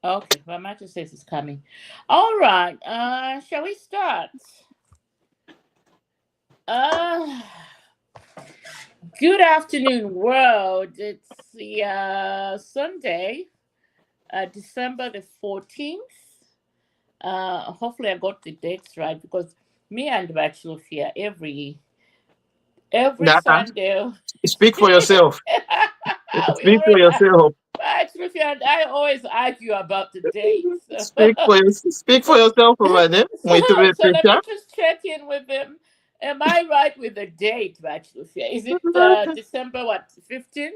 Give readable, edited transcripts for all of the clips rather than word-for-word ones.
Okay, my mattress says it's coming. All right. Shall we start? Uh, Good afternoon, world. It's the Sunday, December the 14th. Hopefully, I got the dates right because me and Bachelor here every Nah, Sunday. speak for yourself. we Speak for always yourself. Bachelor and I always argue about the dates. Speak for yourself, man. So, Muito bem, so let me Peter. just check in with him. Am I right with the date, Bachelor? Is it December what 15th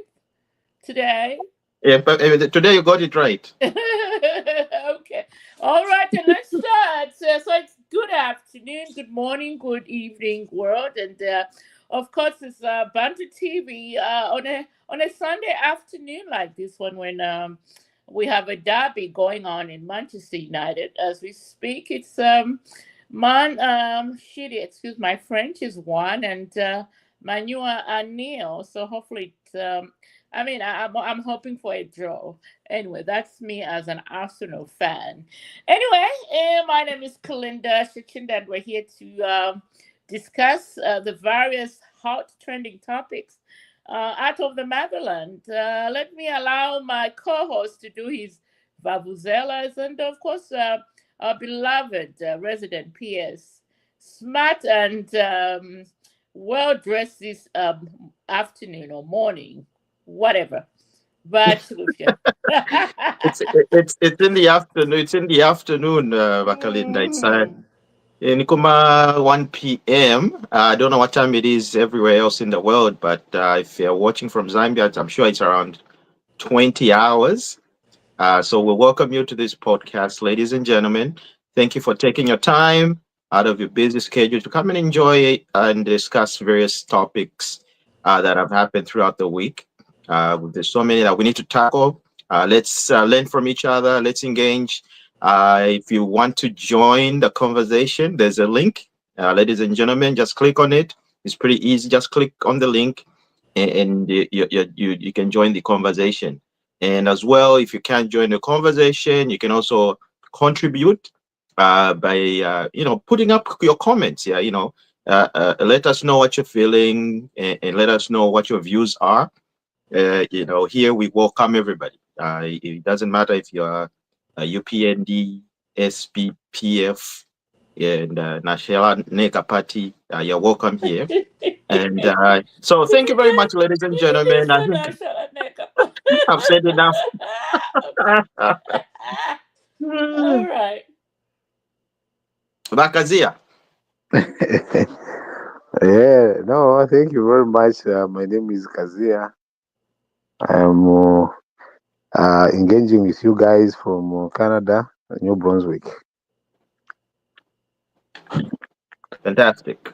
today? Yeah, but today you got it right. Okay. All right, then let's start. So it's good afternoon, good morning, good evening, world, and of course it's Bantu TV on a Sunday afternoon like this one when we have a derby going on in Manchester United as we speak. It's shitty. Excuse my French is one and Manua and Neil. So hopefully I'm hoping for a draw. Anyway, that's me as an Arsenal fan. Anyway, my name is Kalinda Shichinda, and we're here to discuss the various hot trending topics out of the motherland. Let me allow my co-host to do his vavuzelas, and of course, our beloved resident PS, smart and well dressed this afternoon or morning, whatever. But Lucia. It's in the afternoon. It's in the afternoon, Bakalinda. It's Mhm. in Nikuma 1 p.m. I don't know what time it is everywhere else in the world, but if you're watching from Zambia, I'm sure it's around 20 hours. So we welcome you to this podcast, ladies and gentlemen. Thank you for taking your time out of your busy schedule to come and enjoy and discuss various topics that have happened throughout the week. There's so many that we need to tackle. Let's learn from each other. Let's engage. If you want to join the conversation, there's a link. Ladies and gentlemen, just click on it. It's pretty easy. Just click on the link and you can join the conversation. And as well, if you can't join the conversation, you can also contribute by putting up your comments. Yeah, let us know what you're feeling and let us know what your views are. Here we welcome everybody. It doesn't matter if you're a UPND, SPPF, and National Nega Party. You're welcome here. And so, thank you very much, ladies and You gentlemen. just I said think I shall not make up. I've said enough. Okay. All right. Bakazia. Yeah, no, thank you very much. My name is Kazia. I'm engaging with you guys from Canada, New Brunswick. Fantastic.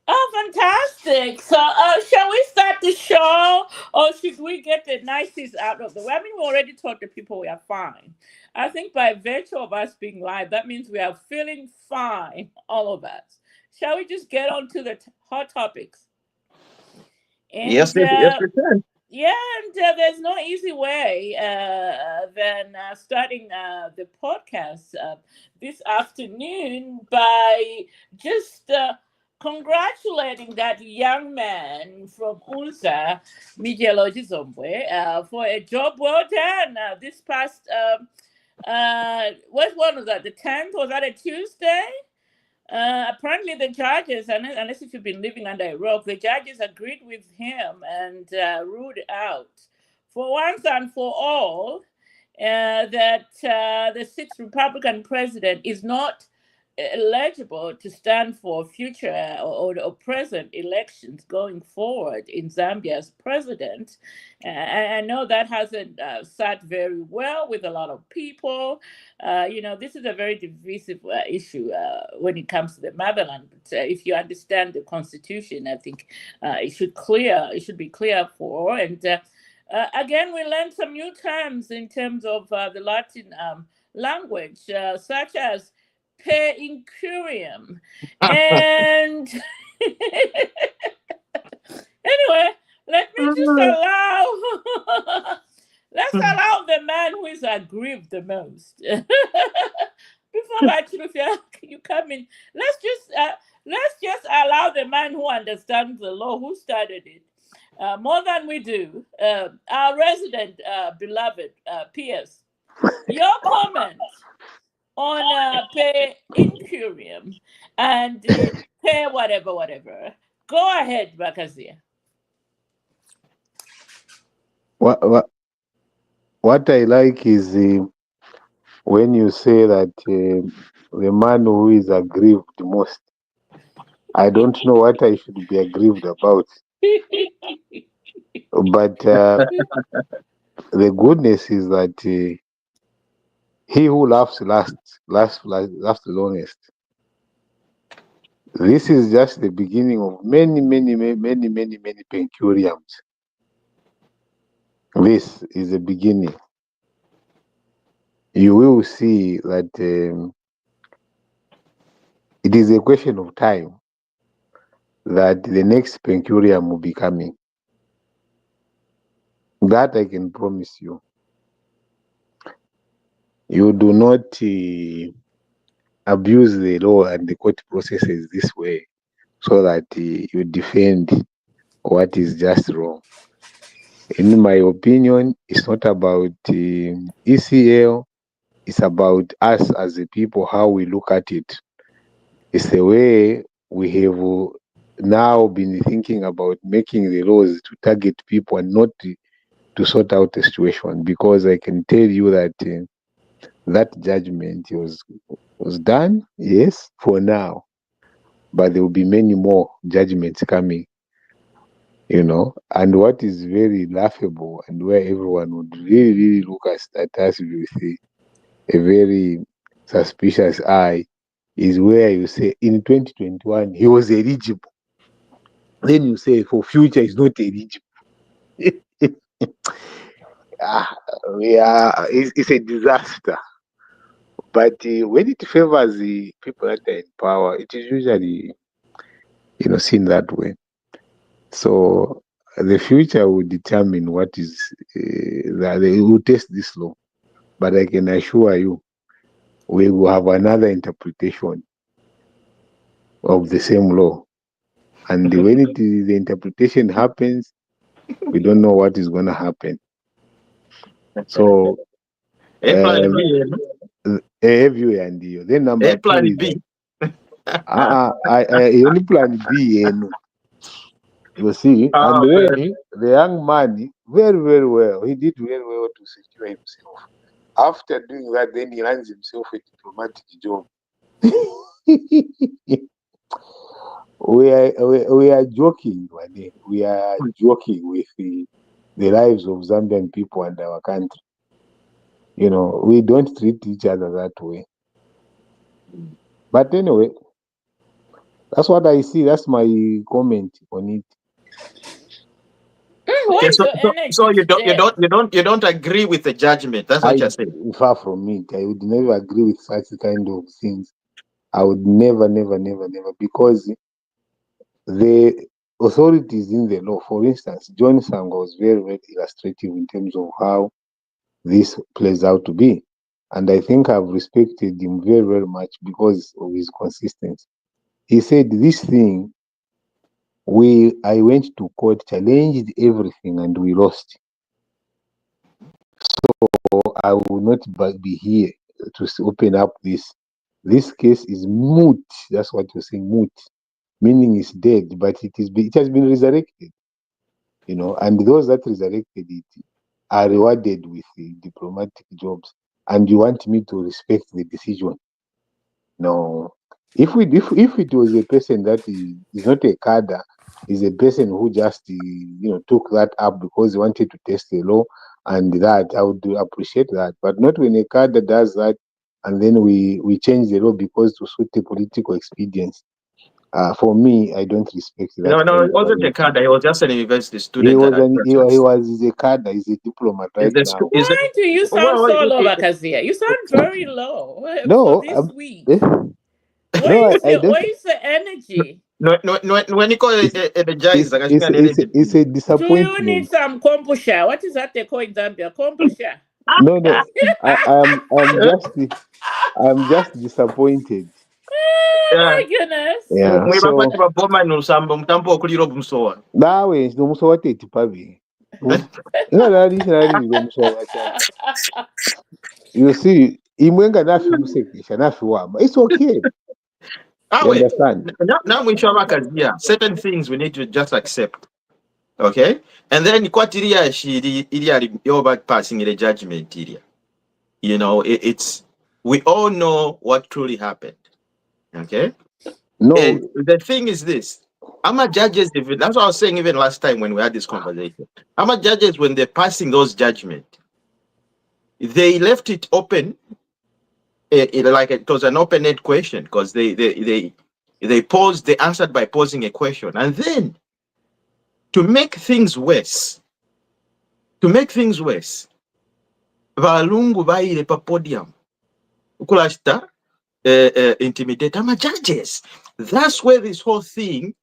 Oh, fantastic. So, shall we start the show or should we get the niceties out of the way? I mean, we already told the people we are fine. I think by virtue of us being live, that means we are feeling fine, all of us. Shall we just get on to the hot topics? Yes, And yes, we can. yeah, and there's no easy way than starting the podcast this afternoon by just congratulating that young man from USA, Michelo Chizombe, for a job well done this past. What one was that? The 10th? Was that a Tuesday? Apparently, the judges, unless if you've been living under a rock, the judges agreed with him and ruled out for once and for all that the sixth Republican president is not eligible to stand for future or present elections going forward in Zambia as president. I know that hasn't sat very well with a lot of people. This is a very divisive issue when it comes to the motherland. But if you understand the constitution, I think it should be clear for. And again, we learned some new terms in terms of the Latin language, such as per incurium. And anyway, let me just allow Let's allow the man who is aggrieved the most. Before actually you come in, let's just allow the man who understands the law, who studied it, more than we do. Our resident beloved Pierce, your comment on pay incurium and pay whatever. Go ahead, Bakazia. What I like is when you say that the man who is aggrieved most. I don't know what I should be aggrieved about, but the goodness is that he who laughs laughs the longest. This is just the beginning of many pencuriums. This is the beginning. You will see that it is a question of time that the next pencurium will be coming. That I can promise you. You do not abuse the law and the court processes this way so that you defend what is just wrong. In my opinion, it's not about ECL, it's about us as a people, how we look at it. It's the way we have now been thinking about making the laws to target people and not to sort out the situation, because I can tell you that that judgment was done, yes, for now, but there will be many more judgments coming, and what is very laughable and where everyone would really look at us with a very suspicious eye is where you say in 2021 he was eligible, then you say for future he's not eligible. It's a disaster. But when it favors the people that are in power, it is usually, seen that way. So the future will determine what is that they will test this law. But I can assure you, we will have another interpretation of the same law. And when the interpretation happens, we don't know what is going to happen. So everywhere and then number two is B. only plan B. You see, and then the young man, very well, he did very well to secure himself. After doing that, then he lands himself a diplomatic job. we are joking, we are joking with the lives of Zambian people and our country. We don't treat each other that way. But anyway, that's what I see. That's my comment on it. Okay, so you don't agree with the judgment. That's what you're saying. Far from it. I would never agree with such kind of things. I would never, because the authorities in the law, for instance, John Sang was very illustrative in terms of how this plays out to be. And I think I've respected him very much because of his consistency. He said this thing, I went to court, challenged everything, and we lost. So I will not be here to open up this. This case is moot. That's what you're saying, moot. Meaning it's dead, but it has been resurrected. And those that resurrected it are rewarded with diplomatic jobs. And you want me to respect the decision? No. If it was a person that is not a cadre, is a person who just took that up because he wanted to test the law, and that I would appreciate that. But not when a cadre does that, and then we change the law because to suit the political expedience. For me, I don't respect that. No, it wasn't a cadre. He was just an university student. He was a cadre. He's a diplomat right now. Why do you sound so low, Bakazia? You sound very low. No, for this week. where Where is the energy? when you call it the judges, It's a Do you disappointment. need some kombucha? What is that they call in Zambia? Kombucha. No, I'm just disappointed. yeah. My goodness. Yeah. Mwe So bakwati baboma n'olusamba mutambo okulira obusowa. nawe nomusowa teti pabi. You see, imwenga nafi musekesha nafi wama. It's okay. You understand? Now we certain things we need to just accept. Okay? And then kwatiria shiri over passing the judgment area. You know, it's we all know what truly happened. Okay? No. And the thing is this. Ama judges, that's what I was saying even last time when we had this conversation. Ama judges, when they're passing those judgments, they left it open, like it was an open-ended question, because they answered by posing a question. And then, to make things worse, Valungu baile pa podium, ukulashta, intimidate ama judges. That's where this whole thing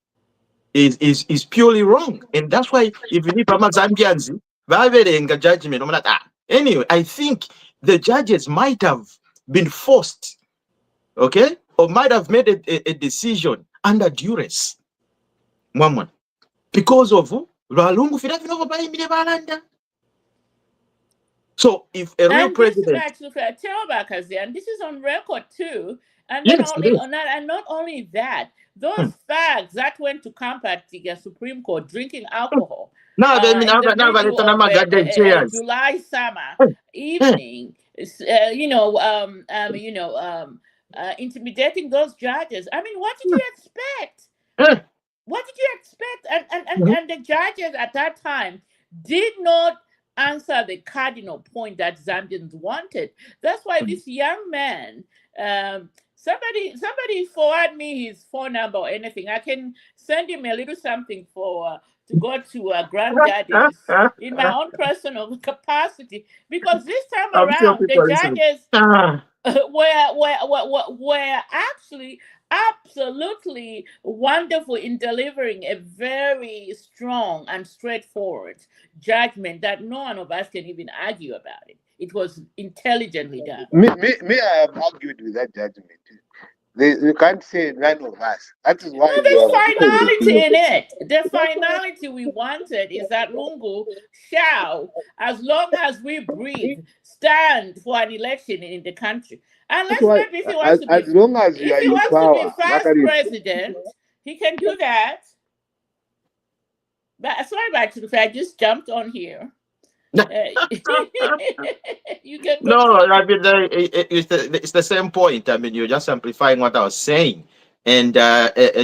is purely wrong. And that's why even if I'm a Zambians, judgment, I'm like, anyway, I think the judges might have been forced, okay, or might have made a decision under duress. One, because of Valungu Balanda. So if a real president, and this is on record too, and yes, not only that, those thugs that went to camp at the Supreme Court drinking alcohol. July summer evening, intimidating those judges. I mean, what did you expect? What did you expect? And the judges at that time did not answer the cardinal point that Zambians wanted. That's why this young man, somebody forward me his phone number or anything. I can send him a little something to go to Grand Gardens in my own personal capacity, because this time around the judges were actually absolutely wonderful in delivering a very strong and straightforward judgment that no one of us can even argue about it. It was intelligently done. Me, I have argued with that judgment. You can't say none of us. That is why there's finality in it. The finality we wanted is that Lungu shall, as long as we breathe, stand for an election in the country. And let's maybe if he wants to be, as long as if he wants to be first president, he can do that. But sorry about you, I just jumped on here. You can no, I mean it's the same point. I mean, you're just amplifying what I was saying, and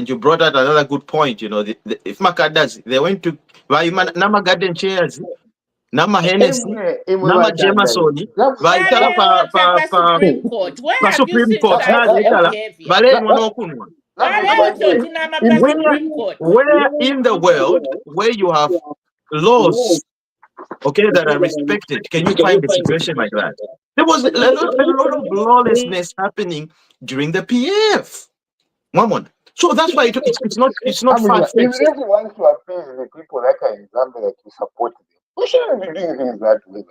you brought out another good point. You know, if Makadas they went to Nama garden chairs, Nama Hennessy, Nama Jameson, Supreme Court. Where have you seen such behavior? Where in the world where you have laws, okay, that are respected, can you find a situation like that? There was a lot of lawlessness happening during the PF. So that's why it's not far-fetched. If you really want to appease the people that are in Zambia that you support them, we shouldn't be doing things that way.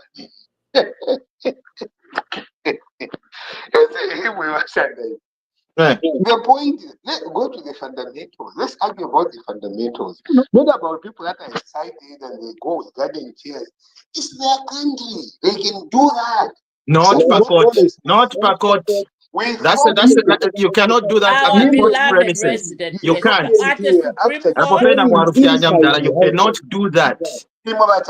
The point is, let's go to the fundamentals. Let's argue about the fundamentals, not about people that are excited and they go with garden chairs. It's their country; they can do that. Not Pakot. You cannot do that. Our beloved resident, you can't. At the Supreme Court. You cannot do that. In the High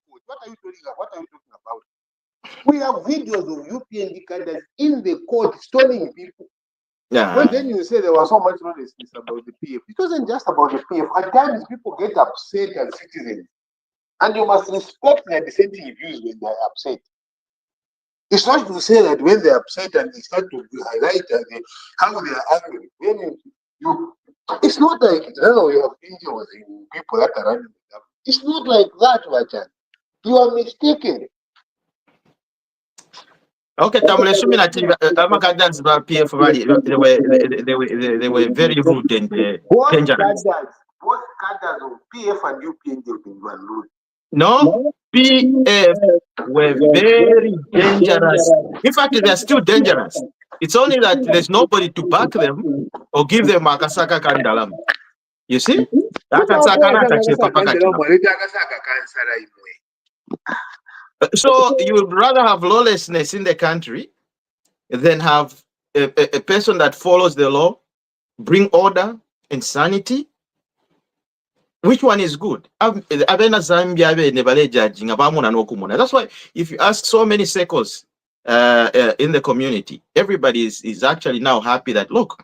Court, what are you talking about? We have videos of UPND cadres in the court stoning people. But then you say there was so much lawlessness about the PF. It wasn't just about the PF. At times people get upset as citizens. And you must respect their dissenting views when they are upset. It's not to say that when they're upset and they start to highlight how they are angry. It's not like you have angels in people that are running. It's not like that, Vachan. You are mistaken. Okay, Tamale, assuming that Amakadans PF Valley, they were very rude and dangerous. Both cadres of PF and UPND have been rude. No, PF were very dangerous. In fact, they are still dangerous. It's only that there's nobody to back them or give them Akasaka Kandalam. You see? So you would rather have lawlessness in the country than have a person that follows the law, bring order and sanity. Which one is good? That's why if you ask so many circles in the community, everybody is actually now happy that, look,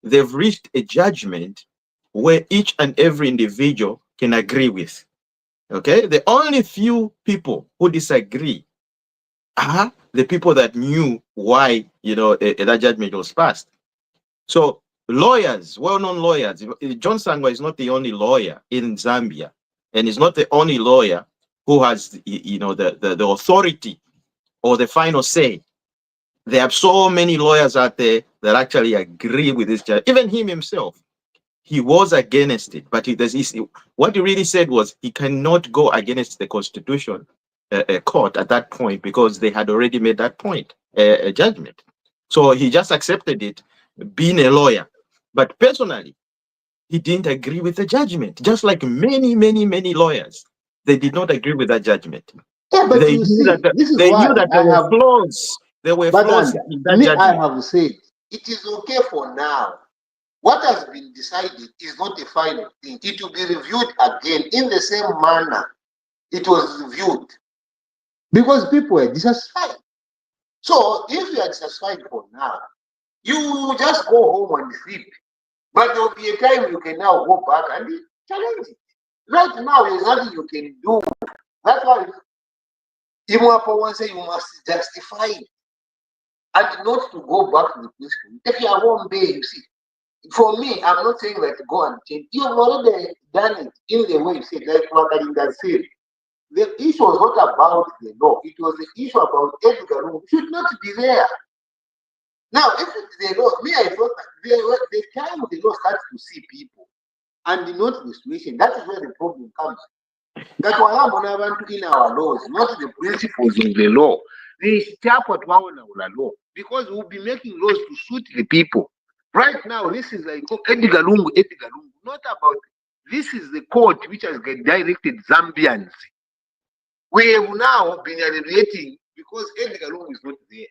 they've reached a judgment where each and every individual can agree with. Okay? The only few people who disagree are the people that knew why, that judgment was passed. So lawyers, well-known lawyers, John Sangwa is not the only lawyer in Zambia, and he's not the only lawyer who has, the authority or the final say. There are so many lawyers out there that actually agree with this judge. Even him himself, he was against it, but what he really said was he cannot go against the Constitution court at that point because they had already made that point, a judgment. So he just accepted it, being a lawyer. But personally, he didn't agree with the judgment, just like many, many, many lawyers. They did not agree with that judgment. Yeah, but they you see, they knew that there were flaws. There were flaws in that judgment. I have said it is okay for now. What has been decided is not a final thing. It will be reviewed again in the same manner it was reviewed because people are dissatisfied. So if you are dissatisfied for now, you just go home and sleep. But there will be a time you can now go back and challenge it. Right now, there's nothing you can do. That's why once you must justify it and not to go back to the principle. If you are one day, you see. For me, I'm not saying that go and change. You have already done it in the way you said, like Wakalinda said. The issue was not about the law. It was the issue about Edgar Lungu. Should not be there. Now, if it's the law, I thought that the time the law starts to see people and not the situation, that is where the problem comes. That we have in our laws, not the principles of the law. They start what we have law because we'll be making laws to suit the people. Right now, this is like Edgar Lungu, not about this is the court which has directed Zambians. We have now been alienating because Edgar Lungu is not there.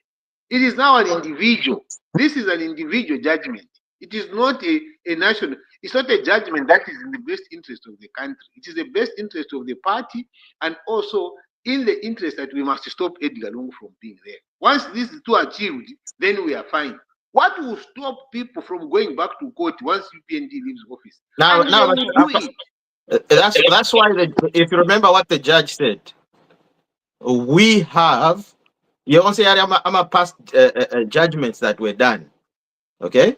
It is now an individual. This is an individual judgment. It is not a national. It's not a judgment that is in the best interest of the country. It is the best interest of the party and also in the interest that we must stop Edgar Lungu from being there. Once this is achieved, then we are fine. What will stop people from going back to court once UPND leaves office? That's why if you remember what the judge said, we have I'm a past judgments that were done. Okay.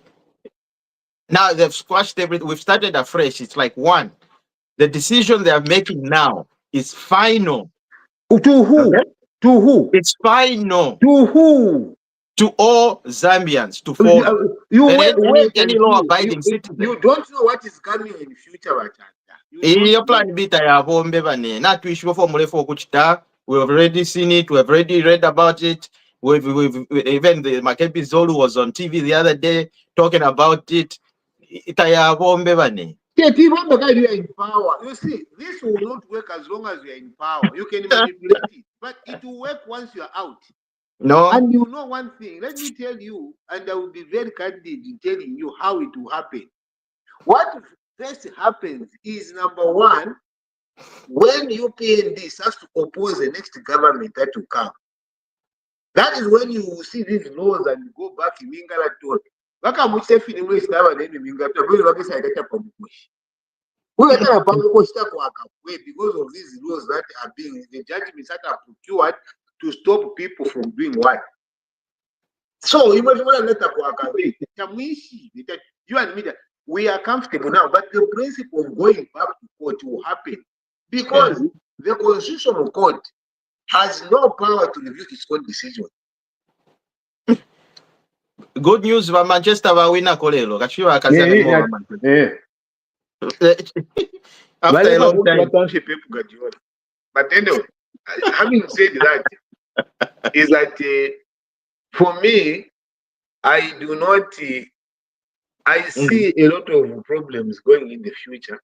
Now they've squashed everything. We've started afresh. It's like one. The decision they are making now is final. To who? Okay? To who? It's final. To who? To all Zambians to follow. Any law-abiding citizen. You don't know what is coming in the future, Your plan bita ya bombe bane. Not we show for kuchita. We've already seen it. We've already read about it. We've even the Makepi Zolu was on TV the other day talking about it. Itaya bombe bane. You are in power. You see, this will not work as long as you are in power. You can manipulate it, but it will work once you are out. No. And you know one thing, let me tell you, and I will be very candid in telling you how it will happen. What first happens is number one, when UPND starts to oppose the next government that will come. That is when you will see these laws and go back in Mingala to because of these laws that are being the judgments that are procured to stop people from doing what. So you and me, we are comfortable now, but the principle of going back to court will happen because the constitutional court has no power to review its own decision. good news va Manchester va wina kolelo kashiwa akazana mo Manchester. After a long time. But anyway, having said that, is that for me, I do not. I see a lot of problems going in the future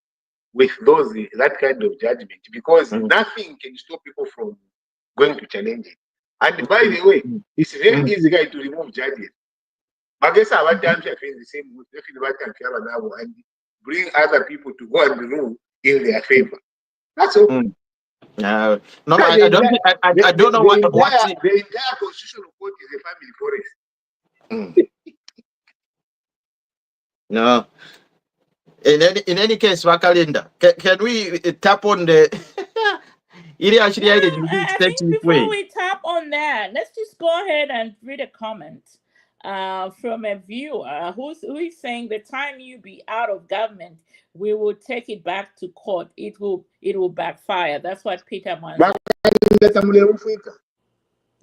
with that kind of judgment, because nothing can stop people from going to challenge it. And by the way, it's very easy to remove judges. I guess our times I feel the same with and bring other people to go and rule in their favor. That's all. No, I don't know what the entire constitutional court is a family forest. No. In any case, Wakalinda, can we tap on the I think before we tap on that, let's just go ahead and read a comment from a viewer who is saying the time you be out of government, we will take it back to court. It will backfire. That's what Peter wants.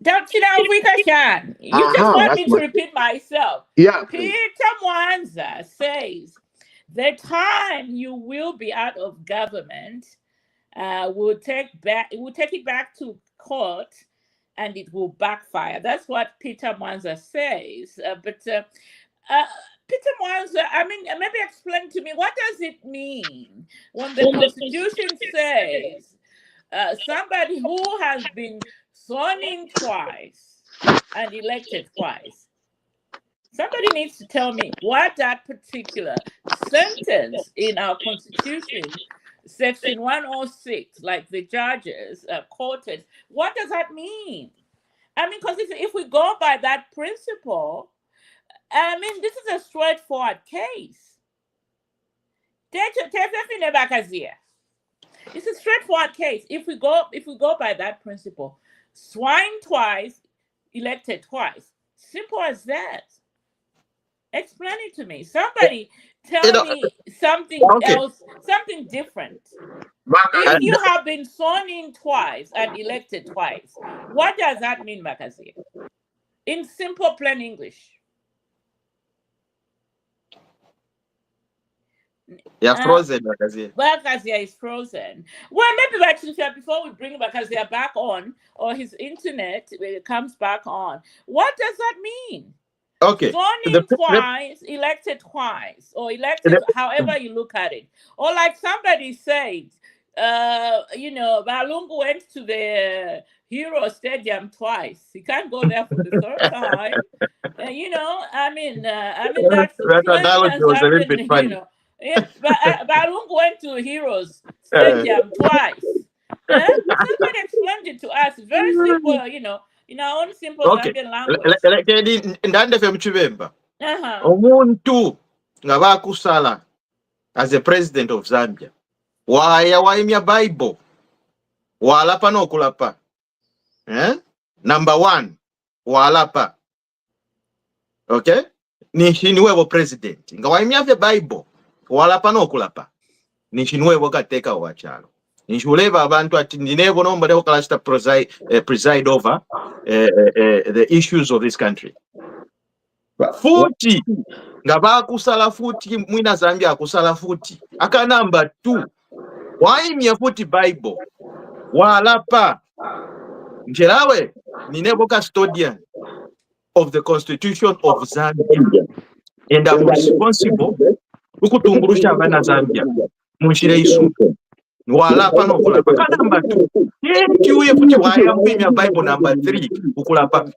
Don't you know, Shan? You just want me to repeat myself. Yeah. Peter Mwanza says the time you will be out of government, we'll take it back to court, and it will backfire. That's what Peter Mwanza says. But Peter Mwanza, I mean, maybe explain to me, what does it mean when the Constitution says somebody who has been sworn in twice and elected twice? Somebody needs to tell me what that particular sentence in our Constitution, Section 106, like the judges quoted, what does that mean? I mean, because if we go by that principle, I mean, this is a straightforward case. It's a straightforward case. If we go by that principle, swine twice, elected twice. Simple as that. Explain it to me. Somebody tell me something else, something different. If you have been sworn in twice and elected twice, what does that mean, Makazia? In simple, plain English. You're frozen, Makazia. Makazia is frozen. Well, maybe actually before we bring Makazia back on, or his internet comes back on, what does that mean? Okay. Sworn in twice, elected twice, or elected however you look at it. Or like somebody said, Lungu went to the Hero Stadium twice. He can't go there for the third time. That's that analogy was a little bit funny. Balungu went to Heroes Stadium twice. Somebody explained it to us. Very simple, in our own simple Zambian language. Ndandefe mchibemba. Omuntu nga bakusala as the president of Zambia. Waya waimya Bible. Walapa no kulapa. Number 1. Walapa. Okay? Nishinuevo president. Nga waimya vya Bible. Walapa no kulapa. Nishinuevo kateka wachalo. Nishuleva abantu ati ndinevo nomba leo kalasta preside over the issues of this country. Futi nga bakusala futi mwina Zambia akusala futi. Aka number 2. Waimya futi Bible. Walapa. Njelawe ninevo custodian of the Constitution of Zambia. And I'm responsible ukutungurusha abana Zambia. Munshire isu. Walapa no kulapa. Ka number 2. Kiuye futi wayamya Bible number 3 ukulapa.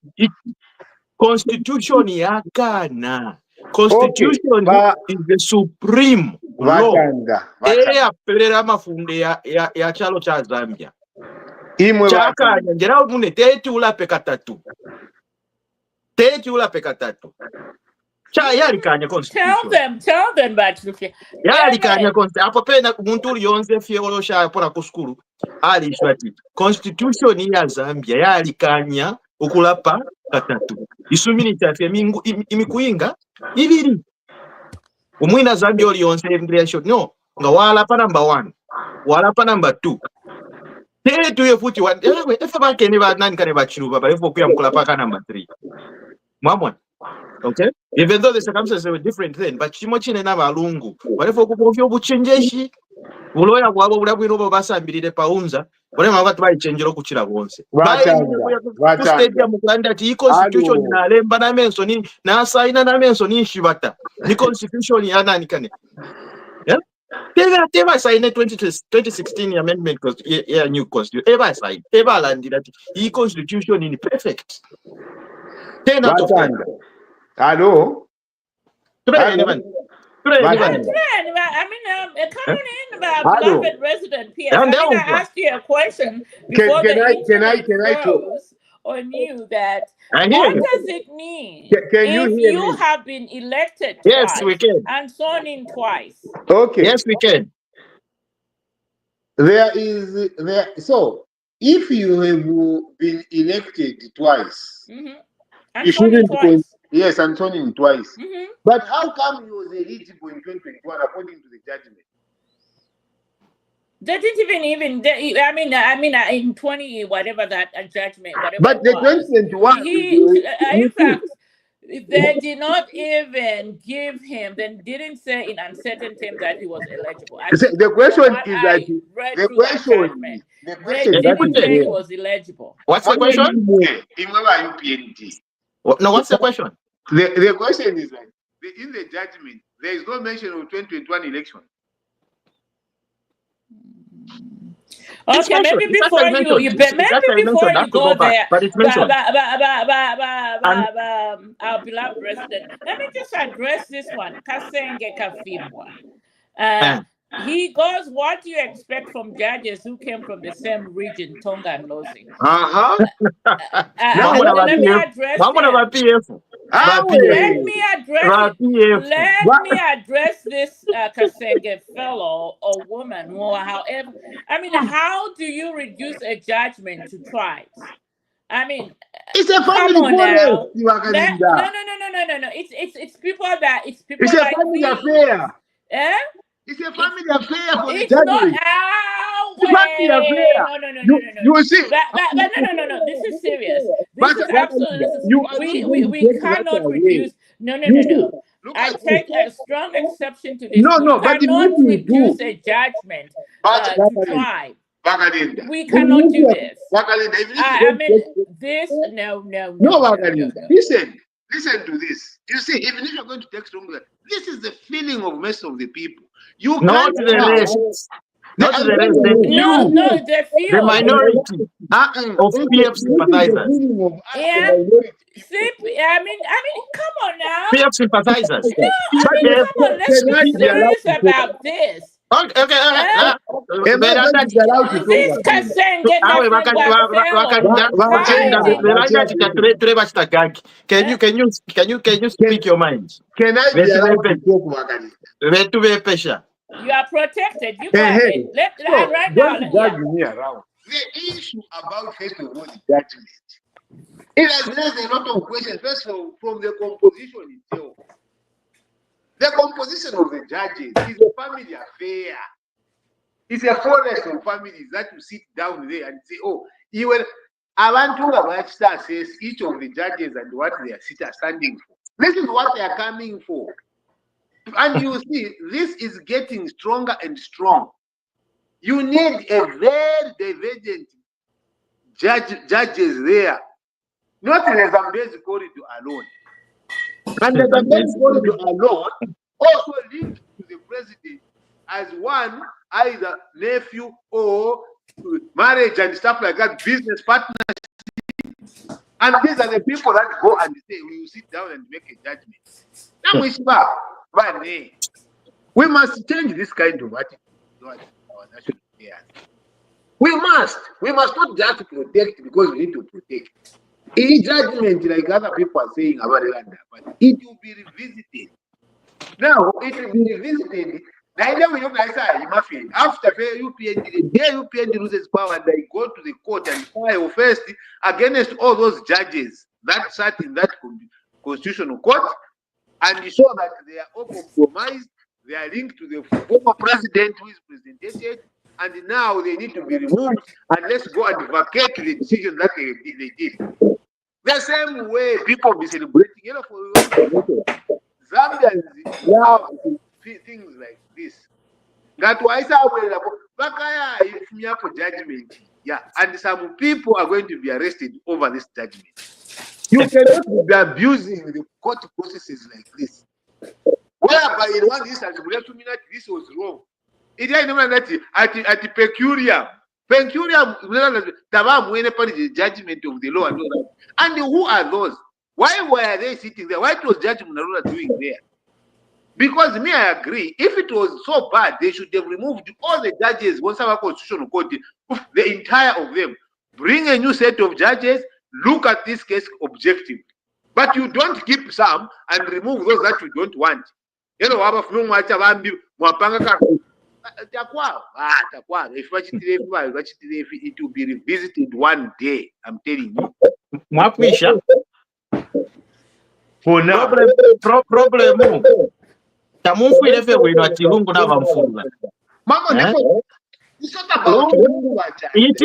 Constitution yakana. Constitution is the supreme law. Pelera mafunde ya chalo cha Zambia. Chaka njera mune teti ulape katatu. Cha yalikanya Constitution. Tell them Bachufi. Yalikanya Constitution. Apo pena muntu yonze fiolo sha pora kuskuru. Ali shwati. Constitution ya Zambia yalikanya ukulapa katatu. Isumini tafia imikuinga ibiri. Umwina Zambia oli yonze immigration. No. Nga walapa number 1. Walapa number 2. Tetu yefuti wa efa bakene ba nani kane bachiruba ba efo kuya mkulapa ka number 3. Mwamwa. Okay? Even though the circumstances were different then, but chimochine na balungu. Whatever kubovyo buchenjeshi, buloya bwabo bulabwino babasambirire paunza, bole mabatu bayichenjero kuchira bonse. Baye ku stadium kulanda ti constitution na lemba na menso ni na saina na menso ni shibata. Ni constitution ya nani kane. Yeah? Teva sign 2016 amendment because new constitution. Eva sign. Eva landira ti e constitution in perfect. 10 out of 10. Hello. I mean, coming in about beloved resident PS. I asked you a question before the froze on you that what does it mean if you have been elected twice we can. and sworn in twice? Okay. Yes, we can. So if you have been elected twice, and sworn in twice. Yes, and sworn in twice. But how come you was eligible in 2021 according to the judgment? They didn't even. I mean, in 20 whatever that judgment, whatever. But the 2021. In fact, they did not even give him. They didn't say in uncertain terms that he was eligible. The question is that the question they didn't say he was eligible. What's the question? No, what's the question? The question is like in the judgment there is no mention of 2021 election. Okay, maybe before you go there, but it's mentioned. Our beloved resident. Let me just address this one. Kasenge Kafibwa. He goes, what do you expect from judges who came from the same region, Tonga and Lozi? Let me address this Kasenge fellow or woman or however. I mean, how do you reduce a judgment to tribes? I mean, it's a family come on now. No. It's people that it's people. It's a like family me. affair. Eh? It's a family affair for the judgment. It's a family affair. No. You see, but no. This is serious. This is absolutely. We cannot reduce. No. I take a strong exception to this. No, but cannot reduce a judgment to tribe. We cannot do this. I mean, this no. Listen to this. You see, even if you're going to take strong, this is the feeling of most of the people. You not the rest. Not the rest. The minority of PF sympathizers. Yeah. I mean, come on now. PF sympathizers. No, come on. Let's be serious about this. Okay. This Kasenge Can you speak your mind? Can I be allowed to talk? You are protected. You go ahead. Right now. The issue about first of all the judgment. It has raised a lot of questions. First of all, from the composition itself. The composition of the judges is a family affair. It's a forest of families that you sit down there and say, oh, you will. Abantu says each of the judges and what they are standing for. This is what they are coming for. And you see, this is getting stronger and strong. You need a very divergent judges there. Not in the Zambezi corridor alone. And the Zambezi corridor alone also linked to the president as one, either nephew or marriage and stuff like that, business partnership. And these are the people that go and say, we will sit down and make a judgment. Now we must change this kind of attitude towards our national affairs. We must not just protect because we need to protect. A judgment, like other people are saying about the land, but it will be revisited. Now, it will be revisited. After UPND loses power and they go to the court and file first against all those judges that sat in that constitutional court and show that they are all compromised, they are linked to the former president who is presented, and now they need to be removed and let's go and vacate the decision that they did. The same way people be celebrating, you know, for Zambians love things like this. That why for judgment. Yeah, and some people are going to be arrested over this judgment. You cannot be abusing the court processes like this. Whereby in one instance, this was wrong. It is at peculiar. Peculiar, the judgment of the law and all that. And who are those? Why were they sitting there? Why was Judge Munarura doing there? Because me, I agree. If it was so bad, they should have removed all the judges, once our constitutional court, the entire of them. Bring a new set of judges, look at this case objectively. But you don't keep some and remove those that you don't want. You know, it will be revisited one day. I'm telling you. For now. Problem. It's not about it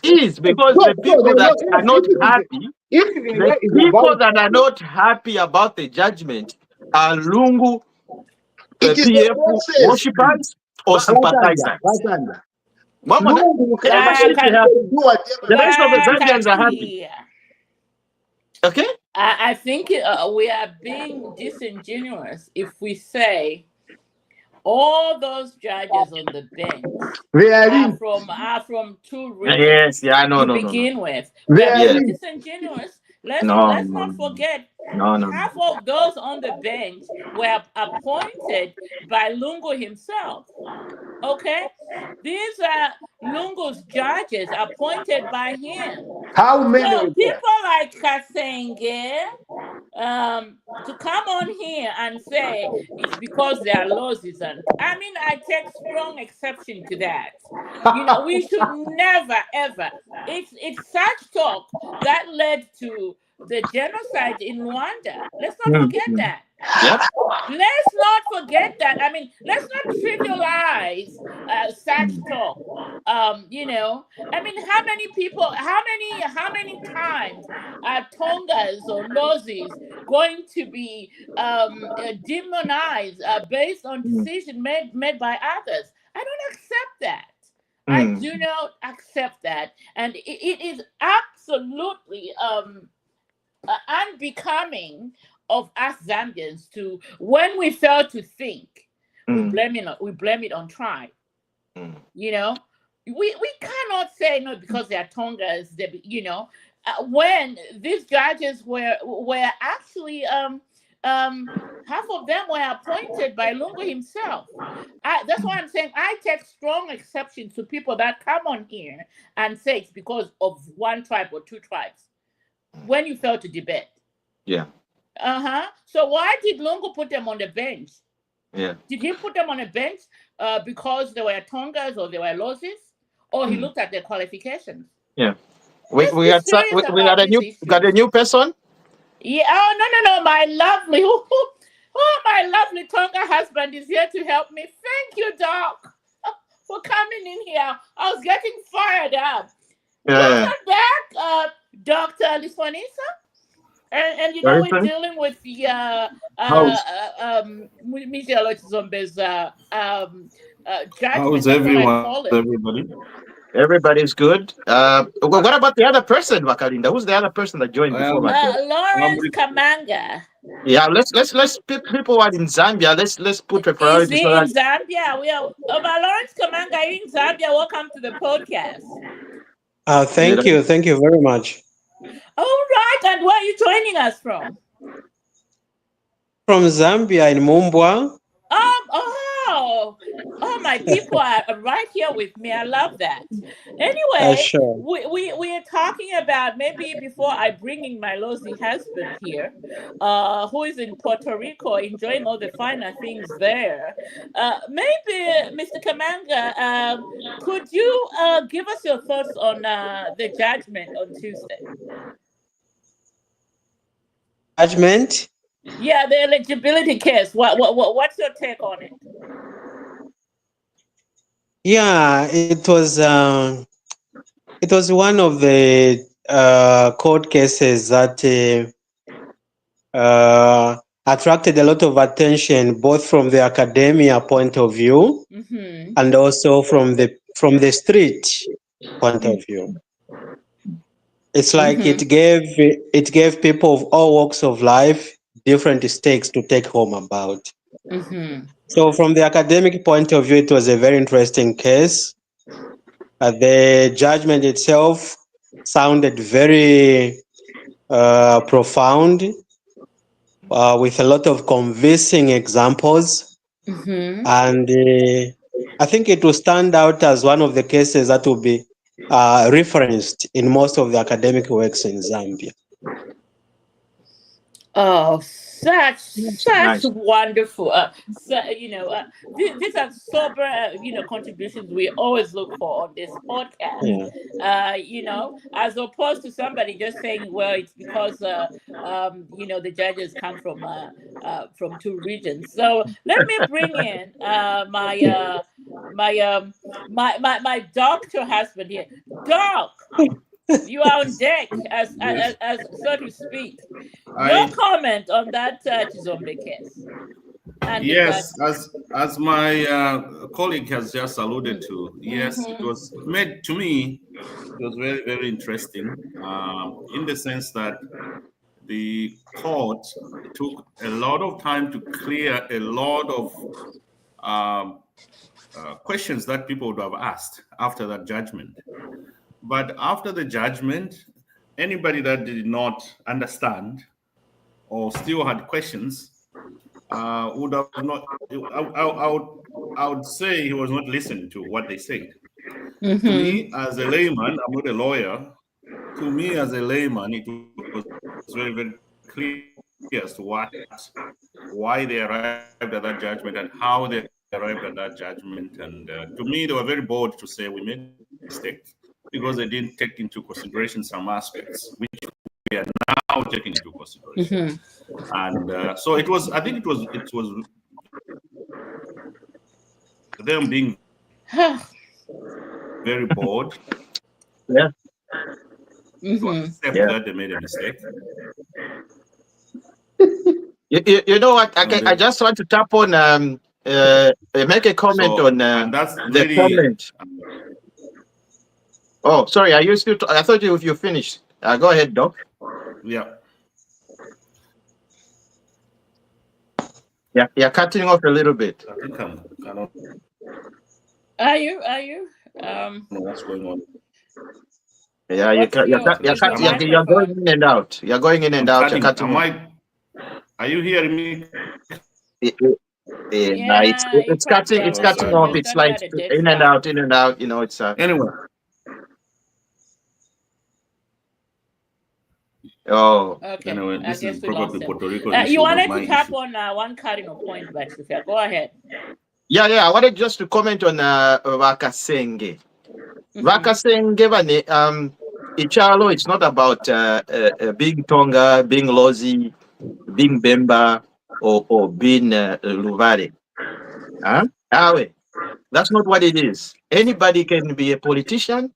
is because the people that are not happy, the people that are not happy about the judgment are Lungu PF worshippers or sympathizers. The rest of the Zambians are happy. Okay? I think we are being disingenuous if we say all those judges on the bench are from two regions. To begin with. We are being disingenuous. Let's not forget half of those on the bench were appointed by Lungu himself. Okay? These are Lungu's judges appointed by him. How many? So people like Kasenge to come on here and say it's because there are laws isn't. I mean, I take strong exception to that. You know, we should never ever. It's such talk that led to the genocide in Rwanda. Let's not forget that. Yep. Let's not forget that. I mean, let's not trivialize such talk. You know, I mean, how many people, how many times are Tongas or Lozis going to be demonized based on decision made by others? I don't accept that. I do not accept that, and it is absolutely unbecoming of us Zambians to, when we fail to think, we blame it on tribe. You know, we cannot say no because they are Tongas. You know, when these judges were actually half of them were appointed by Lungu himself. That's why I'm saying I take strong exception to people that come on here and say it's because of one tribe or two tribes when you fail to debate. Yeah. So why did Lungu put them on the bench? Yeah. Did he put them on a bench because they were Tongas or they were Losses? Or he looked at their qualifications? Yeah. We got a new person? Yeah. Oh, no. My lovely my lovely Tonga husband is here to help me. Thank you, Doc, for coming in here. I was getting fired up. Welcome back, Dr. Liswanisa. And you know, we're dealing with the Michelo Chizombe's judgment. How's everybody? Everybody's good. What about the other person, Vakalinda? Who's the other person that joined before? Lawrence Kamanga. Yeah, let's people who are in Zambia. Let's put a priority. Is he in Zambia? We are Lawrence Kamanga. Are you in Zambia? Welcome to the podcast. Thank you very much. All right, and where are you joining us from? From Zambia in Mumbwa. Oh, my people are right here with me. I love that. Anyway, sure. we are talking about, maybe before I bring in my Lozi husband here, who is in Puerto Rico enjoying all the finer things there. Maybe, Mr. Kamanga, could you give us your thoughts on the judgment on Tuesday? Judgment? Yeah, the eligibility case. What's your take on it? Yeah, it was one of the court cases that attracted a lot of attention, both from the academia point of view and also from the street point of view. It's like it gave people of all walks of life different stakes to take home about. So from the academic point of view, it was a very interesting case. The judgment itself sounded very profound, with a lot of convincing examples. And I think it will stand out as one of the cases that will be referenced in most of the academic works in Zambia. Oh, such Nice. wonderful. These are sober, contributions we always look for on this podcast. As opposed to somebody just saying, well, it's because the judges come from two regions. So let me bring in my doctor husband here. Doc, you are on deck, as so to speak. Your comment on that Chizombe case. And yes, as my colleague has just alluded to, yes, it was made to me. It was very, very interesting in the sense that the court took a lot of time to clear a lot of questions that people would have asked after that judgment. But after the judgment, anybody that did not understand or still had questions would have not. I would say he was not listening to what they said. To me, as a layman, I'm not a lawyer. To me, as a layman, it was very, very clear as to why they arrived at that judgment and how they arrived at that judgment. And to me, they were very bold to say we made a mistake because they didn't take into consideration some aspects which we are now taking into consideration. And so it was. I think it was them being very bold. Yeah. To accept that they made a mistake. You know what? I just want to tap on make a comment on that's the really, comment. Oh, sorry. Are you still? I thought you finished. Go ahead, Doc. Yeah. Yeah, you're cutting off a little bit. I think I'm kind of. Are you? What's going on? Yeah, you're going in and out. You're going in and out. You're cutting off. Are you hearing me? It's cutting. It's cutting off. It's like in and out, in and out. You know, it's anyway. Oh, okay. Anyway, this is probably Puerto Rico. You wanted to tap on one cardinal point, Patricia. Go ahead. Yeah. I wanted just to comment on Vakasenge. Vakasenge, Ichalo, it's not about being Tonga, being Lozi, being Bemba, or being Luvare. That's not what it is. Anybody can be a politician.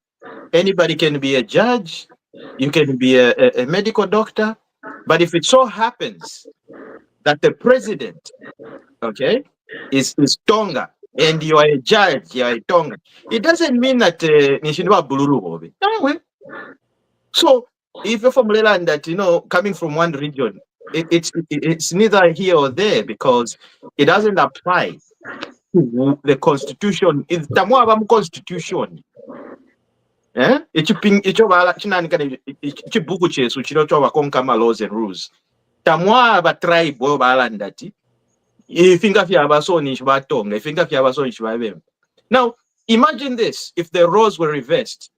Anybody can be a judge. You can be a medical doctor. But if it so happens that the president, okay, is Tonga, and you are a judge, you are a Tonga, it doesn't mean that Nishinwa Buluru. So if you're from Leland that, coming from one region, it's neither here or there because it doesn't apply to the constitution. It's the constitution. Ichibuku chesu chinochwa konkama laws and rules. Tamwa ba tribe bo balandati. Ifinga fya basoni shbatonga, ifinga fya basoni shbabem. Now, imagine this, if the roles were reversed.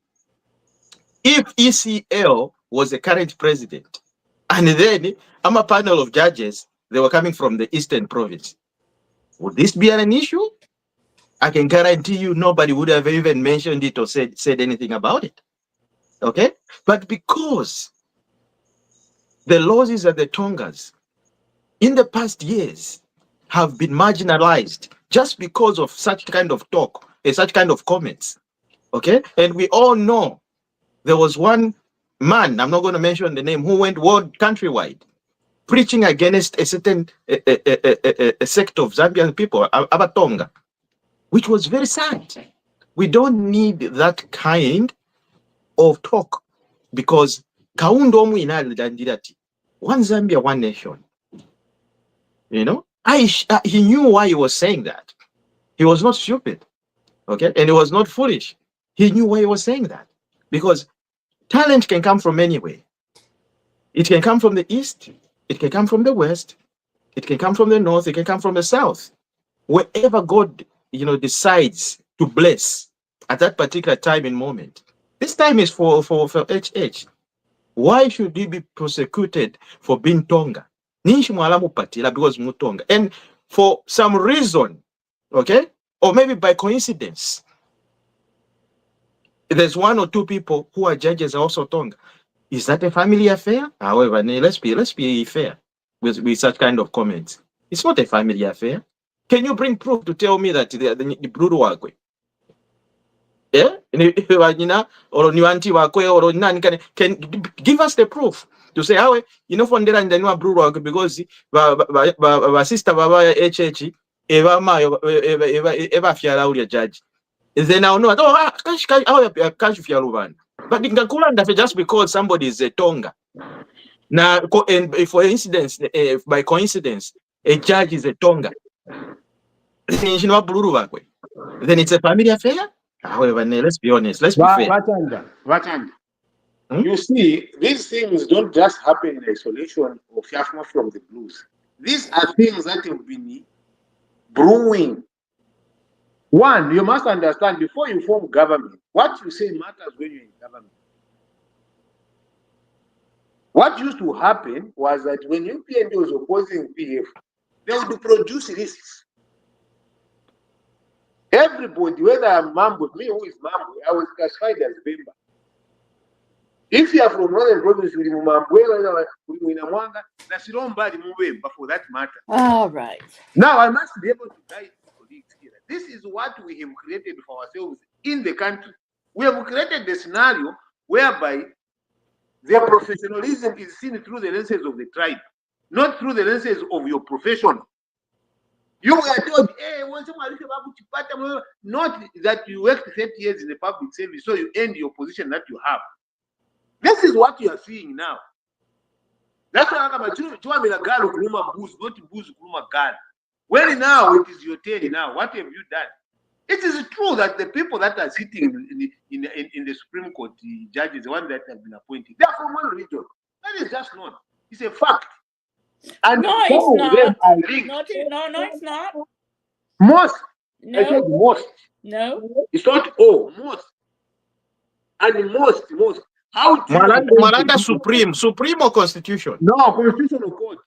If ECL was the current president, and then I'm a panel of judges, they were coming from the Eastern Province, would this be an issue? I can guarantee you nobody would have even mentioned it or said anything about it. Okay? But because the Lozis and the Tongas in the past years have been marginalized just because of such kind of talk and such kind of comments. Okay? And we all know there was one man, I'm not going to mention the name, who went world countrywide preaching against a certain a sect of Zambian people, Abatonga, which was very sad. We don't need that kind of talk, because Kaundomu inalidandirati, one Zambia, one nation. You know, he knew why he was saying that. He was not stupid, okay, and he was not foolish. He knew why he was saying that, because talent can come from anywhere. It can come from the east, it can come from the west, it can come from the north, it can come from the south. Wherever God, decides to bless at that particular time and moment. This time is for HH. Why should he be prosecuted for being Tonga? Because Mutonga. And for some reason, okay, or maybe by coincidence, there's one or two people who are judges also Tonga. Is that a family affair? However, let's be fair with such kind of comments. It's not a family affair. Can you bring proof to tell me that the Brudu Wakwe? Yeah? Or Nuanti Wakwe or Nan can give us the proof to say how Fondera and the Nua Brudu because sister Baba HH Eva Fiala judge. Then I know cash Fialuvan. But in Kakula, just because somebody is a Tonga. Now, and for instance, by coincidence, a judge is a Tonga. Then it's a family affair. However, let's be honest. Let's be fair. You see, these things don't just happen in isolation or fiafma from the blues. These are things that have been brewing. One, you must understand, before you form government, what you say matters when you're in government. What used to happen was that when UPND was opposing PF, they would produce lists. Everybody, whether I'm Mambo, me who is Mambo, I was classified as member. If you are from Northern Province, for that matter. All right. Now I must be able to guide colleagues here. This is what we have created for ourselves in the country. We have created the scenario whereby their professionalism is seen through the lenses of the tribe, not through the lenses of your profession. You were told, hey, not that you worked 30 years in the public service, so you end your position that you have. This is what you are seeing now. That's why I'm not well, now it is your turn now. What have you done? It is true that the people that are sitting in the Supreme Court, the judges, the ones that have been appointed, they are from one region. That is just not. It's a fact. And no, it's not. No, it's not. Most. No. I said most. No. It's not all. Most. And most. How do Malanda Supreme or Constitution? No, Constitutional Court.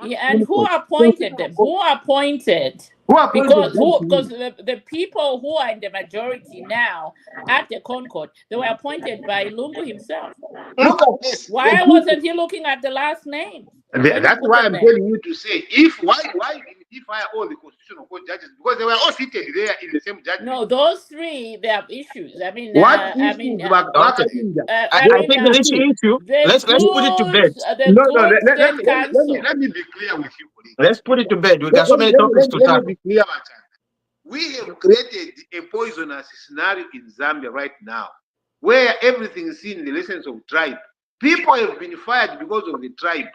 Yeah, and who appointed them? Who appointed? Because the people who are in the majority now at the Concord, they were appointed by Lungu himself. Look at this. Why wasn't he looking at the last name? That's why I'm telling you to say, why did he fire all the Constitutional Court judges? Because they were all seated there in the same judgment. No, those three, they have issues. I think the issue. Let's put it to bed. Let me be clear with you, colleagues. Let's put it to bed. We got so many topics to tackle. We have created a poisonous scenario in Zambia right now, where everything is seen in the lessons of tribe. People have been fired because of the tribe.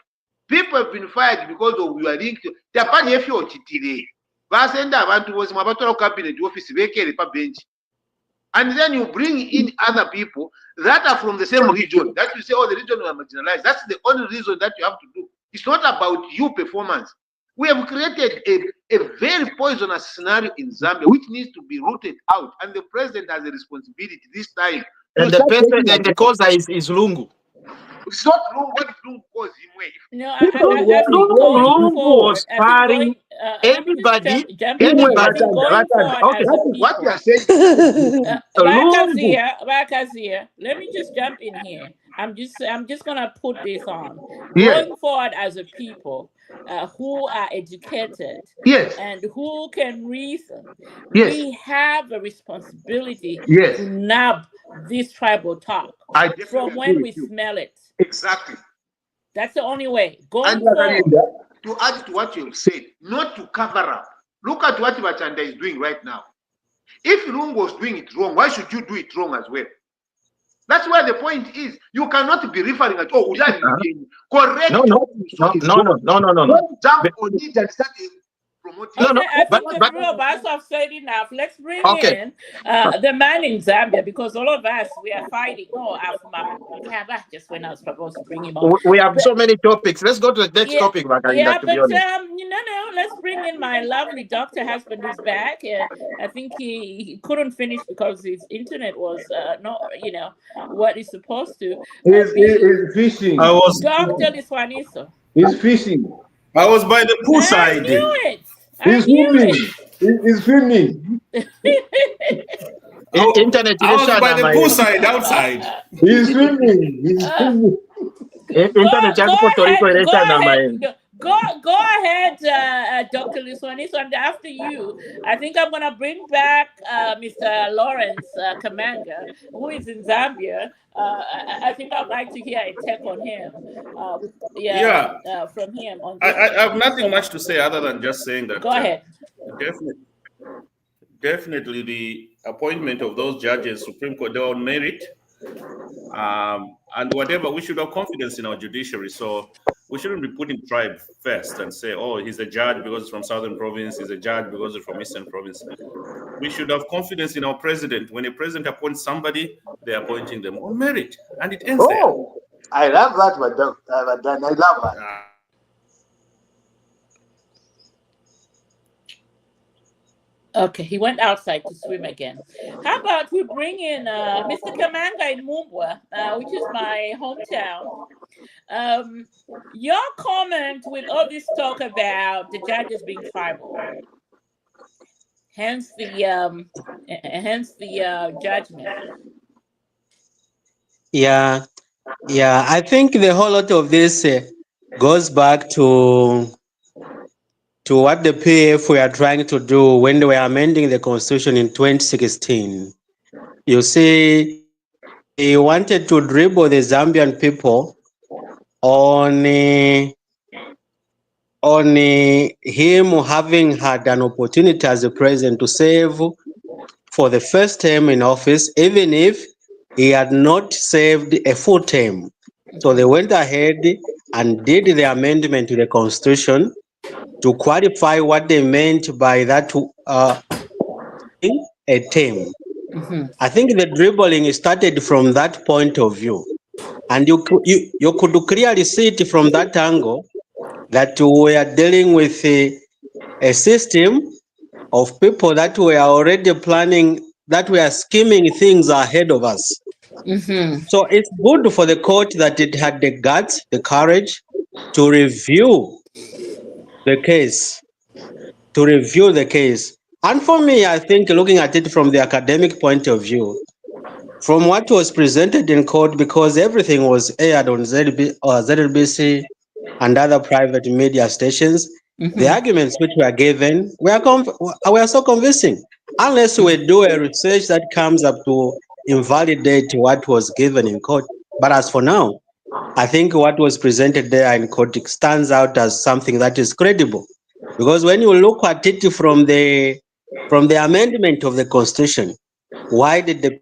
People have been fired because of your link to Japan. If you're today, cabinet office, bench, and then you bring in other people that are from the same region. That you say, oh, the region are marginalized. That's the only reason that you have to do. It's not about your performance. We have created a very poisonous scenario in Zambia, which needs to be rooted out, and the president has a responsibility this time. And the person and the cause is Lungu. It's not Lungu. What Lungu calls him way. No, Lungu was firing everybody. What you are saying. Bakazia, let me just jump in here. I'm just gonna put this on. Yes. Going forward as a people who are educated Yes. and who can reason, Yes. we have a responsibility Yes. to nab this tribal talk I definitely from agree when with we you. smell it. Exactly. That's the only way. And Going forward. to add to what you said, not to cover up. Look at what Machanda is doing right now. If Lungu was doing it wrong, why should you do it wrong as well? That's where the point is. You cannot be referring at correct No, what you saw is wrong. Don't jump on it and start promoting. Okay, I think but- the three of us have said enough. Let's bring Okay. in the man in Zambia, because all of us, we are fighting. Oh, just when I was supposed to bring him on. We have so many topics. Let's go to the next topic, Makalinda, Yeah, to be but honest. let's bring in my lovely doctor husband who's back. I think he couldn't finish because his internet was not, what he's supposed to. He's fishing. Dr. Liswaniso. He's fishing. I was by the poolside. I knew it. He's swimming. He's swimming. Internet I was by the my- poolside outside. He's swimming. He's swimming. Internet Go ahead, Dr. Liswaniso, and after you, I think I'm going to bring back Mr. Lawrence Kamanga, who is in Zambia. I think I'd like to hear a take on him. From him. On this. I have nothing much to say other than just saying that. Go ahead. Definitely the appointment of those judges, Supreme Court, they on merit. And whatever, we should have confidence in our judiciary. So we shouldn't be putting tribe first and say, oh, he's a judge because he's from Southern Province, he's a judge because he's from Eastern Province. We should have confidence in our president. When a president appoints somebody, they're appointing them on merit. And it ends there. I love that, Madam. I love that. Okay, he went outside to swim again. How about we bring in Mr. Kamanga in Mumbwa, which is my hometown. Your comment with all this talk about the judges being tribal, hence the judgment. Yeah, I think the whole lot of this goes back to what the PF were trying to do when they were amending the constitution in 2016. You see, they wanted to dribble the Zambian people on him having had an opportunity as a president to serve for the first term in office, even if he had not served a full term. So they went ahead and did the amendment to the constitution to qualify what they meant by that a term. I think the dribbling started from that point of view, and you could clearly see it from that angle that we are dealing with a system of people that were already planning, that were scheming things ahead of us. So it's good for the court that it had the guts, the courage to review the case. And for me, I think looking at it from the academic point of view, from what was presented in court, because everything was aired on ZLBC and other private media stations, the arguments which were given were so convincing. Unless we do a research that comes up to invalidate what was given in court. But as for now, I think what was presented there in court stands out as something that is credible. Because when you look at it from the amendment of the constitution, why did they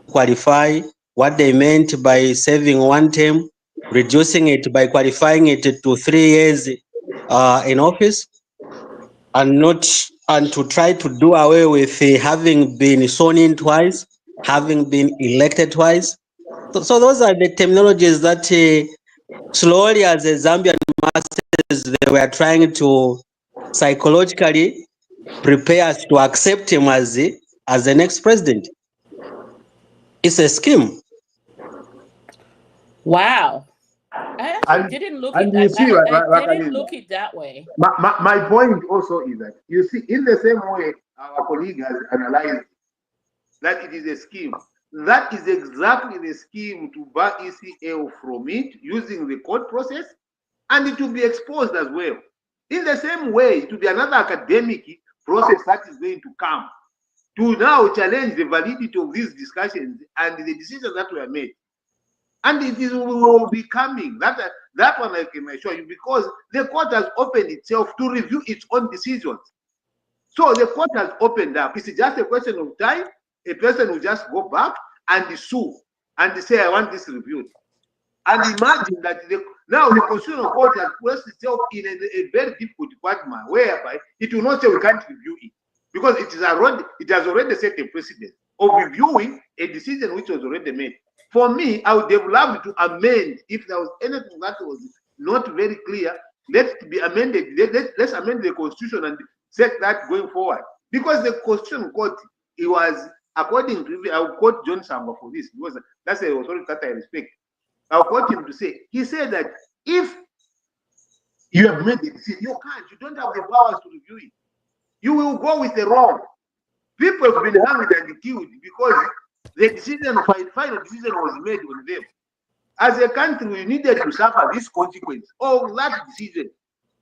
qualify what they meant by serving one term, reducing it by qualifying it to 3 years in office, and to try to do away with having been sworn in twice, having been elected twice? So those are the terminologies that slowly, as the Zambian masses, they were trying to psychologically prepare us to accept him as the next president. It's a scheme. Wow. I actually didn't look it that way. My point also is that, you see, in the same way our colleague has analyzed that it is a scheme, that is exactly the scheme to bar ECL from it using the court process, and it will be exposed as well. In the same way, it will be another academic process that is going to come to now challenge the validity of these discussions and the decisions that were made. And it will be coming. That one I can assure you, because the court has opened itself to review its own decisions. So the court has opened up. It's just a question of time. A person will just go back and sue and say, I want this reviewed. And imagine that now the Constitutional Court has placed itself in a very difficult department whereby it will not say we can't review it, because it has already set a precedent of reviewing a decision which was already made. For me, I would have loved to amend if there was anything that was not very clear. Let it be amended. Let's amend the Constitution and set that going forward. Because the Constitutional Court, it was, according to, I will quote John Samba for this, because that's the authority that I respect. I'll quote him to say, he said that if you have made the decision, you don't have the powers to review it. You will go with the wrong. People have been hanged and killed because the decision, final decision was made on them. As a country, we needed to suffer this consequence of that decision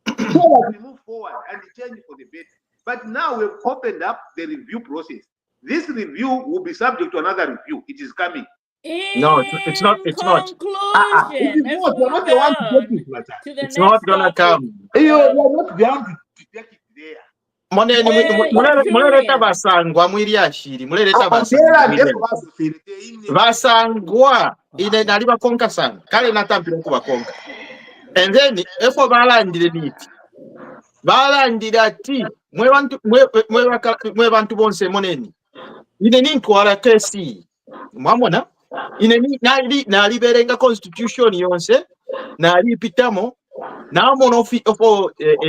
so that we move forward and change for the better. But now we've opened up the review process. This review will be subject to another review. It is coming. No, it's not. It's not. Conclusion. It is not. You're not the one to take it, Matter. To the It's next not gonna topic. come. You're not the one to take it there. Muleta basangwa mwiri ashiri. Muleta basangwa ine naliba konka sana. Kale natambira kuba konka. And then efo balandire niti. Balandire ati mwe bantu bonse moneni. Ine nintwala kesi. Mwamona? Ine naliberenga constitution yonse nalipitamo. Now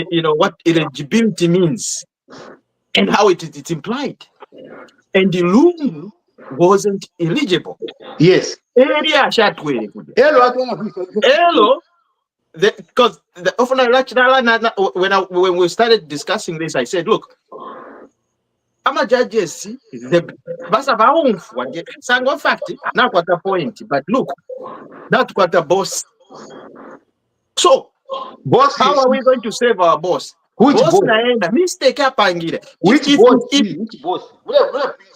you know what eligibility means and how it's implied. And the Lungu wasn't eligible. Yes. Hello, because when we started discussing this, I said, look, I'm a judges, the fact, not what the point, but look, that's what the boss. So, boss, how are we going to save our boss? Which boss? Mistake hapangire. Which boss?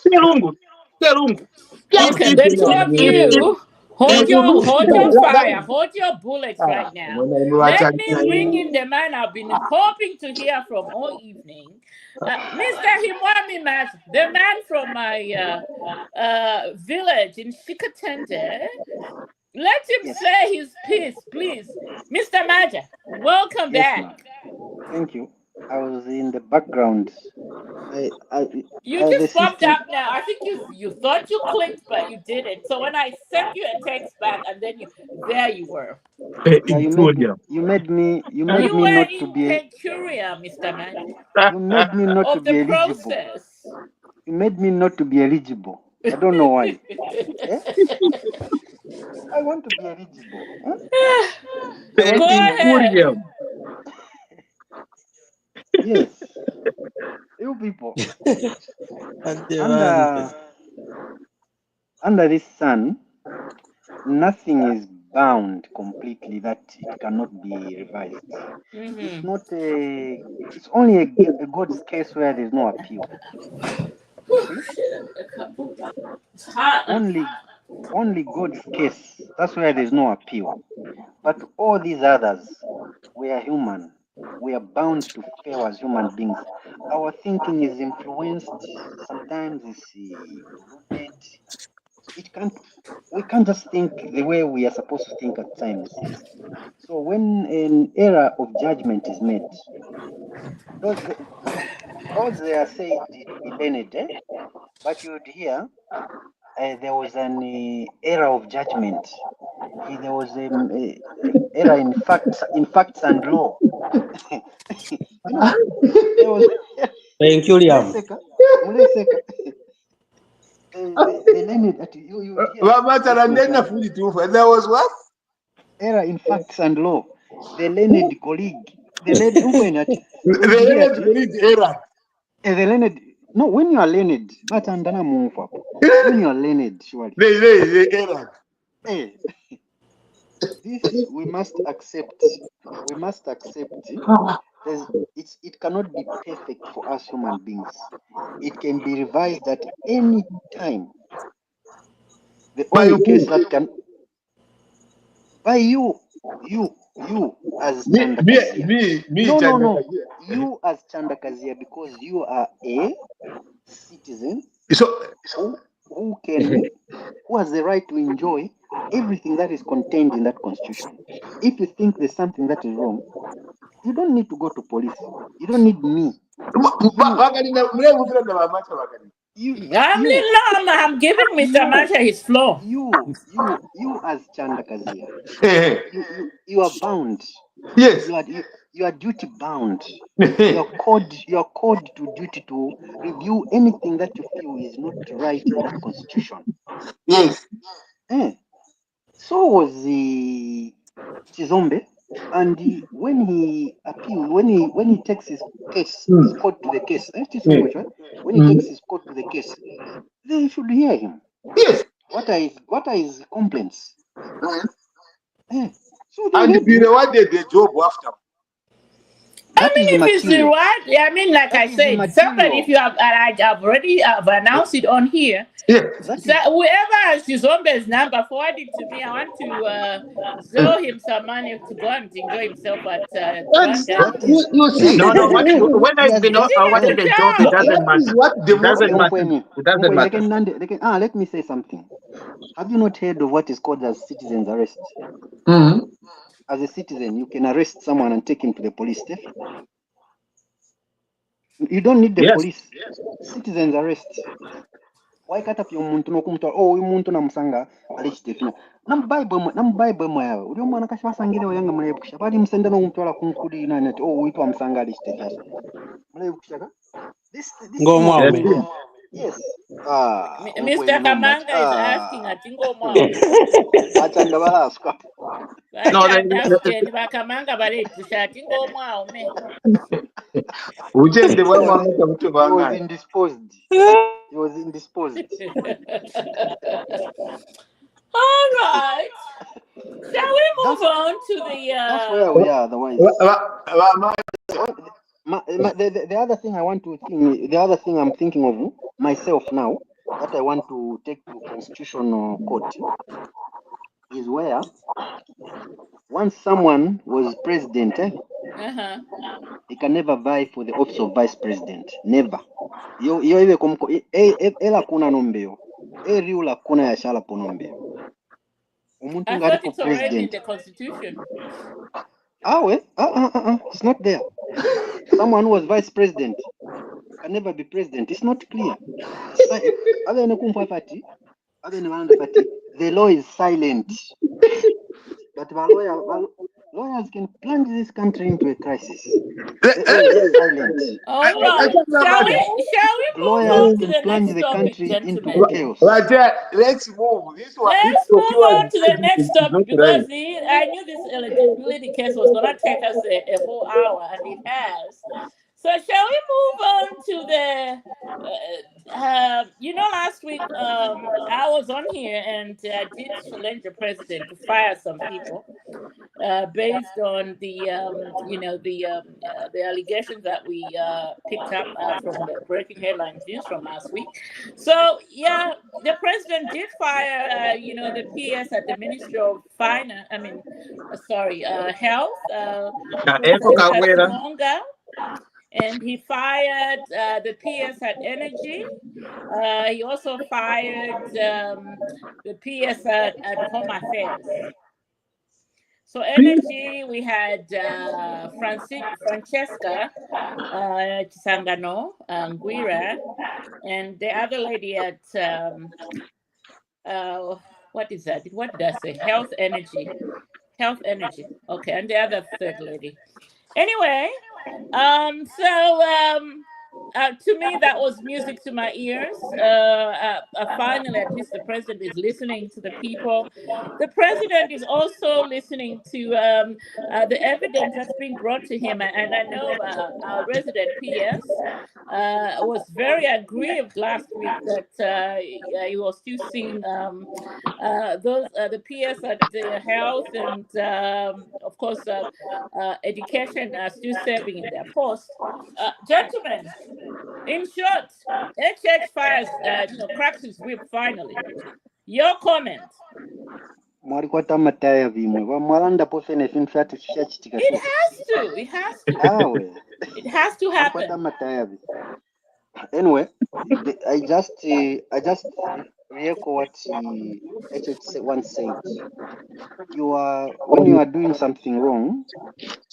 Telungu. Okay, the two of you, hold your fire, hold your bullets right now. Let me bring in the man I've been hoping to hear from all evening. Mr. Himwami Mas, the man from my village in Shikatende. Let him say his piece, please. Mr. Maja, welcome back. Thank you. I was in the background. You just popped up now. I think you thought you clicked, but you didn't. So when I sent you a text back, and then there you were. Yeah, you made me not to be Mr. Maja. You made me not to be eligible. You made me not to be eligible. I don't know why. I want to be eligible. Go ahead. Yes. You people. Under this sun, nothing is bound completely that it cannot be revised. It's not it's only a God's case where there's no appeal. Only God's case, that's where there's no appeal. But all these others, we are human. We are bound to fail as human beings. Our thinking is influenced, sometimes it's polluted. We can't just think the way we are supposed to think at times. So when an error of judgment is made, those they are said to be learned, but you would hear there was an error of judgment. There was an error in facts and law. Thank you, Liam. There was what? Error in facts and law. The learned colleague. The learned colleague error. The learned No, when you are learned, but andana move up. When you are learned, surely. Hey, this we must accept. We must accept. It cannot be perfect for us human beings. It can be revised at any time. The only case that can by you as Chandakazia. No. You as Chandakazia, because you are a citizen So who has the right to enjoy everything that is contained in that constitution. If you think there's something that is wrong, you don't need to go to police. You don't need me. I'm giving Mr. Masha his floor. You as Chandakazia, you are bound. yes. You are duty bound. You are called to duty to review anything that you feel is not right in that constitution. Yes. So was the Chizombe, and when he appealed, when he takes his case, his court to the case, language, right? When he takes his court to the case, they should hear him. Yes. What are his complaints? So And be rewarded the job after. That is the if it's material. right, I mean, like That I is the said, somebody, if you have, and I've already announced it on here. Yeah. So whoever has Chizombe's number, forward it to me. I want to throw him some money to go and enjoy himself at you see. No, whether it's been awarded a job, it doesn't matter. Is what It doesn't matter. It doesn't matter. Let me say something. Have you not heard of what is called as citizen's arrest? As a citizen, you can arrest someone and take him to the police station. You don't need the police. Citizen's arrest. Why can't you muntu nokumutwala uyu muntu namusanga ali chitefina namubible mwawe uli omwana kashibasangire oyanga mulebukisha bali musenda nokumutwala kunkuli nati uitwa musanga ali chitefina mulebukisha ka this yes Mr. Kamanga is asking I think achanga balaswa Bakamanga balebukisha I think me he was indisposed. All right. Shall we move on to the That's where we are otherwise. The other thing I want to think, the other thing I'm thinking of myself now that I want to take to constitutional court is where once someone was president, he can never vie for the office of vice president. Never. Yo iwe komko ela kuna nombeo. Riula kuna ya shala ponombeo. I thought it's already in the constitution. It's not there. Someone who was vice president can never be president. It's not clear. The law is silent. But lawyers can plunge this country into a crisis. All right. Shall we move on to the next topic, gentlemen? Let's move. Let's move on to the next topic because I knew this eligibility case was going to take us a whole hour, and it has. So shall we move on to the, last week I was on here and I did challenge the president to fire some people based on the, the allegations that we picked up from the breaking headlines news from last week. So, yeah, the president did fire, the PS at the Ministry of Health, and he fired the PS at Energy. He also fired the PS at Home Affairs. So Energy, we had Francesca Sangano, Guira, and the other lady at, what is that? What did I say? Health Energy. Okay, and the other third lady. Anyway, To me, that was music to my ears. Finally, at least the president is listening to the people. The president is also listening to the evidence that's being brought to him. And I know our resident PS was very aggrieved last week that he was still seeing the PS at the health and, of course, education are still serving in their post. Gentlemen, in short, HH fires, cracks his whip finally. Your comment. It has to. It has to. It has to happen. Anyway, I just re-echo what HH once said. When you are doing something wrong,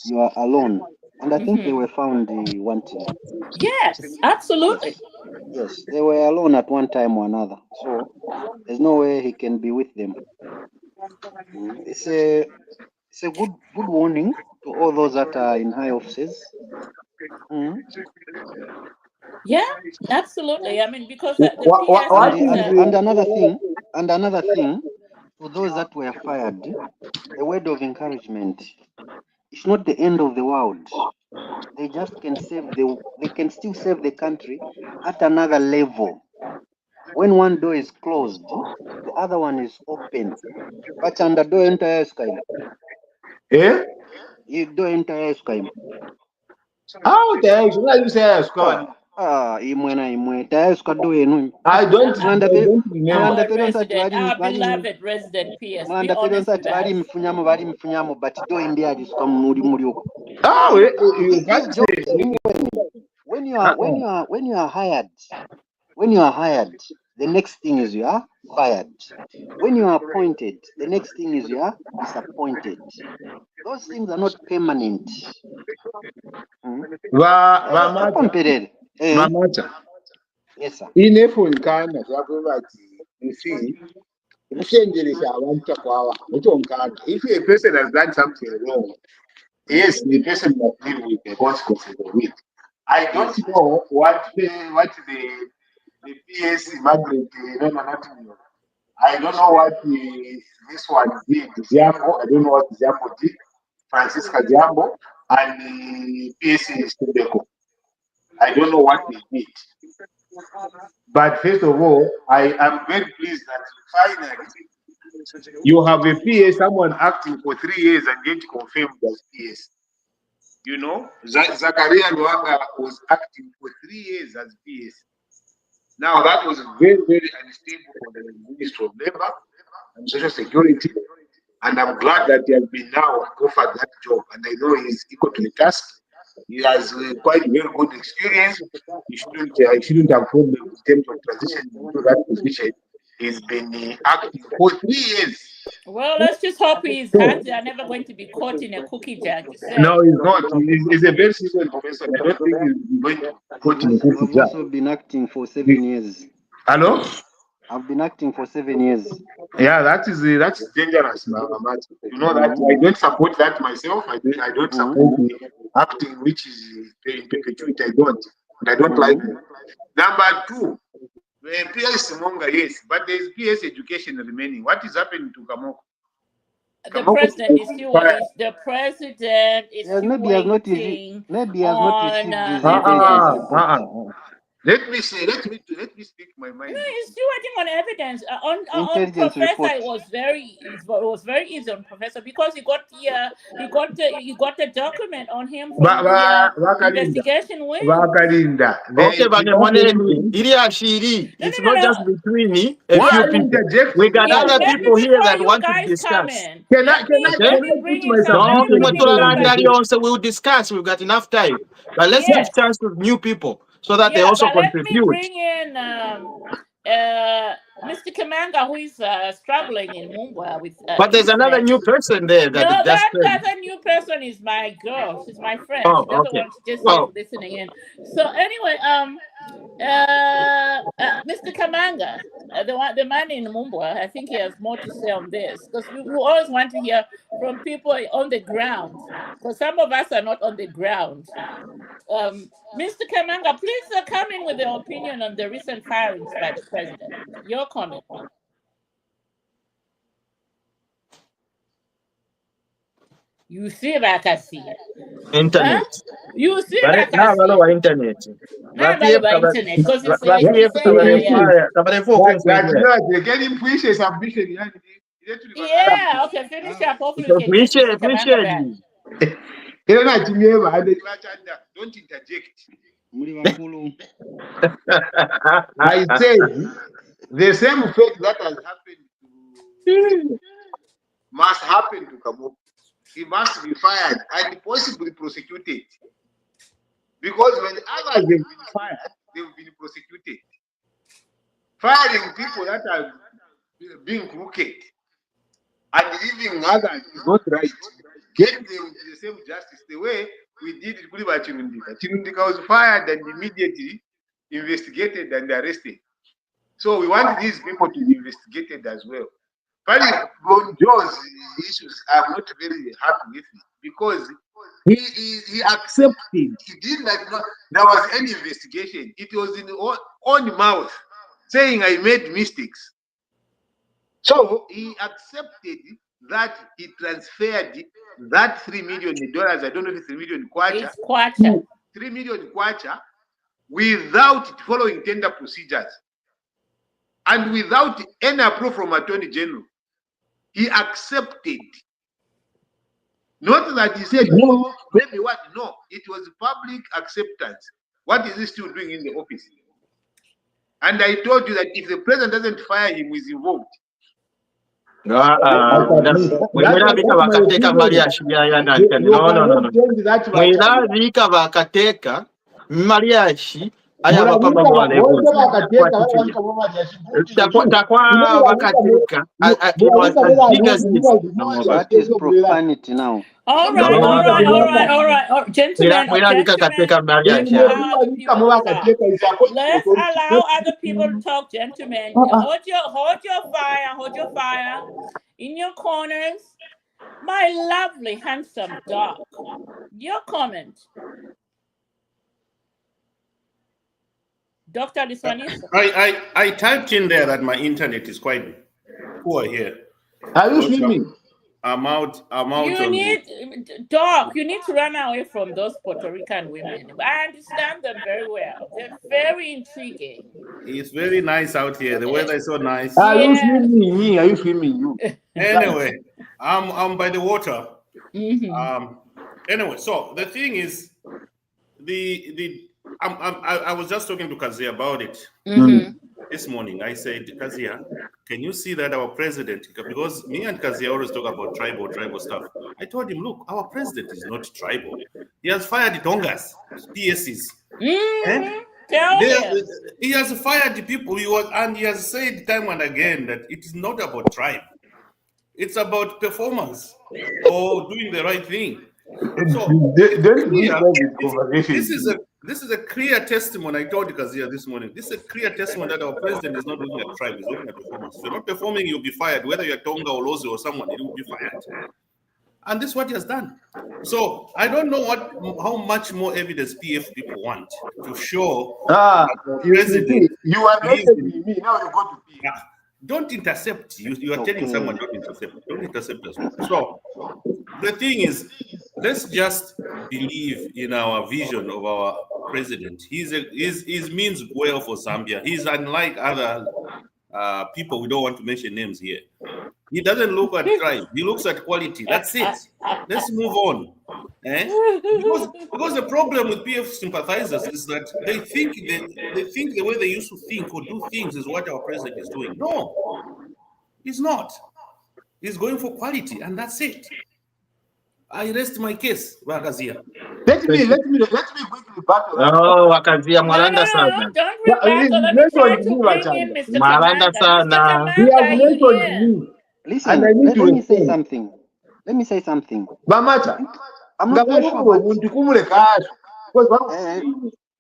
you are alone. And I think they were found wanting. Yes, absolutely. Yes, they were alone at one time or another. So there's no way he can be with them. It's a good warning to all those that are in high offices. Yeah, absolutely. I mean, because and another thing, for those that were fired, a word of encouragement. It's not the end of the world. They just can they can still save the country at another level. When one door is closed, the other one is open. But under door entire sky. Eh? You do entire sky. How the hell should I use sky? I don't remember. Our beloved resident PS. Be honest with us. But do India just come when you are hired, the next thing is you are fired. When you are appointed, the next thing is you are disappointed. Those things are not permanent. Mamata. Yes, sir. In a phone can you see, if a person has done something wrong, yes, the person must deal with the consequences of it. I don't know what the PS Margaret, I don't know what this one did, Diambo. I don't know what Diambo did, Francisca Diambo, and the PS Stubeko. I don't know what they did. But first of all, I am very pleased that finally you have a PS, someone acting for 3 years and get confirmed as PS. You know, Zakaria Luanga was acting for 3 years as PS. Now that was very, very unstable for the Ministry of Labor and Social Security. And I'm glad that he has been now offered that job. And I know he's equal to the task. He has quite very good experience. He shouldn't have problem in terms of transition into that position. He's been acting for 3 years. Well, let's just hope his hands are never going to be caught in a cookie jar. No, he's not. He's a very seasoned professor. I don't think he's going to be caught in a cookie jar. I've also been acting for 7 years. Hello? I've been acting for 7 years. Yeah, that's dangerous, Mamat. You know that I don't support that myself. I don't support acting, which is in perpetuity. I don't. And I don't like it. Number 2, PS Monga, yes, but there's PS education remaining. What is happening to Kamoko? The president is still waiting. The president is still waiting. Maybe he has not received Let me speak my mind. No, he's still waiting on evidence. On Professor, report. It was very easy on Professor because he got the document on him from the investigation wing. Okay, but it's not just between me and few people. We got other people here that want to discuss. Can I put myself? We'll discuss. We've got enough time. But let's give chance to new people, so that they also contribute. Let me bring in Mr. Kamanga, who is struggling in Mumbai with. But there's another new person there. That other new person is my girl. She's my friend. She doesn't want to just listening in. So anyway, Mr. Kamanga, the man in Mumbwa, I think he has more to say on this because we always want to hear from people on the ground because some of us are not on the ground. Mr. Kamanga, please come in with your opinion on the recent firings by the president. Your comment. You see like I see. Internet. You see like I Now see. about internet. Not by internet because it's They getting pushes submission. Yeah, okay, finish up. Hopefully we can get appreciate Don't interject. I said the same fate that has happened must happen to Kamu. He must be fired and possibly prosecuted. Because when others have been fired, they've been prosecuted. Firing people that are being crooked and leaving others is not right. Get them the same justice the way we did it with Chinundika. Chinundika was fired and immediately investigated and arrested. So we want these people to be investigated as well. Finally, Joe's issues I'm not very happy with it because he accepted. He didn't there was any investigation. It was in his own mouth saying I made mistakes. So he accepted that he transferred that $3 million. I don't know if it's 3 million kwacha. It's kwacha. 3 million kwacha without following tender procedures and without any approval from Attorney General. He accepted. Not that he said, no, maybe what? No, it was public acceptance. What is he still doing in the office? And I told you that if the president doesn't fire him, he's involved. No. Mariachi ayabapamba bwale takwa bakateka That is profanity now. All right, gentlemen. Let's allow other people to talk, gentlemen. Hold your fire in your corners. My lovely, handsome dog. Your comment. Dr. Liswanisa. I typed in there that my internet is quite poor here. Are you streaming? I'm out. You need to run away from those Puerto Rican women. I understand them very well. They're very intriguing. It's very nice out here. The weather is so nice. Are you filming me? Are you filming you? Anyway, I'm by the water. Mm-hmm. Anyway, so the thing is, I was just talking to Kazia about it this morning. I said, Kazia, can you see that our president, because me and Kazia always talk about tribal stuff. I told him, look, our president is not tribal. He has fired Tongas, PSCs. He has fired the people, and he has said time and again that it is not about tribe. It's about performance or doing the right thing. So this is a clear testimony. I told Kazia this morning. This is a clear testimony that our president is not looking at tribe, he's looking at performance. If you're not performing, you'll be fired. Whether you're Tonga or Lozi or someone, you will be fired. And this is what he has done. So I don't know how much more evidence PF people want to show that the president. You are messaging me, now you go to PF. Don't intercept. You are telling someone don't intercept. Don't intercept us. So the thing is, let's just believe in our vision of our president. He means well for Zambia. He's unlike other people. We don't want to mention names here. He doesn't look at tribe. He looks at quality. That's it. Let's move on. Because the problem with PF sympathizers is that they think the way they used to think or do things is what our president is doing. No, he's not. He's going for quality, and that's it. I rest my case, Wakazia. Let me quickly battle. Oh, Wakazia Maranda Sana. Don't rebuttal. Let me try to bring in Mr. Maranda Kamanga. Listen, let me say something. Bamacha. I'm not very sure.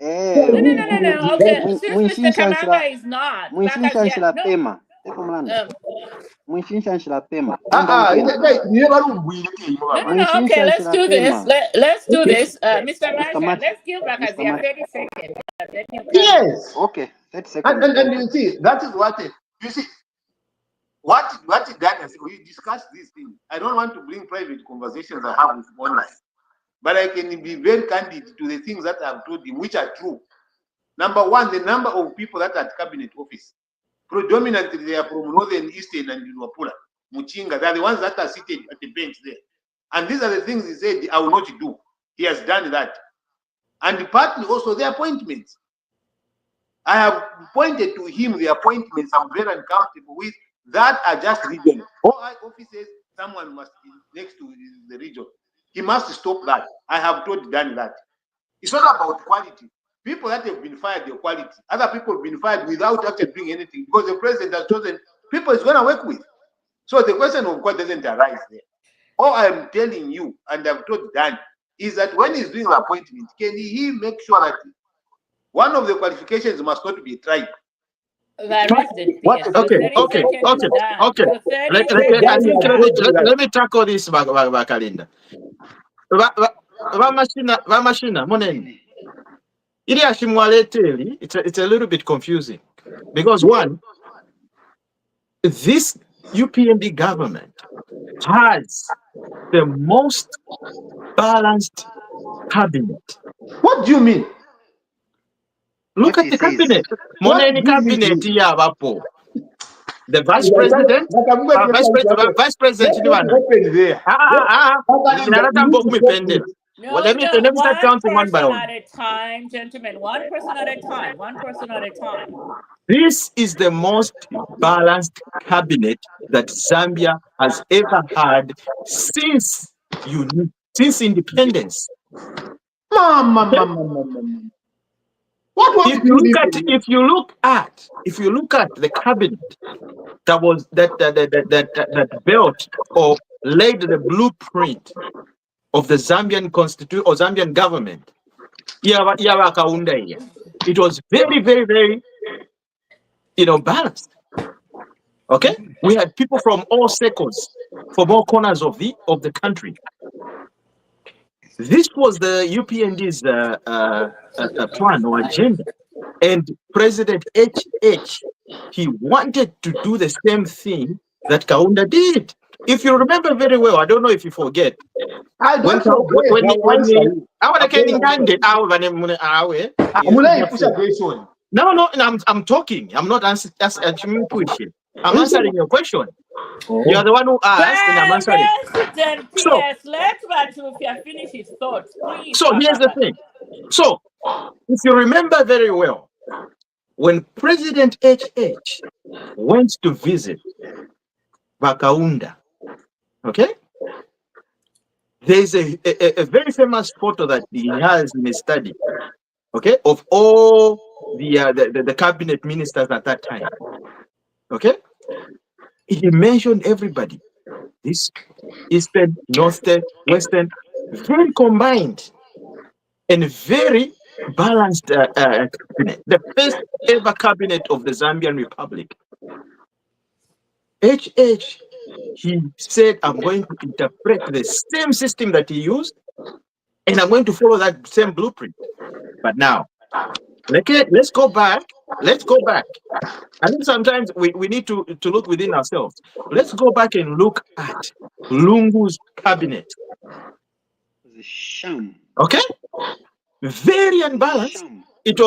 No. Okay, since Mr. Mwinshinsha Kananga is not, Mwinshinsha no. nshilapema. Take umlanda. Mwinshinsha nshilapema. No, Okay, let's do this. Let's do this. Mr. Mr. Masha, let's give Bakazia 30 seconds. Then you can... Yes. Okay, 30 seconds. And you see, that is what you see. What Ghana, we discussed these things. I don't want to bring private conversations I have with him online, but I can be very candid to the things that I've told him, which are true. Number one, the number of people that are at cabinet office, predominantly they are from northern, eastern, and Luapula, Muchinga. They are the ones that are seated at the bench there. And these are the things he said I will not do. He has done that. And partly also the appointments. I have pointed to him the appointments I'm very uncomfortable with that are just regional. All offices, someone must be next to the region. He must stop that. I have told Dan that. It's not about quality. People that have been fired, their quality. Other people have been fired without actually doing anything because the president has chosen people he's going to work with. So the question of God doesn't arise there. All I'm telling you, and I've told Dan, is that when he's doing the appointment, can he make sure that one of the qualifications must not be a tribe? That resident, yes. Okay. Let me tackle this, Bakalinda. Vamashina, Moneni. It's a little bit confusing because one, this UPND government has the most balanced cabinet. What do you mean? Look at the cabinet. Moneni cabinet yabapo. The vice president, vice president. Well, let me start counting one by one. At a time, gentlemen. One person at a time. This is the most balanced cabinet that Zambia has ever had since independence. If you look at the cabinet that built or laid the blueprint of the Zambian constitution or Zambian government, it was very, very, very, balanced. Okay, we had people from all circles, from all corners of the country. This was the UPND's plan or agenda, and President HH, he wanted to do the same thing that Kaunda did. If you remember very well, I don't know if you forget. I don't No, I'm talking. I'm not answering question. I'm answering your question. You are the one who asked, and I'm answering. Let finish his thoughts, please. So here's the thing. So if you remember very well, when President HH went to visit Bakaunda, okay, there's a very famous photo that he has in his study, okay, of all the cabinet ministers at that time, okay. He mentioned everybody, this Eastern, Northern, Western, very combined and very balanced cabinet, the first ever cabinet of the Zambian Republic. HH, he said, I'm going to interpret the same system that he used, and I'm going to follow that same blueprint. But now, let's go back. I think sometimes we need to look within ourselves. Let's go back and look at Lungu's cabinet. The sham. Okay? Very unbalanced. It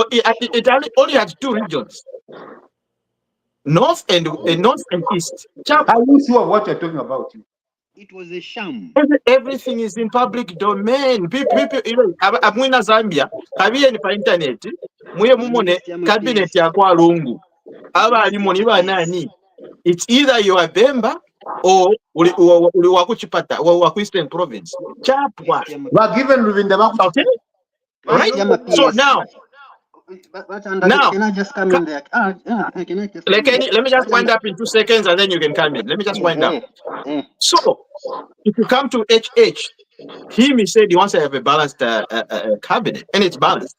only had two regions. North and East. Are you sure what you're talking about? It was a sham. Everything is in public domain. People, Amwina Zambia, Kabiye ni pa internet, muye mumone cabinet ya kwa Lungu. Aba alimoni ba nani? It's either you are Bemba or uli wakuchipata or Western province. Chapwa. We're given Ruvinda. Okay? Right? So now, can I just come in there? Let me just wind up in 2 seconds and then you can come in. Let me just wind up. So, if you come to HH, he said he wants to have a balanced cabinet, and it's balanced.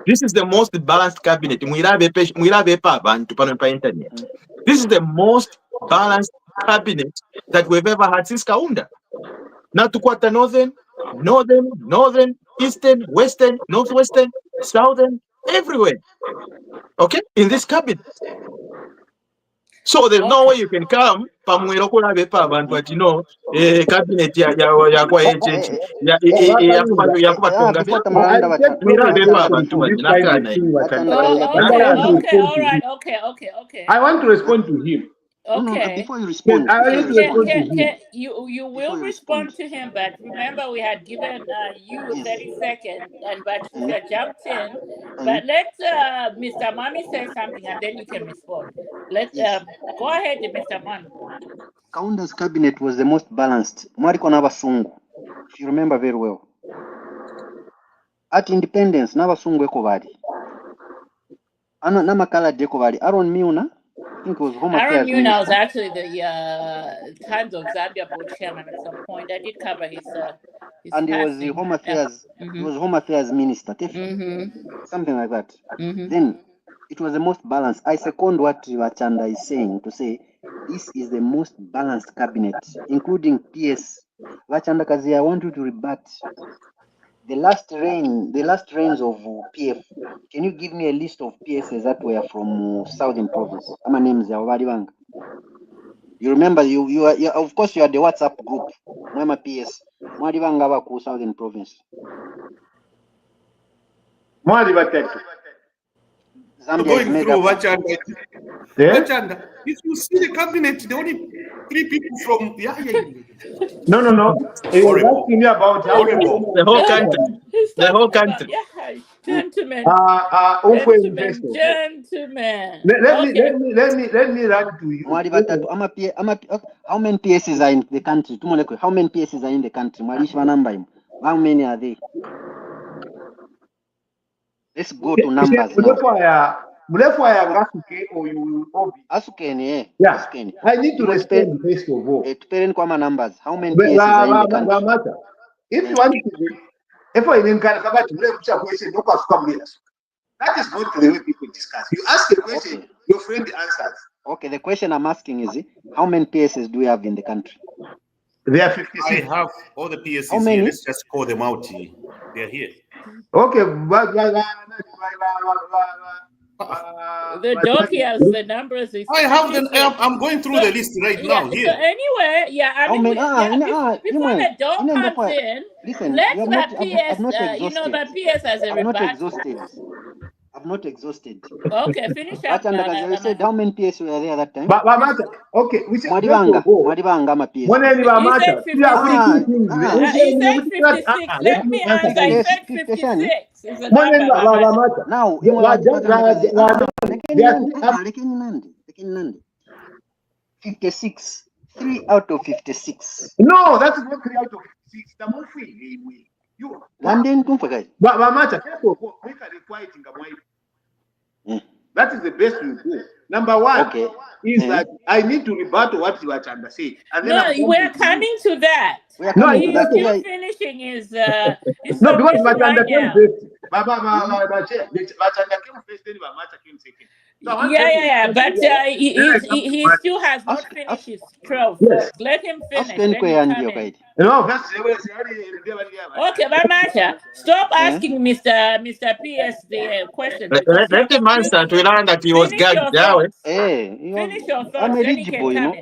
This is the most balanced cabinet. Mwirabe pa abantu pano pa internet. This is the most balanced cabinet that we've ever had since Kaunda. Now to quarter northern, eastern, western, northwestern, southern, everywhere. Okay, in this cabinet. So there's no way you can come pamwero kulabe pa abantu but you know cabinet ya kwa HH ya kuba tonga mwirabe pa abantu but nakana. Okay, all right, okay. I want to respond to him. Okay. Before you respond, you will respond to him, but remember we had given you 30 seconds, but you jumped in. But let Mr. Mami say something, and then you can respond. Go ahead, Mr. Mami. Kaunda's cabinet was the most balanced. Mwariko n'abasungu, if you remember very well. At independence, n'abasungu eko bali. N'amakala eko bali. Aaron Miuna. I think it was Home Affairs Aaron Muna was actually the Times of Zambia board chairman at some point. I did cover his and he was the Home Affairs. He was Home Affairs Minister, something like that. Then it was the most balanced. I second what Wachanda is saying to say this is the most balanced cabinet, including PS. Wachanda Kazi, I want you to rebut the last reigns of PF. Can you give me a list of PSs that were from Southern Province? Ama names ya Wabariwanga. You remember you are of course you are the WhatsApp group. Mwema PS. Mwariwanga waku Southern Province. Mwaribateka. Zambia is made up. Wachanda, if you see the cabinet, the only 3 people from No. He was asking me about the whole country. Yeah, gentlemen. Gentlemen. Let me run to you. How many PSs are in the country? How many PSs are in the country? How many are they? Let's go to numbers now. Asukeni, yeah. I need to respond first of all. Numbers. How many PSs are in the country? If you want to, if I didn't get question, that is not the way people discuss. You ask a question, your friend answers. Okay, the question I'm asking is, how many PSs do we have in the country? There are 56. I have all the PSs here. Let's just call them out here. They're here. Okay. The donkey has the numbers. I have them. I'm going through the list right now here. So anyway, before the dog comes in, listen, let the PS, the PS as a I've not exhausted. Okay, finish up. You said how many PS were there that time? Okay, we said Mwadibanga ma PS. He said 56. Let me answer. He said 56. Is the number. Now, 56. 3 out of 56. No, that's not 3 out of 56. The more free. That is the best we do. Number one is that I need to rebuttal what you are trying to say. And then we're coming to that. You're finishing is no, because Machanda came first. Machanda came first, then Machanda came second. Yeah, but he still has not finished his 12. Yes. Let him finish. No, okay, Mamasha, stop asking Mr. PS the question. Let him answer to learn that he was gagged down. Finish your thoughts. I'm eligible, you know.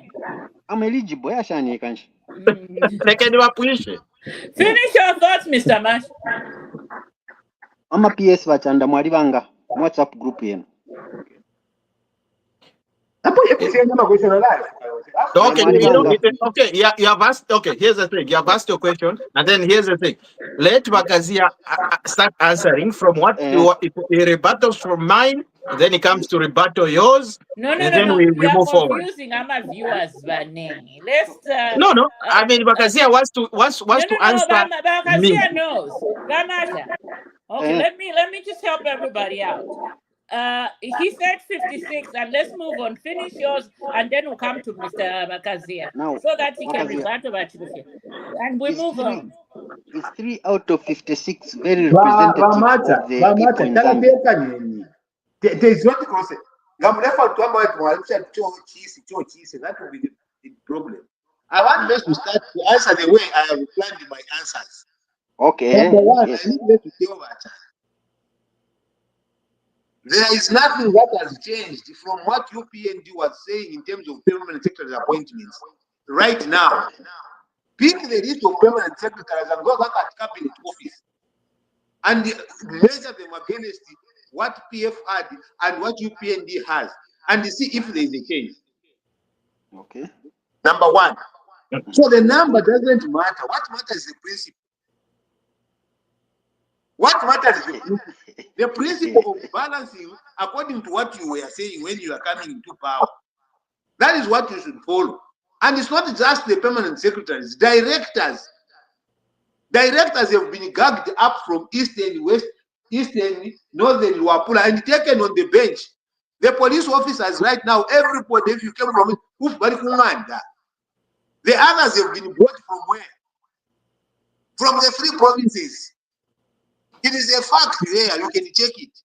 I'm eligible. Finish your thoughts, Mr. Mash. I'm a PS Wachanda Mwaribanga WhatsApp group here. Okay, you have asked. Okay, here's the thing. You have asked your question, and then here's the thing. Let Wakazia start answering from what he rebuttals from mine. Then he comes to rebuttal yours. No. Then we move forward. I'm a viewer's name. Let's. No. I mean, Wakazia wants to answer. Wakazia knows. Okay, let me just help everybody out. He said 56, and let's move on. Finish yours, and then we'll come to Mr. Makazia so that he can rebut about you. And we move on. is 3 out of 56 very representative of the people in Zambia. There is not a concept. That will be the problem. I want us to start to answer the way I have planned my answers. Okay. Number one, Yes. I need to tell that there is nothing that has changed from what UPND was saying in terms of permanent secretary appointments. Right now, pick the list of permanent secretaries and go back at cabinet office and measure them against what PF had and what UPND has, and see if there is a change. Okay. Number one. So the number doesn't matter. What matters is the principle. What matters is the principle. The principle of balancing according to what you were saying when you are coming into power. That is what you should follow. And it's not just the permanent secretaries, directors. Directors have been gagged up from Eastern, West, Eastern, Northern Luapula and taken on the bench. The police officers right now, everybody, if you came from it, the others have been brought from where? From the free provinces. It is a fact there, you can check it.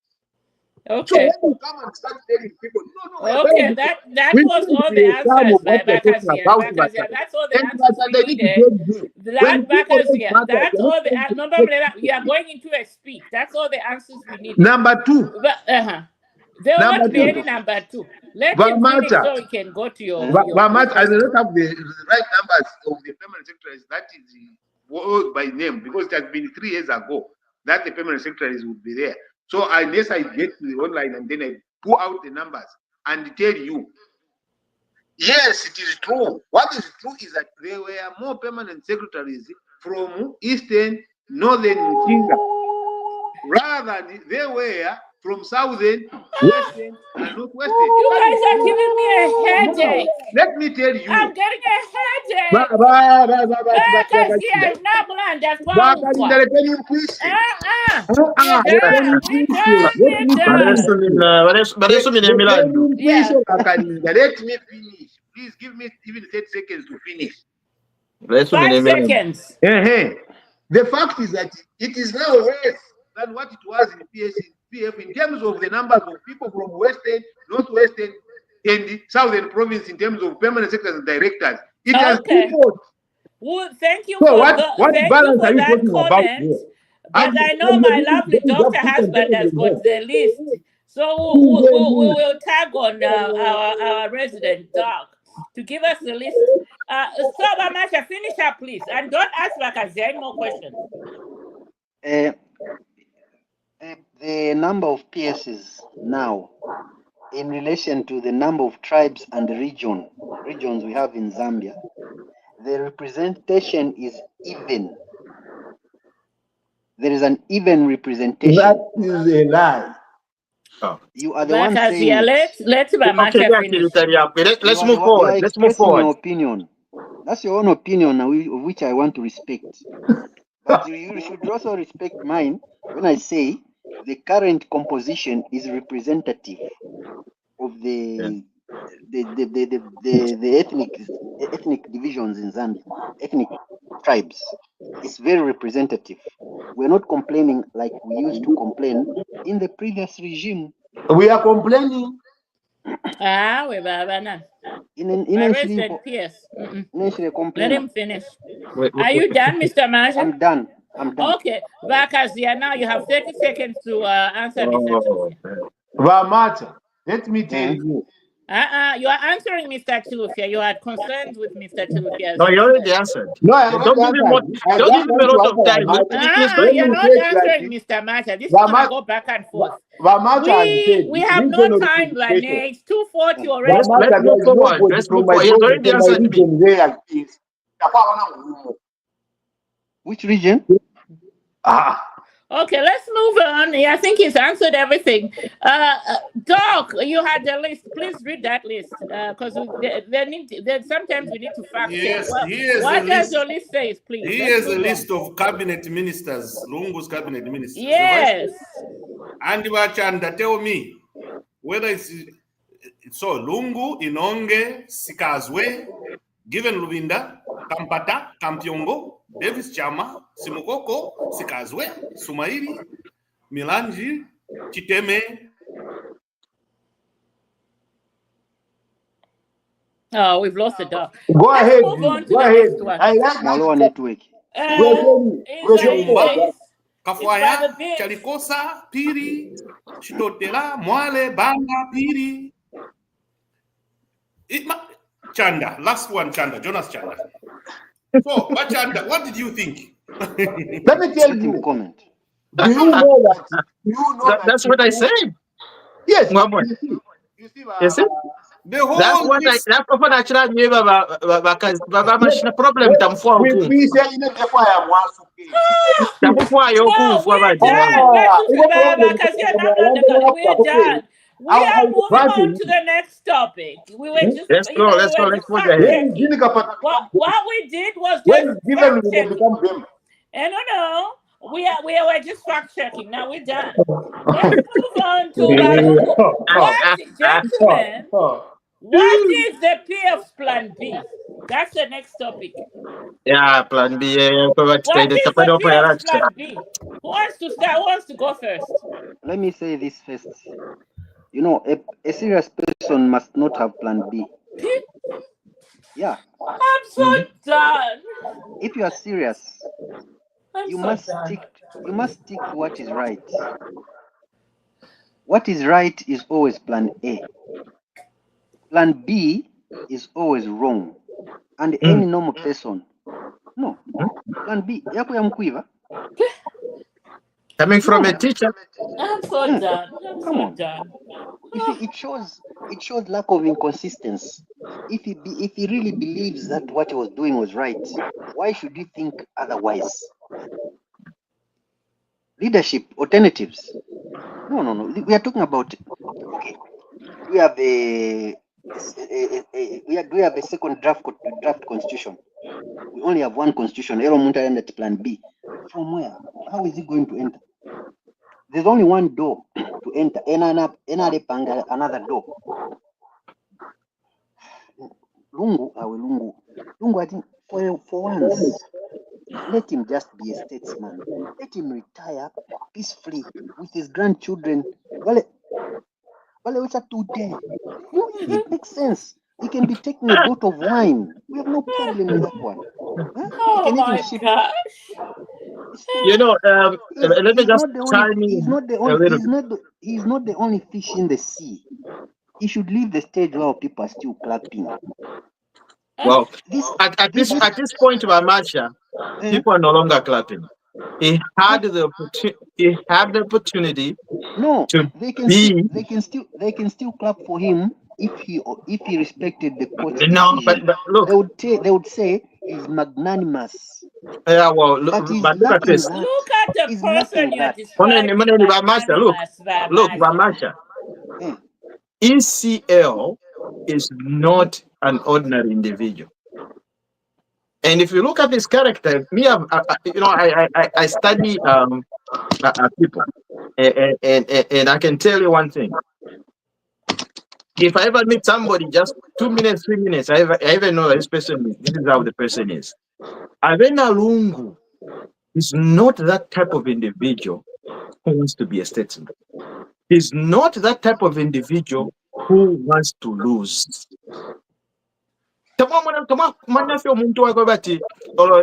Okay. So when you come and start telling people, no, okay, that was all the answers by Bakazia. That's all the answers we needed. Bakazia, that's all the you are going into a speech. That's all the answers we needed. Number two. There will not be any number two. Let him finish so we can go to your I will not have the right numbers of the permanent secretaries. That is by name, because it has been 3 years ago that the permanent secretaries would be there. So unless I get to the online and then I pull out the numbers and tell you, yes, it is true. What is true is that there were more permanent secretaries from Eastern, Northern Mukinga, rather than they were from Southern, Western, and Northwestern. You guys are giving me a headache. Let me tell you. I'm getting a headache. Let me finish. Please give me even 30 seconds to finish. 5 seconds. The fact is that it is now less than what it was in PF in terms of the numbers of people from Western, Northwestern, and the Southern province in terms of permanent secretaries and directors. It has tripled. Well, thank you for that comment. But I know my lovely doctor husband has got the list. So we will tag on our resident doc to give us the list. So Bamasha, finish up, please. And don't ask Bakazia any more questions. The number of PSs now in relation to the number of tribes and regions we have in Zambia, the representation is even. There is an even representation. That is a lie. You are the one saying let's finish. Let's move forward. Let's move forward. Your opinion. That's your own opinion, of which I want to respect. But you should also respect mine when I say the current composition is representative of the ethnic divisions in Zambia, ethnic tribes. It's very representative. We're not complaining like we used to complain in the previous regime. We are complaining. Let him finish. Are you done, Mr. Marshall? I'm done. Okay, Bakazia, now you have 30 seconds to answer Mr. Vamata, let me tell you. You are answering Mr. Chilufya. You had concerns with Mr. Chilufya. No, you already answered. No, don't give him a lot of time. You're not answering Mr. Masha. This is going to go back and forth. We have no time, Lane. It's 2:40 already. Let's move forward. Let's move forward. He already answered me. Which region? Okay, let's move on. I think he's answered everything. Doc, you had the list. Please read that list because sometimes we need to fact check. What does your list say, please? Here's a list of cabinet ministers, Lungu's cabinet ministers. Yes. And Wachanda, tell me whether it's so Lungu, Inonge, Sikazwe, Given Lubinda, Kampata, Kampiongo, Davis Chama, Simukoko, Sikazwe, Sumaili, Milanji, Chiteme. Oh, we've lost the dog. Go Let's ahead. move on to Go the ahead. next one. I like Maloa that. network. Chumba, Kafwaya, Kafwaya, Chalikosa, Piri, Chitotela, Mwale, Banga, Piri. Chanda, last one, Chanda, Jonas Chanda. So, Chanda, what did you think? Let me tell you. Comment. Do you know that? Do you know That's what I said. Yes. You see? The whole that's what I tried to Baba machine problem tamfua huku. We say in the fire Tamfua yoku for we're done. We're done. We are moving on to the next topic. We were just, let's go. Let's put the head. What we did was when just given fact will checking. become them. No. We were just fact checking. Now we're done. Let's move on to Lungu. What, gentlemen? What is the PF's plan B? That's the next topic. Yeah, plan B. What is the PF's plan B? Who wants to start? Who wants to go first? Let me say this first. You know, a serious person must not have plan B. Yeah. I'm so done. If you are serious, you must stick to what is right. What is right is always plan A. Plan B is always wrong. And any normal person, no. Plan B, yako ya mkuiva. Coming from a teacher. I'm so done. Come on. You see, it shows lack of inconsistency. If he really believes that what he was doing was right, why should he think otherwise? Leadership alternatives. No. We are talking about, okay, we have a second draft constitution. We only have one constitution. Ero Munta ended plan B. From where? How is he going to enter? There's only one door to enter. Another door. Lungu, I think for once, let him just be a statesman. Let him retire peacefully with his grandchildren. Well, it makes sense. He can be taking a bottle of wine. We have no problem with that one. Huh? Oh my gosh. You know, let me just he's not the only fish in the sea. He should leave the stage while people are still clapping. Well, at this point of Amasha, people are no longer clapping. He had the opportunity. No, they can still clap for him if he respected the court's decision. No, but look, they would say he's magnanimous. Yeah, well, look at this. Look at the person you're describing. Look, Bamasha. ECL is not an ordinary individual. And if you look at this character, I study people, and I can tell you one thing. If I ever meet somebody, just 2 minutes, 3 minutes, I even know this person. This is how the person is. Avena Lungu is not that type of individual who wants to be a statesman. He's not that type of individual who wants to lose. Or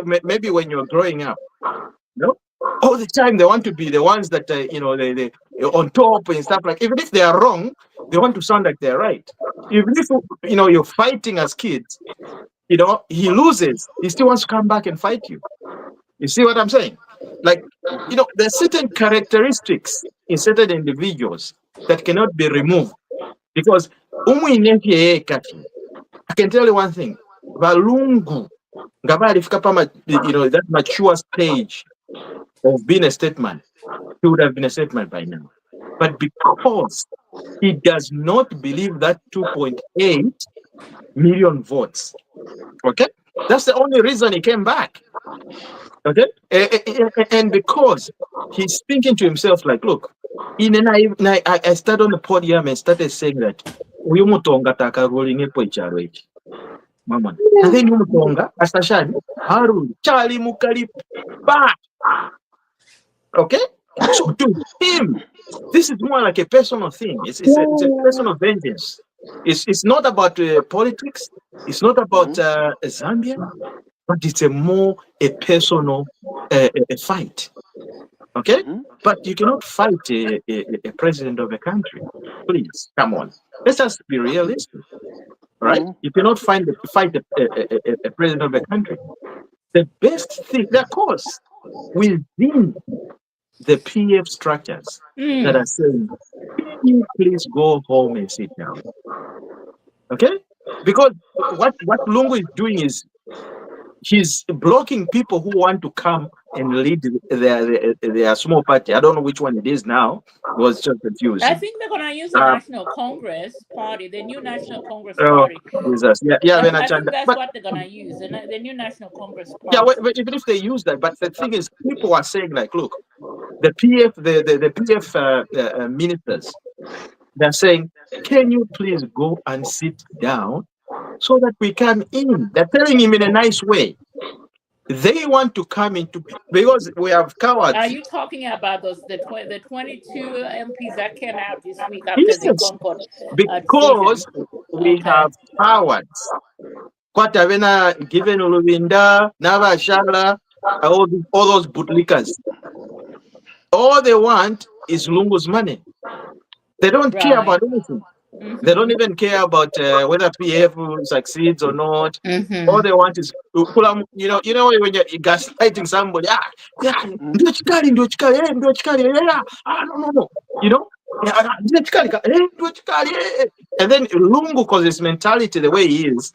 maybe when you're growing up, all the time they want to be the ones that they on top and stuff like. Even if they are wrong, they want to sound like they're right. Even if you're fighting as kids, he loses, he still wants to come back and fight you. You see what I'm saying? Like, there's certain characteristics in certain individuals that cannot be removed because I can tell you one thing. Valungu, that mature stage of being a statesman, he would have been a statesman by now. But because he does not believe that 2.8 million votes, okay, that's the only reason he came back. Okay, and because he's thinking to himself, like, look, I started on the podium and started saying that Mama. And then you Mukonga, Astashani, Haru, Charlie Mukali, bah! Okay? So to him, this is more like a personal thing. It's a personal vengeance. It's not about politics. It's not about Zambia, but it's a personal a fight. Okay? But you cannot fight a president of a country. Please, come on. Let's just be realistic. Right? You cannot fight a president of a country. The best thing, of course, within the PF structures that are saying, can you please go home and sit down? Okay? Because what Lungu is doing is he's blocking people who want to come and lead their small party. I don't know which one it is now. It was just confused. I think they're gonna use the National Congress Party, the new National Congress Party. Jesus. Yeah, I think that's what they're gonna use, the new National Congress Party. Yeah, even if they use that, but the thing is, people are saying like, look, the PF, the PF ministers, they're saying, can you please go and sit down so that we come in? They're telling him in a nice way. They want to come into, because we have cowards. Are you talking about the 22 MPs that came out this week after the Concord because we have cowards. Kwatavena given Uluvinda, Nava Shala, all those bootlickers. All they want is Lungu's money. They don't care about anything. They don't even care about whether PF succeeds or not. All they want is, you know when you're gaslighting somebody, no. You know, and then Lungu, because his mentality, the way he is,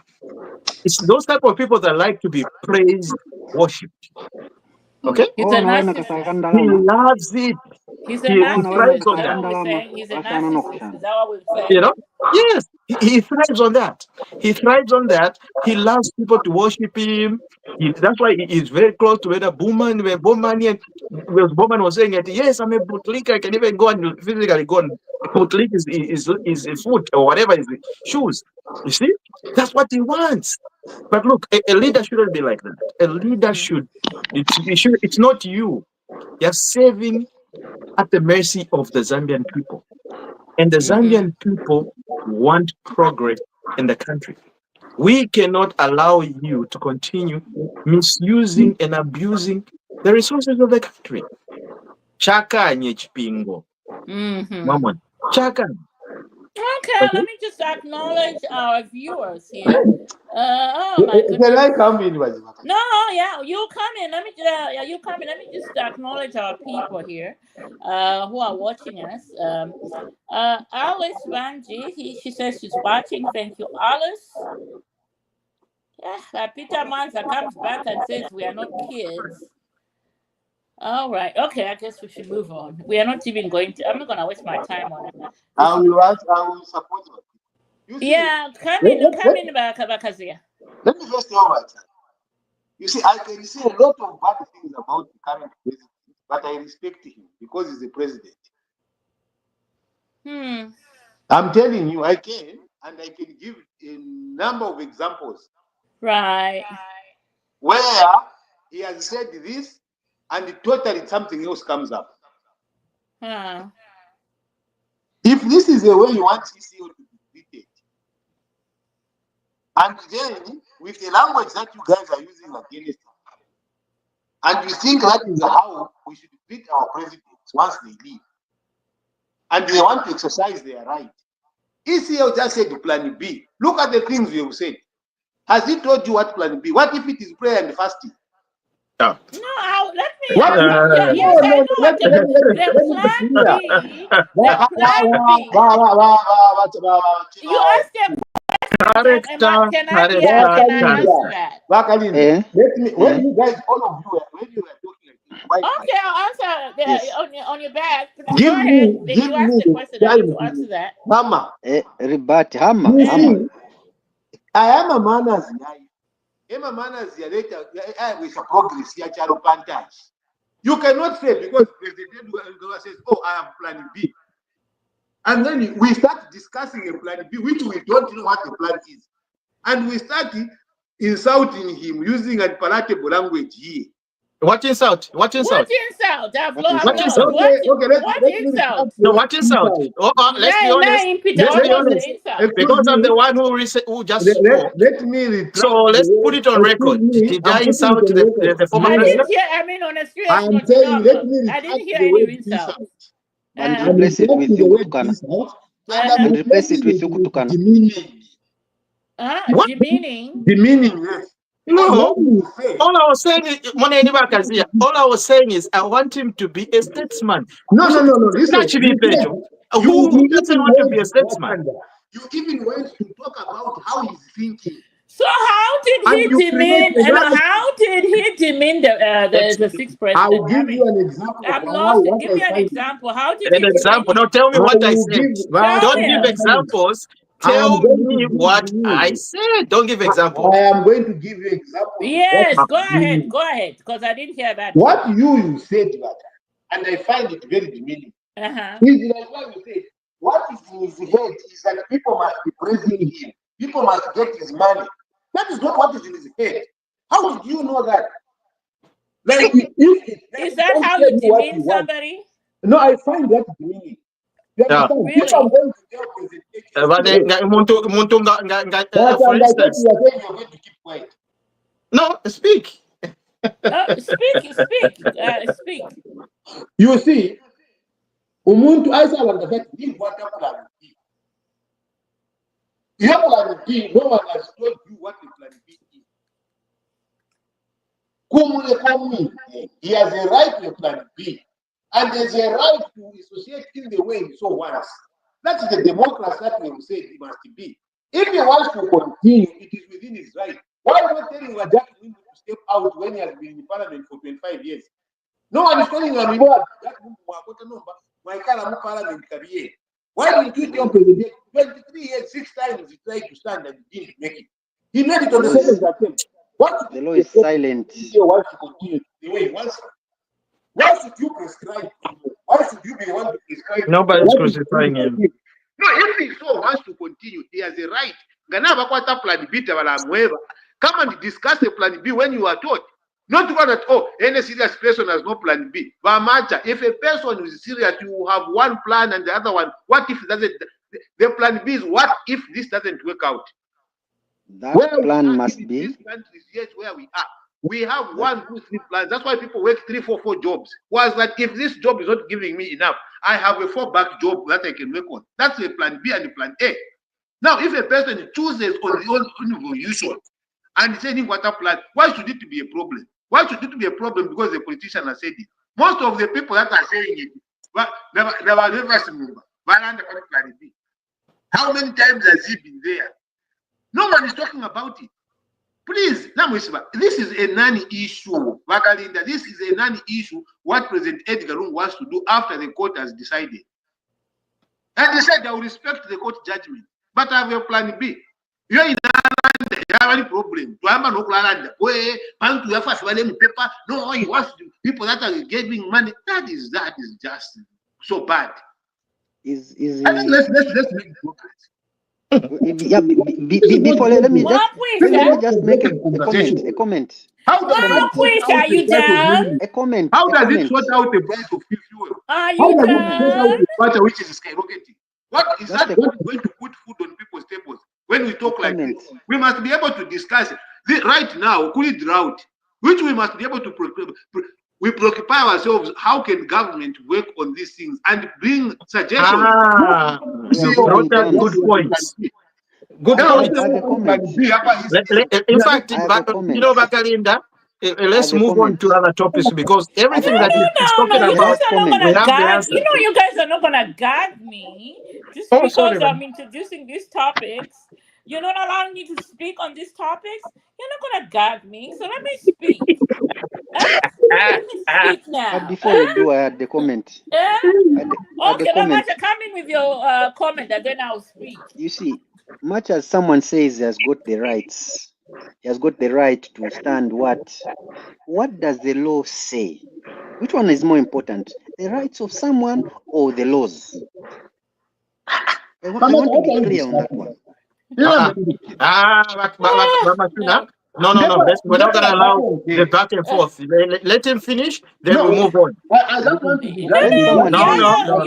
it's those type of people that like to be praised, worshipped. Okay? He's a narcissist. He loves it. He's a He thrives on narcissist. that. He's a narcissist. Is that what we're saying? You know? Yes. He thrives on that. He thrives on that. He loves people to worship him. That's why he's very close to whether Bowman, when Bowman was saying it, yes, I'm a bootlicker. I can even go and physically go and bootlick his foot or whatever is shoes. You see? That's what he wants. But look, a leader shouldn't be like that. A leader it's not you. You're saving at the mercy of the Zambian people. And the Zambian people want progress in the country. We cannot allow you to continue misusing and abusing the resources of the country. Chaka nyechpingo. Mama. Chaka. Okay, let me just acknowledge our viewers here. Oh my goodness. Can I come in? No, yeah, you come in. Let me just acknowledge our people here who are watching us. Alice Vanji, she says she's watching. Thank you, Alice. Yeah, Peter Manza comes back and says we are not kids. All right. Okay, I guess we should move on. We are not even going to. I'm not going to waste my time on it. I will support you. Yeah, come in, Bakazia. Let me first tell my time. You see, I can say a lot of bad things about the current president, but I respect him because he's the president. I'm telling you, I can, and I can give a number of examples. Right. Where he has said this, and totally something else comes up. If this is the way you want CCO to be treated, and then with the language that you guys are using against him, and you think that is how we should treat our presidents once they leave, and they want to exercise their right. ECL just said plan B. Look at the things we have said. Has he told you what plan B? What if it is prayer and fasting? No, let me. You asked them. Can I answer that? When you guys, all of you, when you were talking, okay, I'll answer on your back. Go ahead. You asked the question. I need to answer that. Mama, rebut, Hama. I am a man as Emma Manners later with a progress here, you cannot say because President says, oh, I have plan B. And then we start discussing a plan B, which we don't know what the plan is. And we start insulting him using unpalatable language here. What insult? What insult? What insult? I've What lost. insult? Okay, What let me insult? retract No, the word what insult? insult. Let's be honest. Let's What be was the honest. insult? Because I'm the one who just spoke. Let me retract So let's the put word. it on record. Did I I'm putting insult it on record. the former I No, president? didn't hear. I mean, on a I serious am note, saying, let me I retract didn't hear the any word insult. insult. And I'm replace it with retracting the word Ukutukana. insult, and Uh-huh. I'm And replace it replacing with it with Ukutukana. demeaning. What? Demeaning. Demeaning, yes. No. When you say, All I was saying is, all I was saying is, I want him to be a statesman. no, listen, Who doesn't want to be a statesman? You even went to talk about how he's thinking. So how did And he you demean? create a narrative. How did he demean the sixth president? I'll give you an example I'm of lost. what Give I me an find. example. How did An he demean example. Now him? tell me I what I will said. give Don't give him. examples. I am Tell going to me give what I you. said. Don't give examples. I am going to give you examples. Yes, of go what ahead, because I didn't hear that. What you said, and I find it very demeaning. Is like what you said. What is in his head is that people must be praising him. People must get his money. That is not what is in his head. How did you know that? Like, is that how you demean somebody? No, I find that demeaning. You understand? Really? If I'm going to tell For instance, you are saying you're going to keep quiet. No, speak. Speak. You see, umuntu ayisala ngathi what plan B. You have plan B, no one has told you what the plan B is. He has a right to plan B, and there's a right to associate in the way he so wants. That's the democracy that we say he must be. If he wants to continue, it is within his right. Why are we telling Wajak to step out when he has been in parliament for 25 years? No one is telling him, my parliament career. Why did you tell President 23 years, 6 times he tried to stand and he didn't make it? He made it on the 7th attempt. The law is silent. He wants to continue the way he wants. Why should you prescribe? Why should you be the one to prescribe? Nobody's crucifying him. No, if he so wants to continue, he has a right. Plan B, come and discuss the plan B when you are taught. Not to that, any serious person has no plan B. If a person is serious, you have one plan and the other one. What if it doesn't? The plan B is what if this doesn't work out? That plan must be. This country is yet where we are. We have 1, 2, 3 plans. That's why people work 3, 4, 4 jobs. Was that if this job is not giving me enough, I have a fallback job that I can work on. That's a plan B and a plan A. Now, if a person chooses on the own evolution and saying what a plan, why should it be a problem? Why should it be a problem? Because the politician has said it. Most of the people that are saying it, never seen plan B. How many times has he been there? No one is talking about it. Please, this is a non-issue. This is a non-issue. What President Edgar Lungu wants to do after the court has decided. And they said they will respect the court judgment. But I have a plan B. You're in you have any problem. No, he wants to, people that are giving money. That is just so bad. I think let's make progress. Yeah, before let me just make a comment. How does it sort out the price of fuel? Are you done? Water which is skyrocketing. What is that going to put food on people's tables? When we talk like this, we must be able to discuss it. Right now, could drought, which we must be able to we preoccupy ourselves. How can government work on these things and bring suggestions? Good points. Good point. In fact, Bakalinda, let's move on to other topics because everything that he's talking about, we have the answer. You guys are not gonna guard me just because I'm introducing these topics. You're not allowing me to speak on these topics. You're not gonna guard me, so let me speak. Let me speak now. But before you do, I had the comment. Okay, Mamacha, come in with your comment and then I'll speak. You see, much as someone says he has got the rights, he has got the right to stand what does the law say? Which one is more important? The rights of someone or the laws? I want to be clear on that one. No. We're not going to allow the back and forth. Let him finish, then we move on. I just want to be No, right.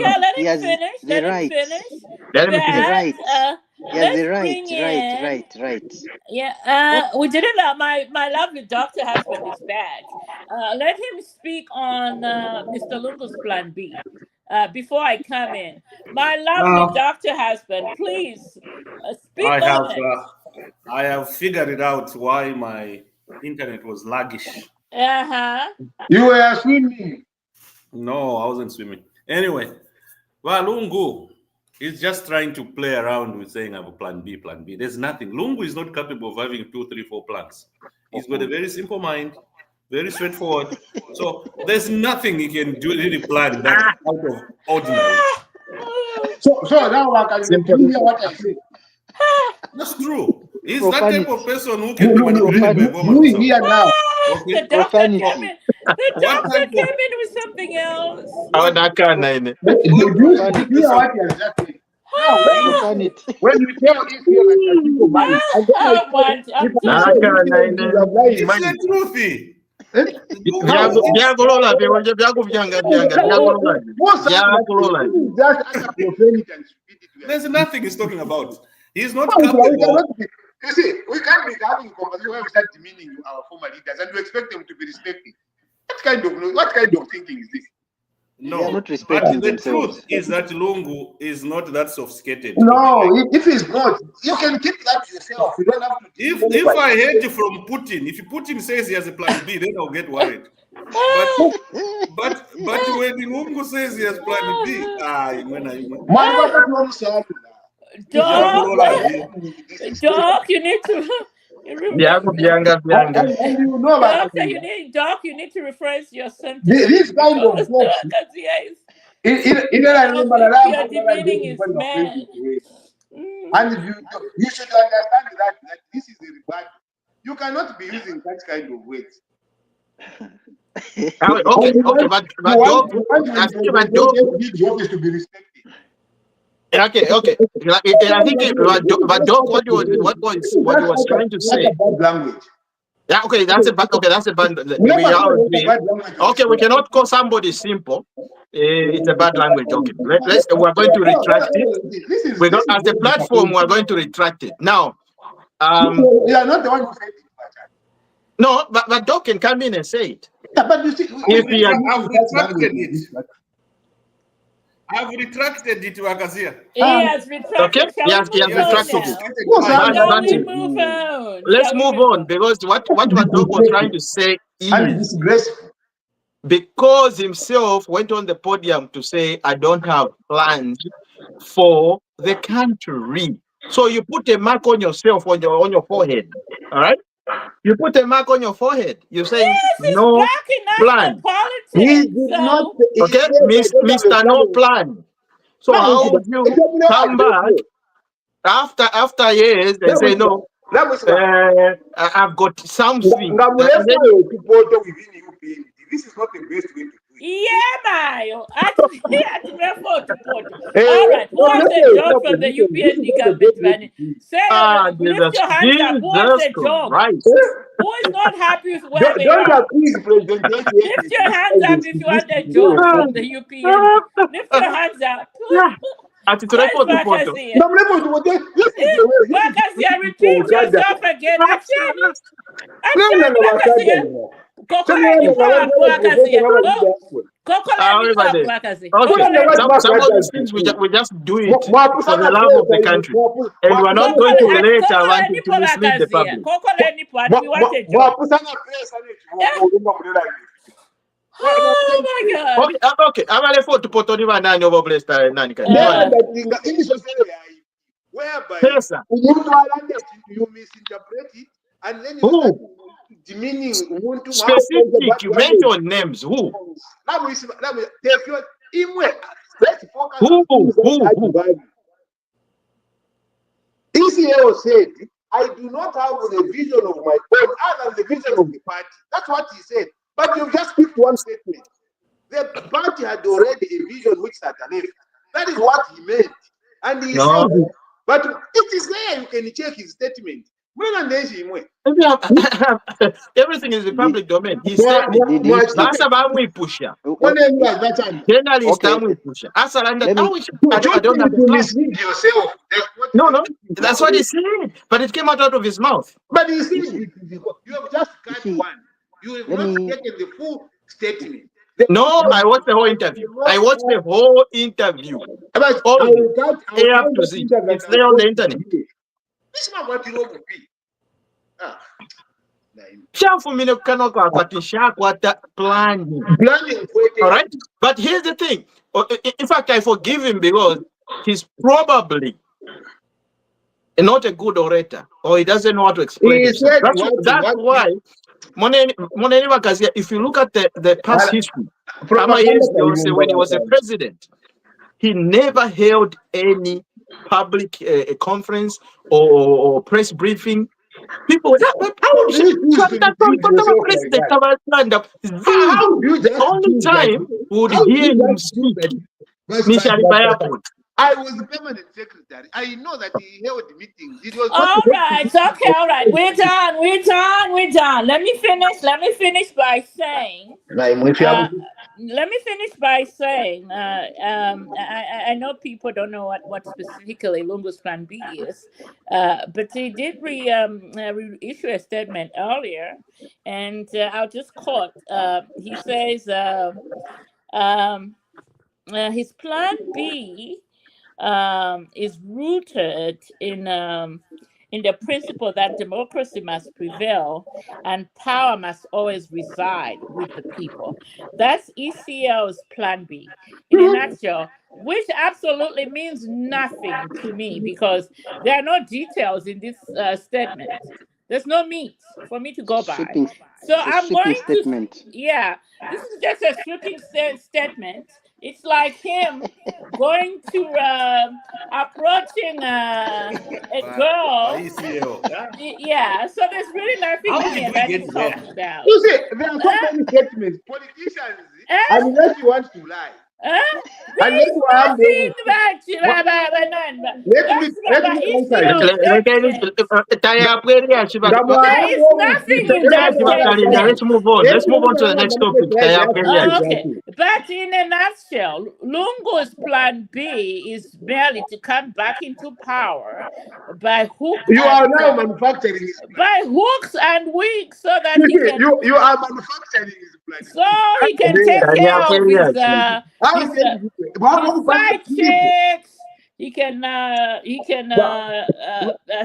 yeah, let He him has finish. the Let him right. finish. Let him The finish. right. He has Let's the right. bring in. Right. Yeah, we didn't. My lovely doctor husband is back. Let him speak on Mr. Lungu's plan B. Before I come in, my lovely Now, doctor husband, please speak I on have it. I have figured it out why my internet was sluggish. You were swimming. No, I wasn't swimming. Anyway, well, Lungu is just trying to play around with saying I have a plan B, plan B. There's nothing. Lungu is not capable of having 2, 3, 4 plans. He's got a very simple mind, very straightforward. So there's nothing he can do really plan that's out of ordinary. So now I can you hear what I say. That's true. He's Profanity. that type of person who can be manipulated by women. We here now. Okay. The doctor Profanity. came in. The What doctor type came of in with something else. what, Do what you type of hear person? what he has just said? Now Profanity. when you tell Israel that you are people married, and then I say, I'm if I done. say you are lying, It's the truthy. Vyakolola viwanja vyako vyanga vyakolola most vyakolola. is just utter profanity and stupidity. There's nothing he's talking about. He's not We capable. cannot be, you see, we can't be having a conversation where we start demeaning our former leaders and we expect them to be respected. What kind of thinking is this? They are No, not but respecting the themselves. truth is that Lungu is not that sophisticated. No, if it's not, you can keep that yourself. You don't have to. If I heard from Putin, if Putin says he has a plan B, then I'll get worried. But when Lungu says he has plan B, Doc, you need to. And you know about Doc, you need to rephrase your sentence. this kind of folks. You're demeaning his man. And you should understand that this is the rebuttal. You cannot be using that kind of words. Okay, but I think my dog is to be respected. Okay. I think but dog, what he was trying to say. Language. Yeah, okay, that's a bad. We are agreeing. Okay, we cannot call somebody simple. It's a bad language. Okay, we're going to retract it. We got as a platform. We're going to retract it now. You are not the one who said it. No, but dog can come in and say it. Yeah, but you see, I've retracted it. I've retracted it, Wakazia. He has retracted. Okay, he has retracted it. Move on. Let's move on because what dog was trying to say is because himself went on the podium to say, I don't have plans for the country. So you put a mark on yourself on your forehead. All right? You put a mark on your forehead. You're saying no plan. Politics, okay, Mr. No plan. So how would you come back after years and say no? I've got something. This is not the best way to do it. Yeah, Mayo. All right. Who has a job from the UPND government? Say, lift your hands up. Who has a job? Who is not happy with where they are? Lift your hands up if you want a job from the UPND. Lift your hands up. Repeat yourself again. Some of these things we just do it for the love of the country, and we are not going to later want to mislead the public. We want a job. Oh my God. Okay. Whereby you misinterpret it and then you start demeaning specific. You mention names. Who? Let's focus on ECAO said, I do not have a vision of my own other than the vision of the party. That's what he said. But you just picked one statement. The party had already a vision which at the left. That is what he meant. And he said, but it is there, you can check his statement. Everything is in public domain. He said Did he speak? Basa bamwipusha. Journalist amwipusha. Asalanda Let me- I don't understand. Mislead yourself. No, that's what he said. But it came out of his mouth. But you see, you have just cut see, one. You have let not me- taken the full statement. No, I watched the whole interview. But All I of it. will cut. A up to Z. It's there on the internet. This is not what you will be. Planning. Planning. All right. But here's the thing. In fact, I forgive him because he's probably not a good orator, or he doesn't know how to explain He himself. said That's why. If you look at the past history, Kama years they'll say when he was a president, he never held any public conference or press briefing. People, How do you just only time would hear him speak. I was the permanent secretary. I know that he held meetings. It was All right, okay, all right. We're done. Let me finish by saying. I know people don't know what specifically Lungu's Plan B is, but he did reissue a statement earlier, and I'll just quote. He says his Plan B is rooted in the principle that democracy must prevail and power must always reside with the people. That's ECL's Plan B in a nutshell, which absolutely means nothing to me because there are no details in this statement. There's no meat for me to go by. So I'm going statement. to, this is just a sweeping statement. It's like him going to approaching a girl. Yeah, so there's really nothing here that he's talking about. You see, there are so many statements. Politicians, unless you want to lie. There's nothing that Let's move on to the next topic. Okay, but in a nutshell, Lungu's Plan B is merely to come back into power by hooks and winks, so that he can. You are manufacturing his plan. So he can take care of his side chicks. He can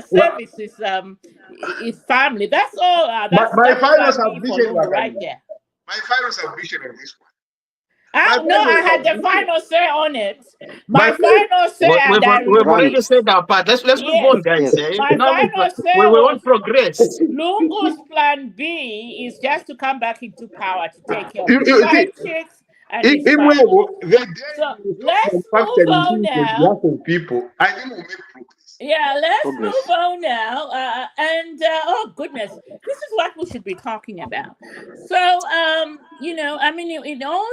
service his family. That's all. That's my final submission right there. My final submission on this one. I had the final say on it. My final say. We've already said our part. Let's move on, guys. My final say. We won't progress. Lungu's Plan B is just to come back into power to take care of his side chicks. And so let's move on now. People, I think we'll make progress. Yeah, let's move on now. Oh goodness, this is what we should be talking about. So, in all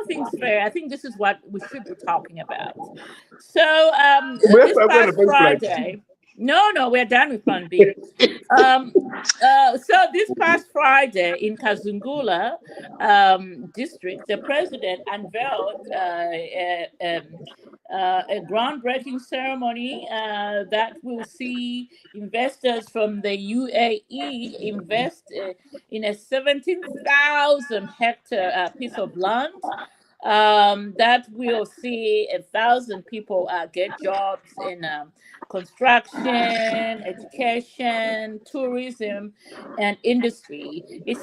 things fair, I think this is what we should be talking about. So, this past Friday. No, we're done with Plan B. So this past Friday in Kazungula district, the president unveiled a groundbreaking ceremony that will see investors from the UAE invest in a 17,000 hectare piece of land. That will see 1,000 people get jobs in construction, education, tourism, and industry. It's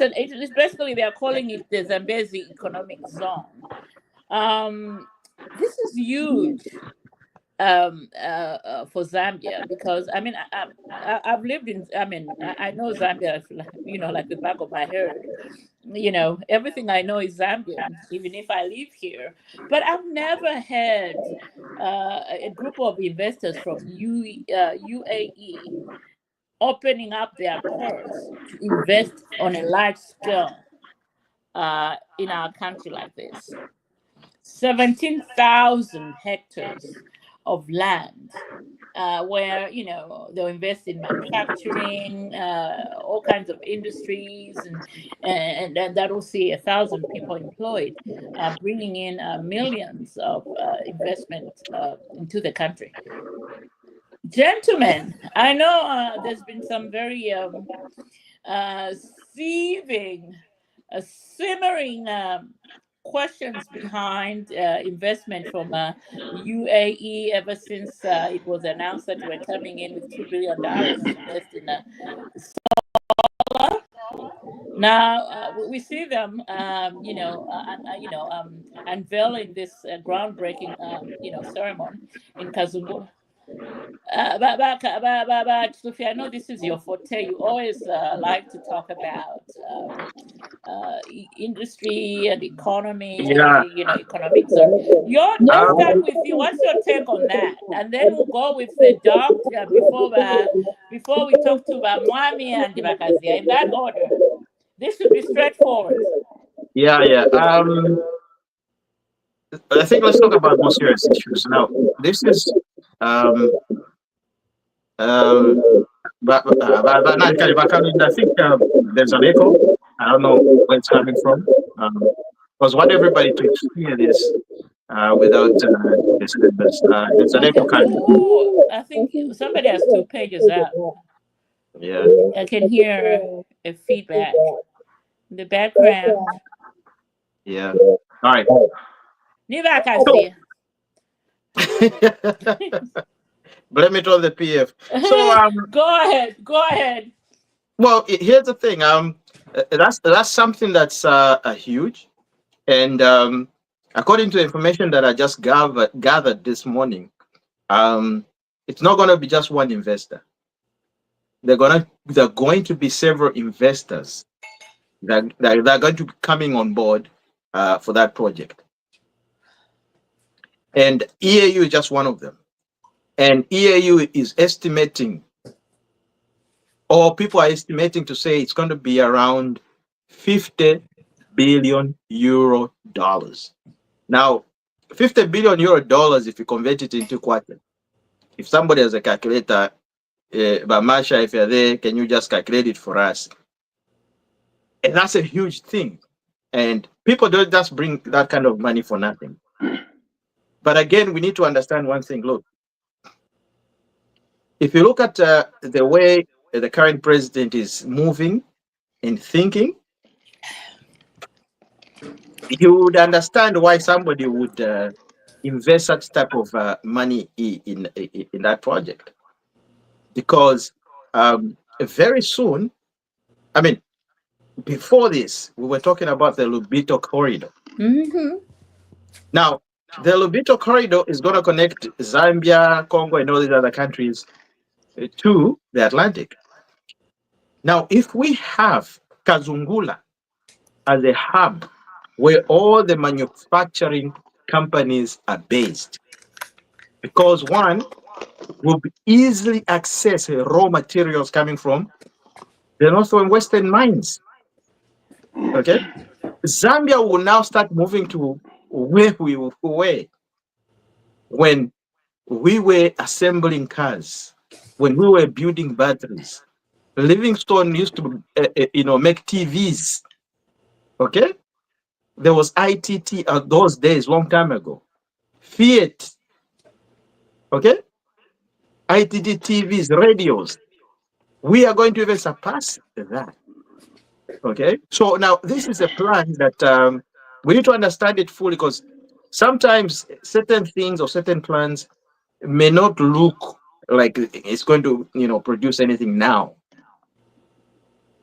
basically, they are calling it the Zambezi Economic Zone. This is huge for Zambia because I've lived in. I know Zambia, like the back of my head. Everything I know is Zambian, even if I live here. But I've never had a group of investors from UAE opening up their purse to invest on a large scale in our country like this. 17,000 hectares of land. Where they'll invest in manufacturing, all kinds of industries, and that will see 1,000 people employed, bringing in millions of investment into the country. Gentlemen, I know there's been some very simmering questions behind investment from UAE ever since it was announced that we're coming in with $2 billion to invest in solar. Now we see them, unveiling this groundbreaking, ceremony in Kazungula. But Sophie, I know this is your forte. You always like to talk about industry and economy, Yeah. economics. So let's start with you. What's your take on that? And then we'll go with the doctor before we talk to Mwami and Bakazia, in that order. This should be straightforward. Yeah. I think let's talk about more serious issues now. This is but I think there's an echo. I don't know where it's coming from. Because what everybody to hear this without disturbance. There's an echo coming. I think somebody has 2 pages out. Yeah. I can hear a feedback in the background. Yeah. All right. Blame it on the PF. So go ahead. Well, here's the thing. That's something that's huge, and according to the information that I just gathered this morning, it's not going to be just one investor. They're going to be several investors that are going to be coming on board for that project, and EAU is just one of them. And EAU is estimating, or people are estimating to say it's going to be around 50 billion euro dollars. Now, 50 billion euro dollars, if you convert it into kwacha, if somebody has a calculator, Bamasha, if you're there, can you just calculate it for us? And that's a huge thing. And people don't just bring that kind of money for nothing. But again, we need to understand one thing. Look, if you look at the way the current president is moving and thinking, you would understand why somebody would invest such type of money in that project. Because very soon, I mean, before this, we were talking about the Lubito corridor. Mm-hmm. Now, the Lubito corridor is going to connect Zambia, Congo, and all these other countries to the Atlantic. Now, if we have Kazungula as a hub where all the manufacturing companies are based, because one will be easily access raw materials coming from the north and western mines. Okay, Zambia will now start moving to where we were when we were assembling cars, when we were building batteries. Livingstone used to make TVs. Okay, there was ITT those days, long time ago. Fiat. Okay, ITT TVs, radios. We are going to even surpass that. Okay, so now this is a plan that we need to understand it fully, because sometimes certain things or certain plans may not look like it's going to produce anything now.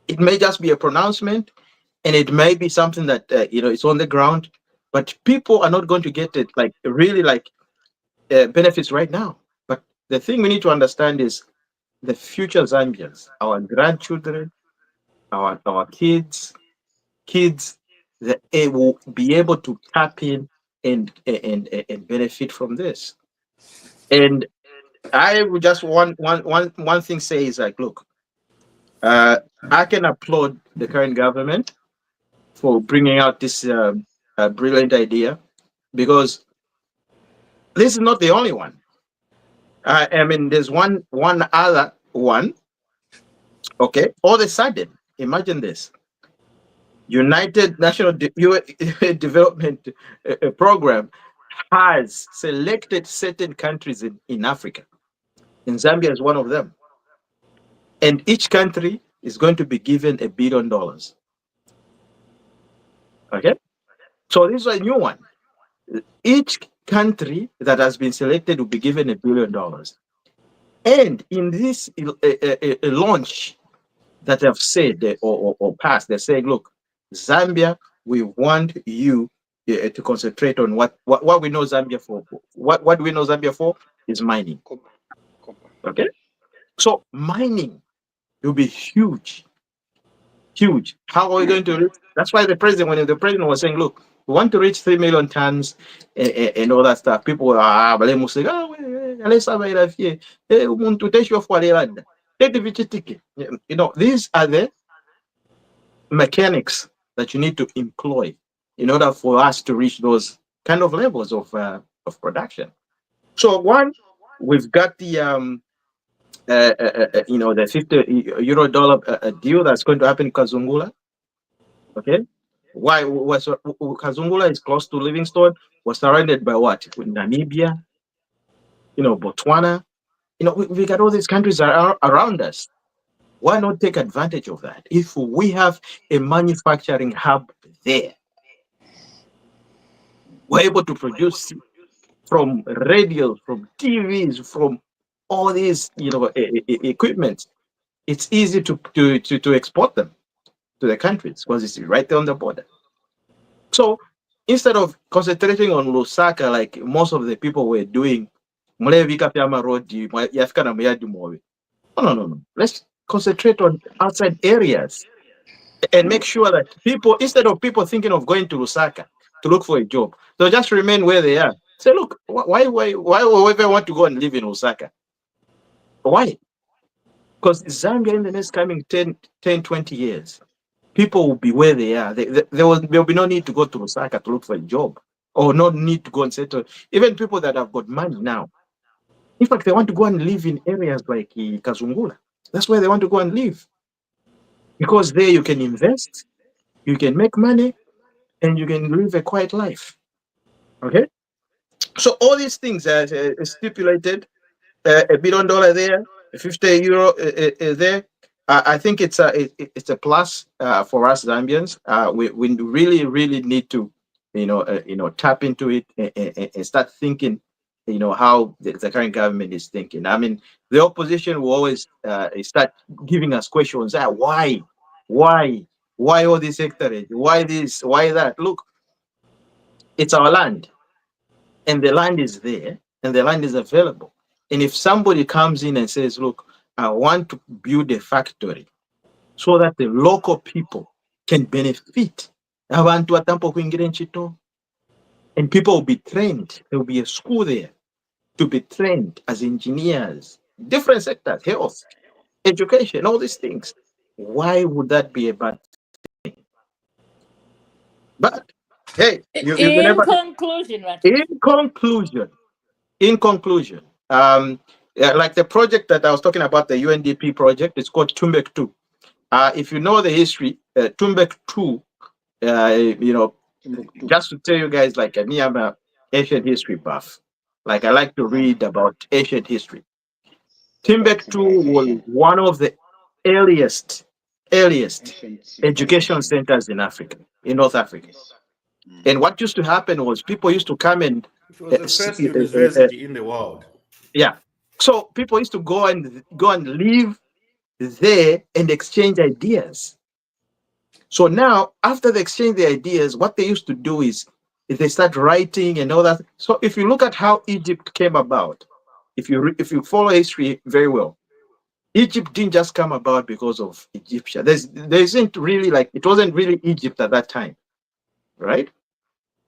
It may just be a pronouncement, and it may be something that it's on the ground, but people are not going to get it benefits right now. But the thing we need to understand is the future Zambians, our grandchildren, our kids, they will be able to tap in and benefit from this. And I would just one thing say is like, look, I can applaud the current government for bringing out this brilliant idea, because this is not the only one. I mean, there's one other one. Okay, all of a sudden, imagine this: United National Development Program has selected certain countries in Africa, and Zambia is one of them. And each country is going to be given $1 billion. Okay, so this is a new one. Each country that has been selected will be given $1 billion. And in this launch that have said or passed, they're saying, look, Zambia, we want you to concentrate on what we know Zambia for. What we know Zambia for is mining. Copper. Okay, so mining will be huge, huge. How are we going to reach? That's why the president, when the president was saying, look, we want to reach 3 million tons and all that stuff, people were but they must say, oh, let's have it here. To take you for the land. You know, these are the mechanics that you need to employ in order for us to reach those kind of levels of production. So one, we've got the you know, the 50 euro dollar deal that's going to happen in Kazungula. Okay, why was Kazungula is close to Livingstone, was surrounded by what? With Namibia, you know, Botswana. You know, we got all these countries around us. Why not take advantage of that? If we have a manufacturing hub there, we're able to produce from radios, from TVs, from all these, you know, equipment. It's easy to export them to the countries because it's right there on the border. So instead of concentrating on Lusaka like most of the people were doing, no. Let's concentrate on outside areas and make sure that people, instead of people thinking of going to Lusaka to look for a job, they'll just remain where they are. Say, look, why would I want to go and live in Lusaka? Why? Because Zambia in the next coming 10, 20 years, people will be where they are. There will be no need to go to Lusaka to look for a job or no need to go and settle. Even people that have got money now, in fact, they want to go and live in areas like Kazungula. That's where they want to go and live. Because there you can invest, you can make money, and you can live a quiet life. Okay? So all these things are stipulated, $1 billion there, 50 euro there. I think it's a plus for us Zambians. We really need to, tap into it and start thinking, how the current government is thinking. I mean, the opposition will always start giving us questions. Why all these hectares? Why this? Why that? Look, it's our land, and the land is there, and the land is available. And if somebody comes in and says, look, I want to build a factory so that the local people can benefit, and people will be trained. There will be a school there to be trained as engineers, different sectors, health, education, all these things. Why would that be a bad thing? But hey, you in never. conclusion, what? In conclusion, like the project that I was talking about, the UNDP project, it's called Tumbek 2. If you know the history, Tumbek 2, just to tell you guys, like me, I'm an ancient history buff. Like I like to read about ancient history. Timbuktu was one of the earliest education centers in Africa, in North Africa. And what used to happen was people used to come and it was the first university in the world. Yeah. So people used to go and live there and exchange ideas. So now, after they exchange the ideas, what they used to do is they start writing and all that. So if you look at how Egypt came about, if you follow history very well, Egypt didn't just come about because of Egyptian. There isn't really, like, it wasn't really Egypt at that time, right?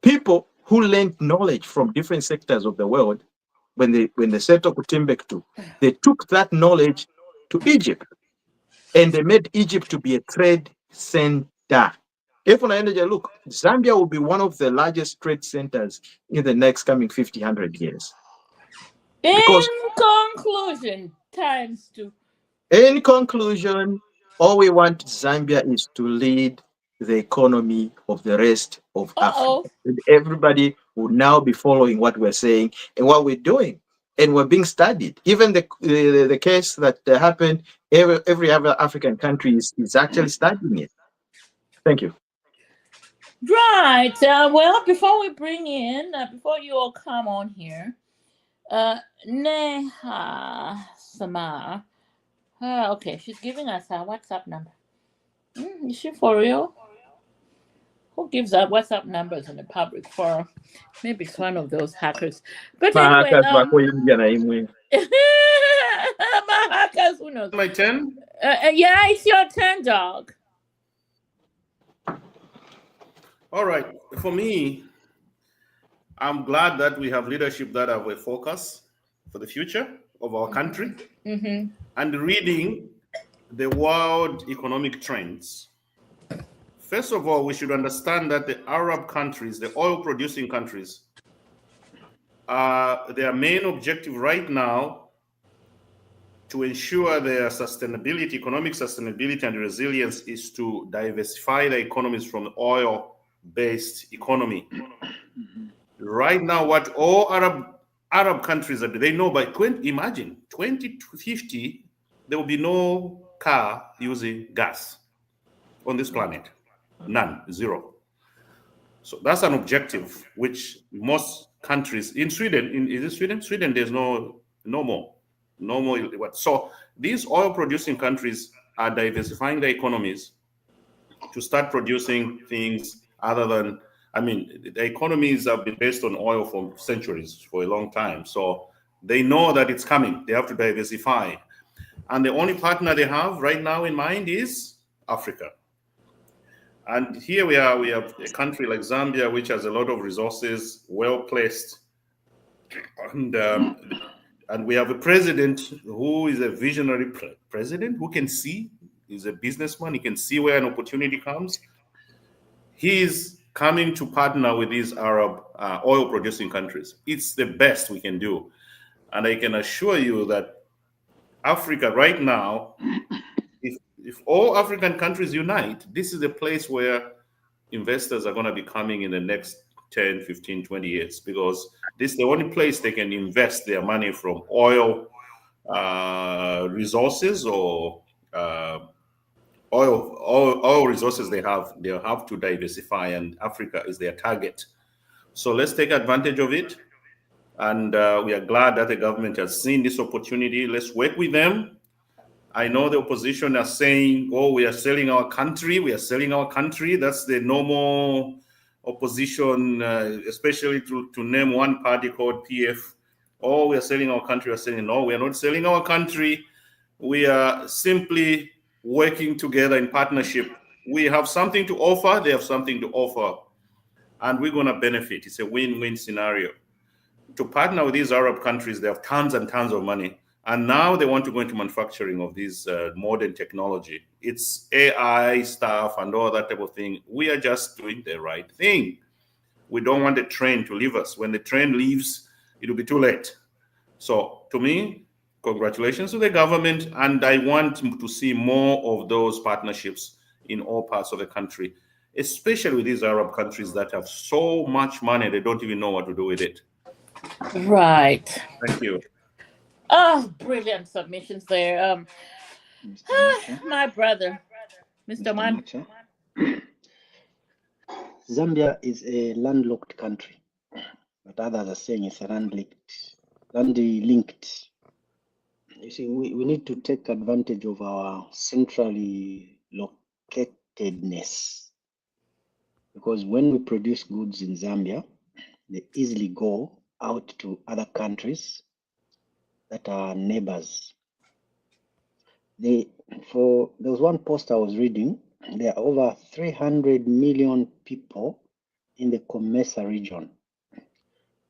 People who learned knowledge from different sectors of the world, when they settled to Timbuktu, they took that knowledge to Egypt, and they made Egypt to be a trade center. If on energy, look, Zambia will be one of the largest trade centers in the next coming 50, 100 years. Because conclusion, times 2. in conclusion, all we want Zambia is to lead the economy of the rest of Africa. And everybody will now be following what we're saying and what we're doing. And we're being studied. Even the case that happened, every other African country is actually studying it. Thank you. Right. Well, before we bring in, before you all come on here, Neha Samar. Okay, she's giving us her WhatsApp number. Is she for real? Who gives out WhatsApp numbers in the public forum? Maybe it's one of those hackers. But anyway, hackers, who knows? My turn? Yeah, it's your turn, dog. All right. For me, I'm glad that we have leadership that have a focus for the future of our country. And reading the world economic trends. First of all, we should understand that the Arab countries, the oil-producing countries, their main objective right now to ensure their sustainability, economic sustainability and resilience is to diversify the economies from oil-based economy. Right now, what all Arab countries are, they know by 2050, there will be no car using gas on this planet. None, zero. So that's an objective which most countries in Sweden, is it Sweden? Sweden, there's no more. So these oil producing countries are diversifying their economies to start producing things other than, the economies have been based on oil for centuries, for a long time. So they know that it's coming. They have to diversify. And the only partner they have right now in mind is Africa. And here we have a country like Zambia, which has a lot of resources, well placed. And we have a president who is a visionary president who can see, he's a businessman, he can see where an opportunity comes. He's coming to partner with these Arab oil producing countries. It's the best we can do. And I can assure you that Africa right now, if all African countries unite, this is a place where investors are going to be coming in the next 10, 15, 20 years, because this is the only place they can invest their money from oil resources or oil resources they'll have to diversify, and Africa is their target. So let's take advantage of it. And we are glad that the government has seen this opportunity. Let's work with them. I know the opposition are saying, oh, we are selling our country. We are selling our country. That's the normal opposition, especially to name one party called PF. Oh, we are selling our country. We are saying, no, we are not selling our country. We are simply working together in partnership. We have something to offer. They have something to offer. And we're going to benefit. It's a win-win scenario. To partner with these Arab countries, they have tons and tons of money. And now they want to go into manufacturing of these modern technology. It's AI stuff and all that type of thing. We are just doing the right thing. We don't want the train to leave us. When the train leaves, it'll be too late. So to me, congratulations to the government. And I want to see more of those partnerships in all parts of the country, especially with these Arab countries that have so much money, they don't even know what to do with it. Right. Thank you. Oh, brilliant submissions there. My brother, Mr. Man. Zambia is a landlocked country, but others are saying it's a land-linked. You see, we need to take advantage of our centrally locatedness, because when we produce goods in Zambia, they easily go out to other countries that are neighbors. There was one post I was reading. There are over 300 million people in the Comesa region.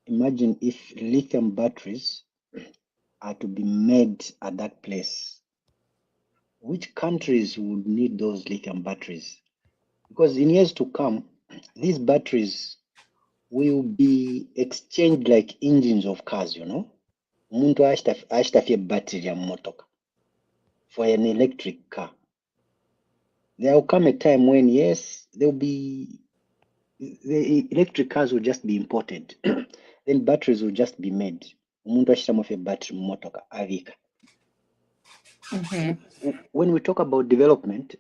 Imagine if lithium batteries are to be made at that place. Which countries would need those lithium batteries? Because in years to come, these batteries will be exchanged like engines of cars, Umuntu ashtafye battery ya motoka for an electric car. There will come a time when, yes, there will be, the electric cars will just be imported. Then batteries will just be made. Umuntu ashtamafye battery motoka avika. When we talk about development,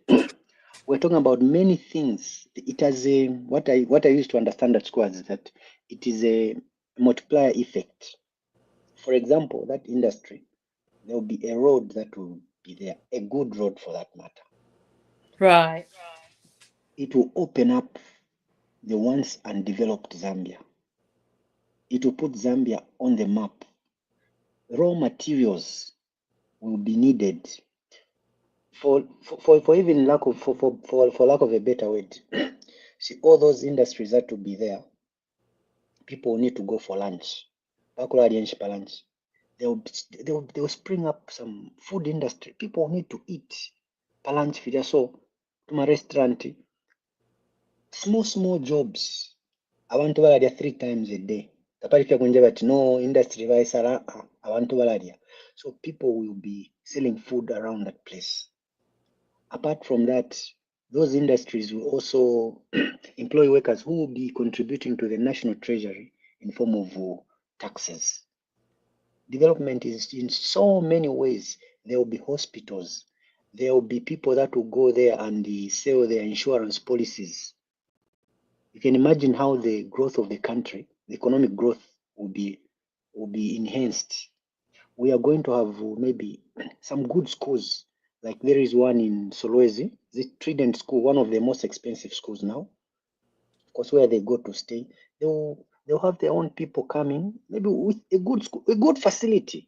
we're talking about many things. It has a, what I used to understand at school is that it is a multiplier effect. For example, that industry, there will be a road that will be there, a good road for that matter. Right. It will open up the once undeveloped Zambia. It will put Zambia on the map. Raw materials will be needed for even lack of for lack of a better word. See, all those industries that will be there, people will need to go for lunch. Lunch. They will spring up some food industry. People need to eat. Lunch figure. So to my restaurant, small jobs. Abantu balalya 3 times a day. Tapalika kunja but no industry vaisara abantu balalya. So people will be selling food around that place. Apart from that, those industries will also employ workers who will be contributing to the national treasury in form of taxes. Development is in so many ways. There will be hospitals. There will be people that will go there and sell their insurance policies. You can imagine how the growth of the country, the economic growth, will be enhanced. We are going to have maybe some good schools. Like there is one in Solwezi, the Trident School, one of the most expensive schools now. Of course, where they go to stay, they'll have their own people coming, maybe with a good school, a good facility.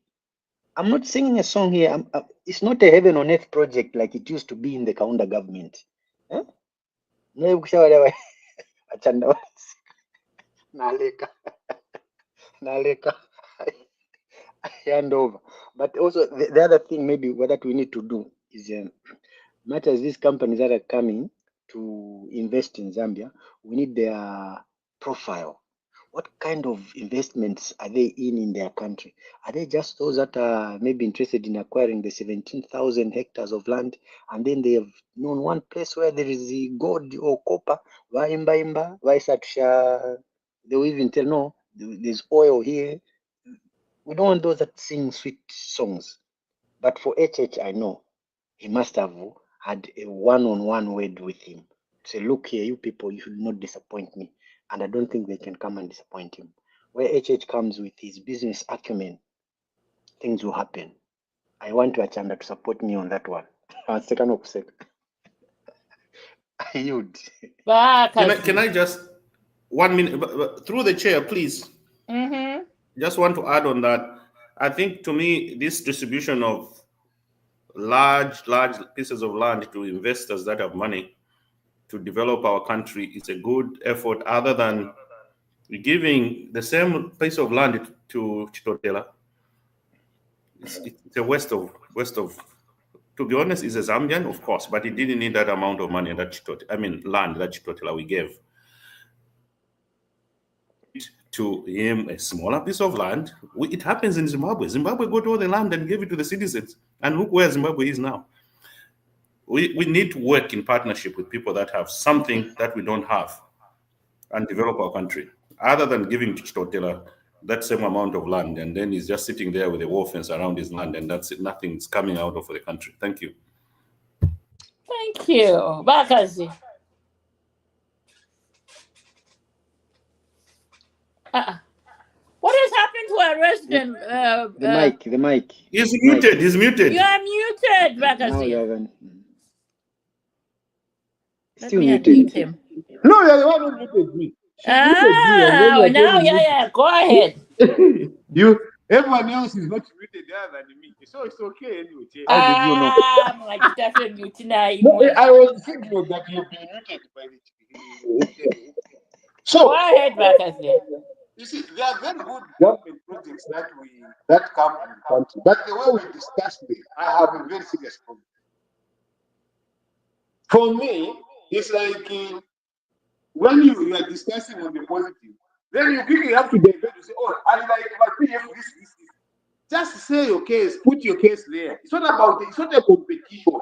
I'm not singing a song here. It's not a heaven on earth project like it used to be in the Kaunda government. Huh? Naleka. Hand over. But also the other thing maybe that we need to do is much as these companies that are coming to invest in Zambia, we need their profile. What kind of investments are they in their country? Are they just those that are maybe interested in acquiring the 17,000 hectares of land, and then they have known one place where there is the gold or copper, they will even tell, no, there's oil here. We don't want those that sing sweet songs. But for HH, I know he must have had a one-on-one word with him. Say, look here, you people, you should not disappoint me. And I don't think they can come and disappoint him. Where HH comes with his business acumen, things will happen. I want to Achanda to support me on that one. Second upset. I yield. Can I just 1 minute through the chair, please? Just want to add on that. I think to me, this distribution of large pieces of land to investors that have money to develop our country is a good effort, other than giving the same piece of land to Chitotela. It's a west of. To be honest, is a Zambian, of course, but he didn't need that amount of money that land that Chitotela we gave to him. A smaller piece of land. It happens in Zimbabwe. Zimbabwe got all the land and gave it to the citizens, and look where Zimbabwe is now. We need to work in partnership with people that have something that we don't have and develop our country, other than giving to Chitotela that same amount of land, and then he's just sitting there with a wall fence around his land, and that's it. Nothing's coming out of the country. Thank you. Thank you. Bakazi. What has happened to our resident? The mic. He's muted. He's muted. You are muted, Bakazi. Now you haven't. Still muted. Him. No, you're the one who muted me. Yeah. Go ahead. Everyone else is not muted other than me, so it's okay anyway. How did you know? No, I was thinking that you've been muted by the So go ahead, Bakazi. You see, there are very good government projects that come in the country, but the way we discuss them, I have a very serious problem. For me, it's like when you are discussing on the positive, then you quickly have to divert to say, oh, I like my PF this. Just say your case, put your case there. It's not about, it's not a competition.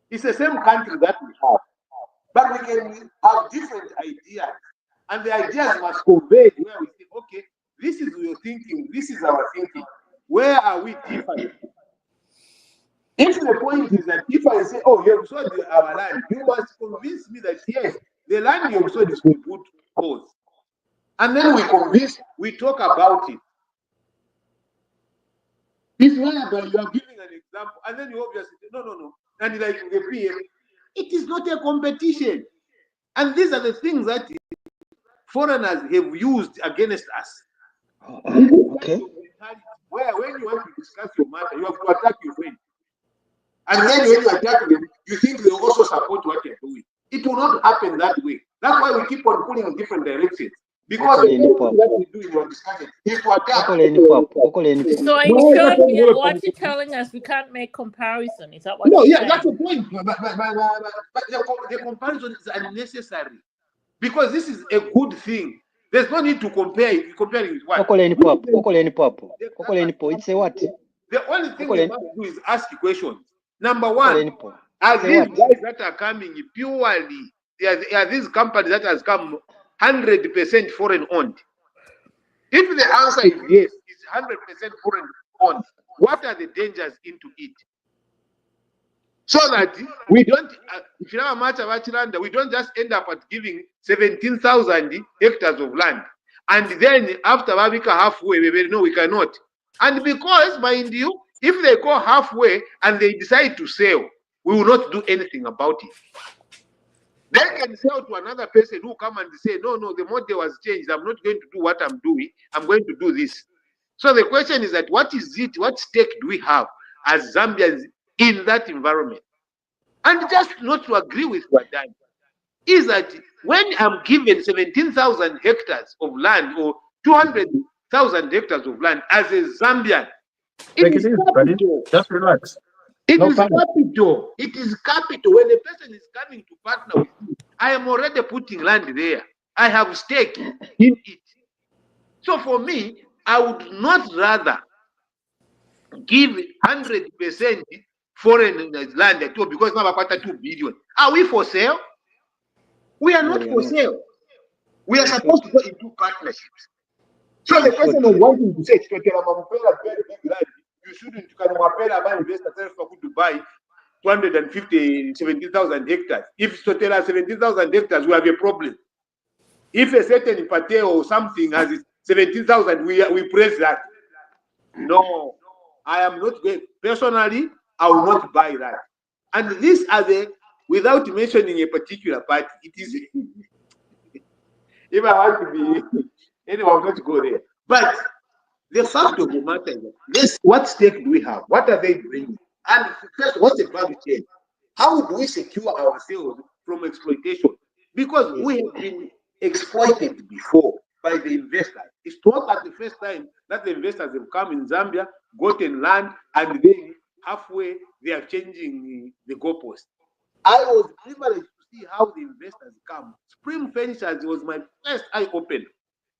It's the same country that we have. But we can have different ideas. And the ideas must convey where we think, okay, this is your thinking, this is our thinking. Where are we different? If the point is that if I say, oh, you have sold our land, you must convince me that yes, the land you have sold is for good cause. And then we talk about it. It's whereby you are giving an example, and then you obviously say, no. And like the PM, it is not a competition. And these are the things that foreigners have used against us. Okay. Where when you want to discuss your matter, you have to attack your friend. And then when you attack them, you think they also support what you're doing. It will not happen that way. That's why we keep on pulling in different directions. Because the thing that we do in your discussion is to attack. So in short, what you're telling us, we can't make comparison. Is that what you're saying? That's the point. But the comparison is unnecessary. Because this is a good thing. There's no need to compare it. Compare it with what? It's a what? The only thing we must do is ask questions. Number one, are these guys that are coming purely, are these companies that has come 100% foreign owned? If the answer is yes, it's 100% foreign owned, what are the dangers into it? So that we don't, if you have a matter of land, we don't just end up at giving 17,000 hectares of land. And then after Babika halfway, no, we cannot. And because, mind you, if they go halfway and they decide to sell, we will not do anything about it. They can sell to another person who come and say, no, the model was changed. I'm not going to do what I'm doing. I'm going to do this. So the question is that what is it? What stake do we have as Zambians in that environment? And just not to agree with what Dan is that when I'm given 17,000 hectares of land or 200,000 hectares of land as a Zambian, it is capital. Just relax. It is capital. It is capital. When a person is coming to partner with me, I am already putting land there. I have stake in it. So for me, I would not rather give 100% foreign land at all because now I 2 billion. Are we for sale? We are not for sale. We are supposed to go into partnerships. So the person is wanting to say, you shouldn't, you can invest to buy 17,000 hectares. If Total has 17,000 hectares, we have a problem. If a certain party or something has 17,000, we praise that. No, I am not going. Personally, I will not buy that. And these are the, without mentioning a particular party, it is, if I want to be, anyway, I'm going to go there. But the fact of the matter is, this, what stake do we have? What are they bringing? And first, what's the value chain? How do we secure ourselves from exploitation? Because we have been exploited before by the investors. It's not at the first time that the investors have come in Zambia, gotten land, and then halfway they are changing the goalpost. I was privileged to see how the investors come. Supreme Furniture was my first eye opener.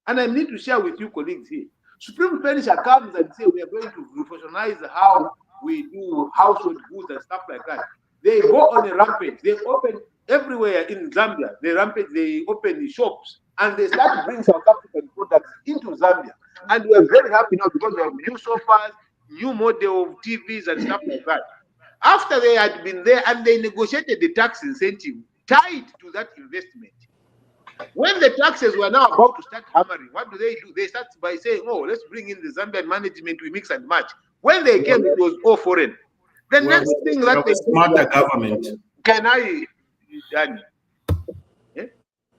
And I need to share with you colleagues here. Supreme Furniture comes and says we are going to revolutionize how we do household goods and stuff like that. They go on a rampage. They open everywhere in Zambia. They open the shops and they start to bring South African products into Zambia. And we're very happy now because we have new sofas, new model of TVs and stuff like that. After they had been there and they negotiated the tax incentive tied to that investment. When the taxes were now about to start hammering, what do? They start by saying, oh, let's bring in the Zambian management, we mix and match. When they came, it was all foreign. The next thing that they smarter government. Can I, Danny? Yeah?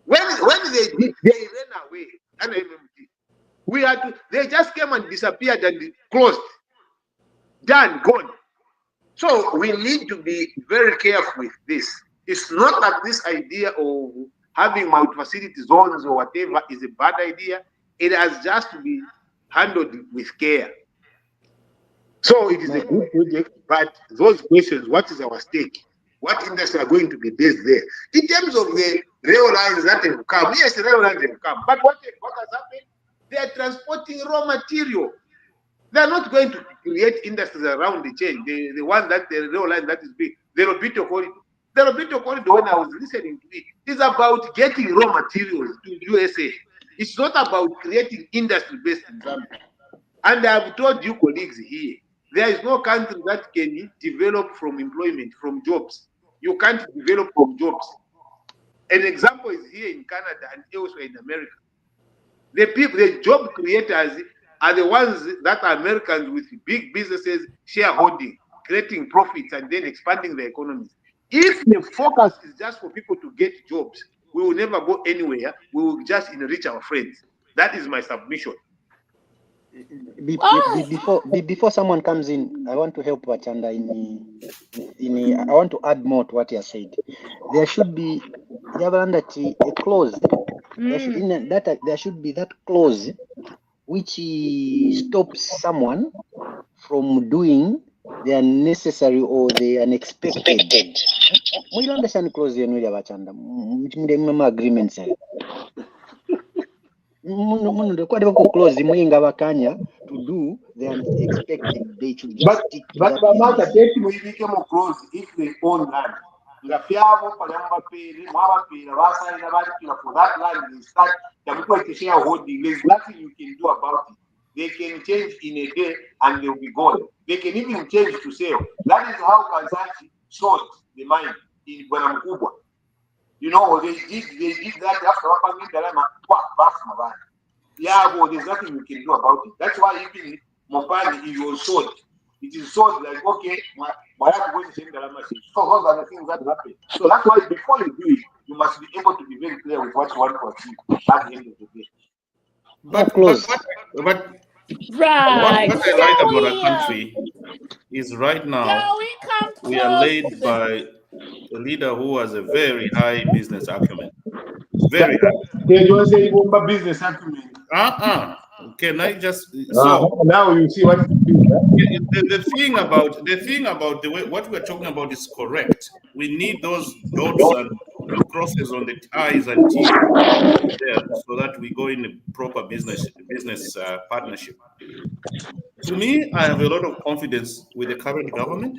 When they did, they ran away. And we had to, they just came and disappeared and closed. Done, gone. So we need to be very careful with this. It's not that this idea of having multi-facility zones or whatever is a bad idea. It has just to be handled with care. So it is a good project, but those questions, what is our stake? What industries are going to be based there? In terms of the rail lines that have come, yes, the rail lines have come, but what has happened? They are transporting raw material. They are not going to create industries around the chain. The one that the rail line that is big, the Lobito corridor. The Lobito corridor, when I was listening to it, is about getting raw materials to USA. It's not about creating industry based in Zambia. And I've told you colleagues here, there is no country that can develop from employment, from jobs. You can't develop from jobs. An example is here in Canada and elsewhere in America. The people, the job creators are the ones that are Americans with big businesses, shareholding, creating profits, and then expanding the economies. If the focus is just for people to get jobs, we will never go anywhere. We will just enrich our friends. That is my submission. Before someone comes in, I want to help Wachanda I want to add more to what you said. There should be a clause. There should be that clause which stops someone from doing the unnecessary or the unexpected. We don't understand clause in Wachanda. Agreements. Close to do the unexpected. They should just stick to but that close if they own land. For that land, they start shareholding. There's nothing you can do about it. They can change in a day and they'll be gone. They can even change to sell. That is how Kansachi sold the mine in Guanamukubwa. You know, they did that after yeah, but there's nothing you can do about it. That's why even Mopani, it was sold. It is sold like, okay, my going to send the machine. So those are the things that happen. So that's why before you do it, you must be able to be very clear with what you want to achieve at the end of the day. But right. what I like about our country is right now we are led by a leader who has a very high business acumen. Very high. They don't say business acumen. Can I just now you see what the thing about the way what we're talking about is correct. We need those dots and crosses on the I's and T's there so that we go in a proper business partnership. To me, I have a lot of confidence with the current government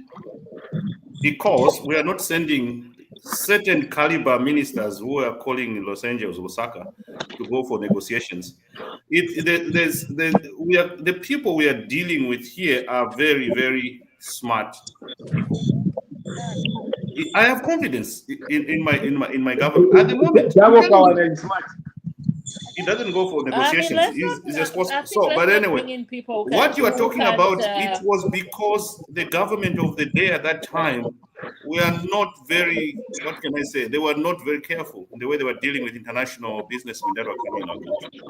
because we are not sending certain caliber ministers who are calling in Los Angeles, Osaka, to go for negotiations. The people we are dealing with here are very, very smart people. I have confidence in my government at the moment. He doesn't go for negotiations. He's just so. But anyway, what you are talking about, it was because the government of the day at that time were not very, what can I say? They were not very careful in the way they were dealing with international businessmen that were coming in our country.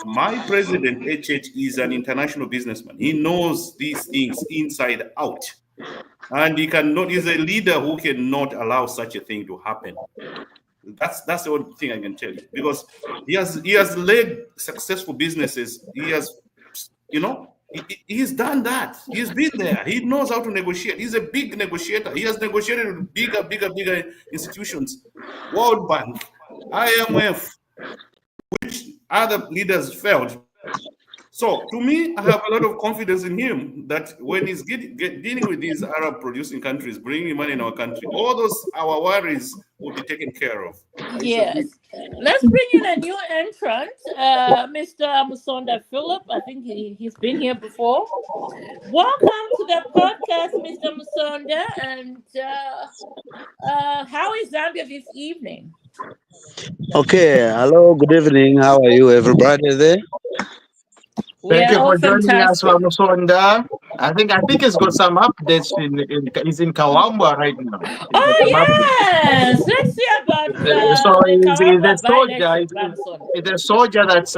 My president, HH, is an international businessman. He knows these things inside out. And he's a leader who cannot allow such a thing to happen. That's the only thing I can tell you, because he has led successful businesses. He has, he's done that. He's been there. He knows how to negotiate. He's a big negotiator. He has negotiated with bigger institutions, World Bank, IMF, which other leaders failed. So to me, I have a lot of confidence in him that when he's dealing with these Arab producing countries, bringing money in our country, all our worries will be taken care of. Yes. Let's bring in a new entrant, Mr. Musonda Philip. I think he's been here before. Welcome to the podcast, Mr. Musonda. And how is Zambia this evening? Okay. Hello. Good evening. How are you, everybody there? Thank you for joining us, Musonda. I think he's got some updates. He's in Kawambwa right now. Oh yes, let's see about so he's a soldier. He's a soldier that's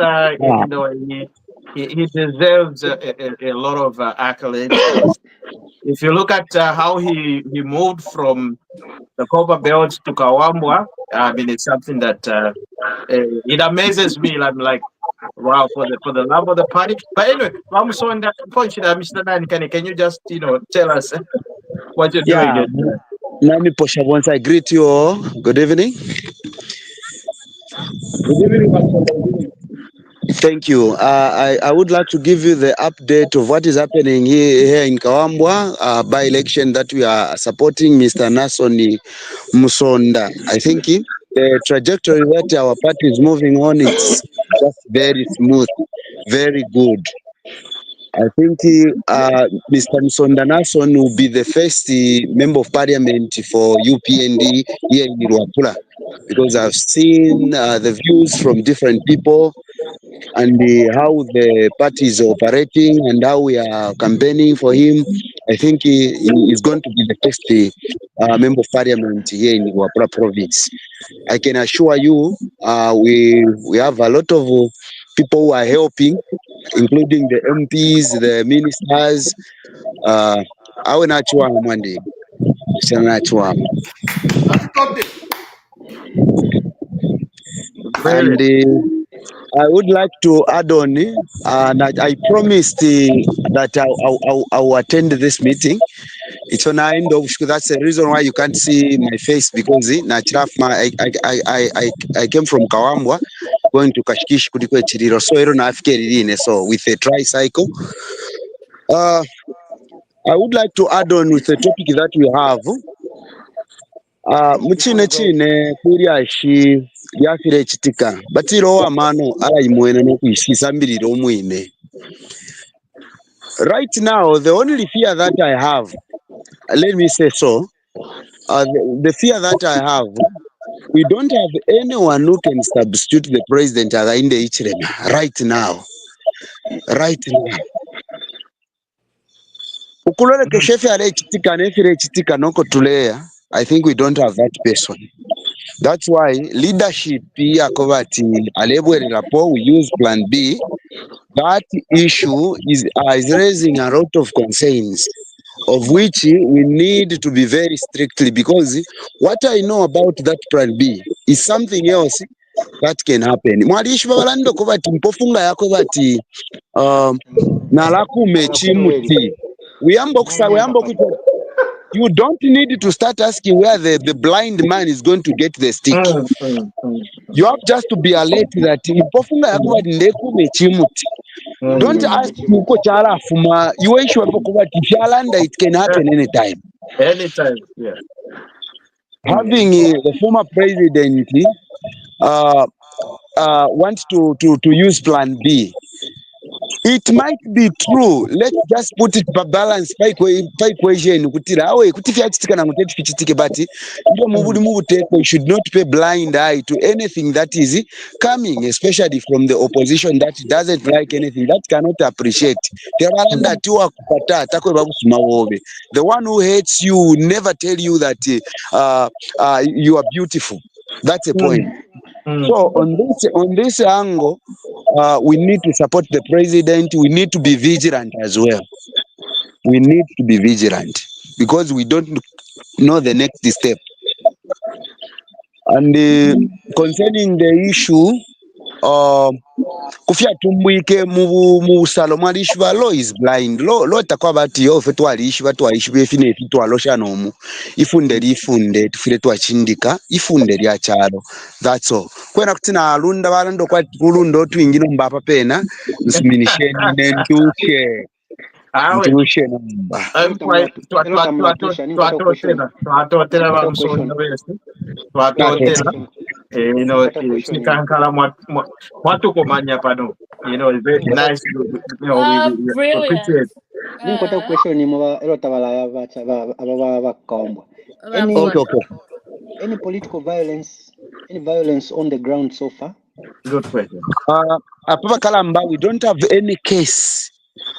he deserves a lot of accolades. If you look at how he moved from the Copper Belt to Kawambwa, I mean, it's something that it amazes me. I'm like, wow, for the love of the party. But anyway, Mr. Nani, can you just tell us what you're doing? Nami Posha, once I greet you all. Good evening. Good evening, Thank you. I would like to give you the update of what is happening here in Kawambwa by election that we are supporting Mr. Nasoni Musonda. I think the trajectory that our party is moving on, it's just very smooth, very good. I think Mr. Musonda Nason will be the first member of parliament for UPND here in Ruapula, because I've seen the views from different people and how the party is operating and how we are campaigning for him. I think he is going to be the first member of parliament here in Ruapula province. I can assure you, we have a lot of people who are helping, including the MPs, the ministers. Awe nachuama mwandi, sana nachuama. And I would like to add on, that I promised that I will attend this meeting. It's on the end of, that's the reason why you can't see my face, because I came from Kawambwa going to Kashikishi kuliko Chiriro, so ero nafike ririne, so with a tricycle. I would like to add on with the topic that we have. Muchine chine kuriashi yafire chitika batiro amano araimwene no kuishisambiriro omwine. Right now, the only fear that I have, let me say so, the fear that I have, we don't have anyone who can substitute the president in the Ichirema right now. Right now. Ukulole keshefe ale chitika nefire chitika noko tulea. I think we don't have that person. That's why leadership akovati alebwere rapo, we use plan B. That issue is raising a lot of concerns, of which we need to be very strictly, because what I know about that plan B is something else that can happen. Mwalishi babalando kovati mpofunga yako bati nalaku mechimuti. You don't need to start asking where the blind man is going to get the stick. You have just to be alert that mpofunga yako bati ndeku mechimuti. Don't ask uko chala fuma. You ain't sure about it can happen anytime. Anytime, yeah. Having the former president wants to use plan B. It might be true. Let's just put it by balance by equation. But we should not pay blind eye to anything that is coming, especially from the opposition that doesn't like anything, that cannot appreciate. The one who hates you will never tell you that you are beautiful. That's a point. So on this angle, we need to support the president. We need to be vigilant as well. We need to be vigilant because we don't know the next step. And concerning the issue, kufia tumwike mu salo mwalishi ba law is blind. Law takwa bati yo fetu alishi batu alishi befine fitu alosha nomu. Ifunde tufile tu achindika. Ifunde ya chalo. That's all. Kwena kutina alunda balando kwa kulundo tu ingino mbapa pena. Nsuminisheni nenduche. Nduche namba. It's very nice. We appreciate. Any political violence, any violence on the ground so far? Good question. Papa Kalamba, we don't have any case.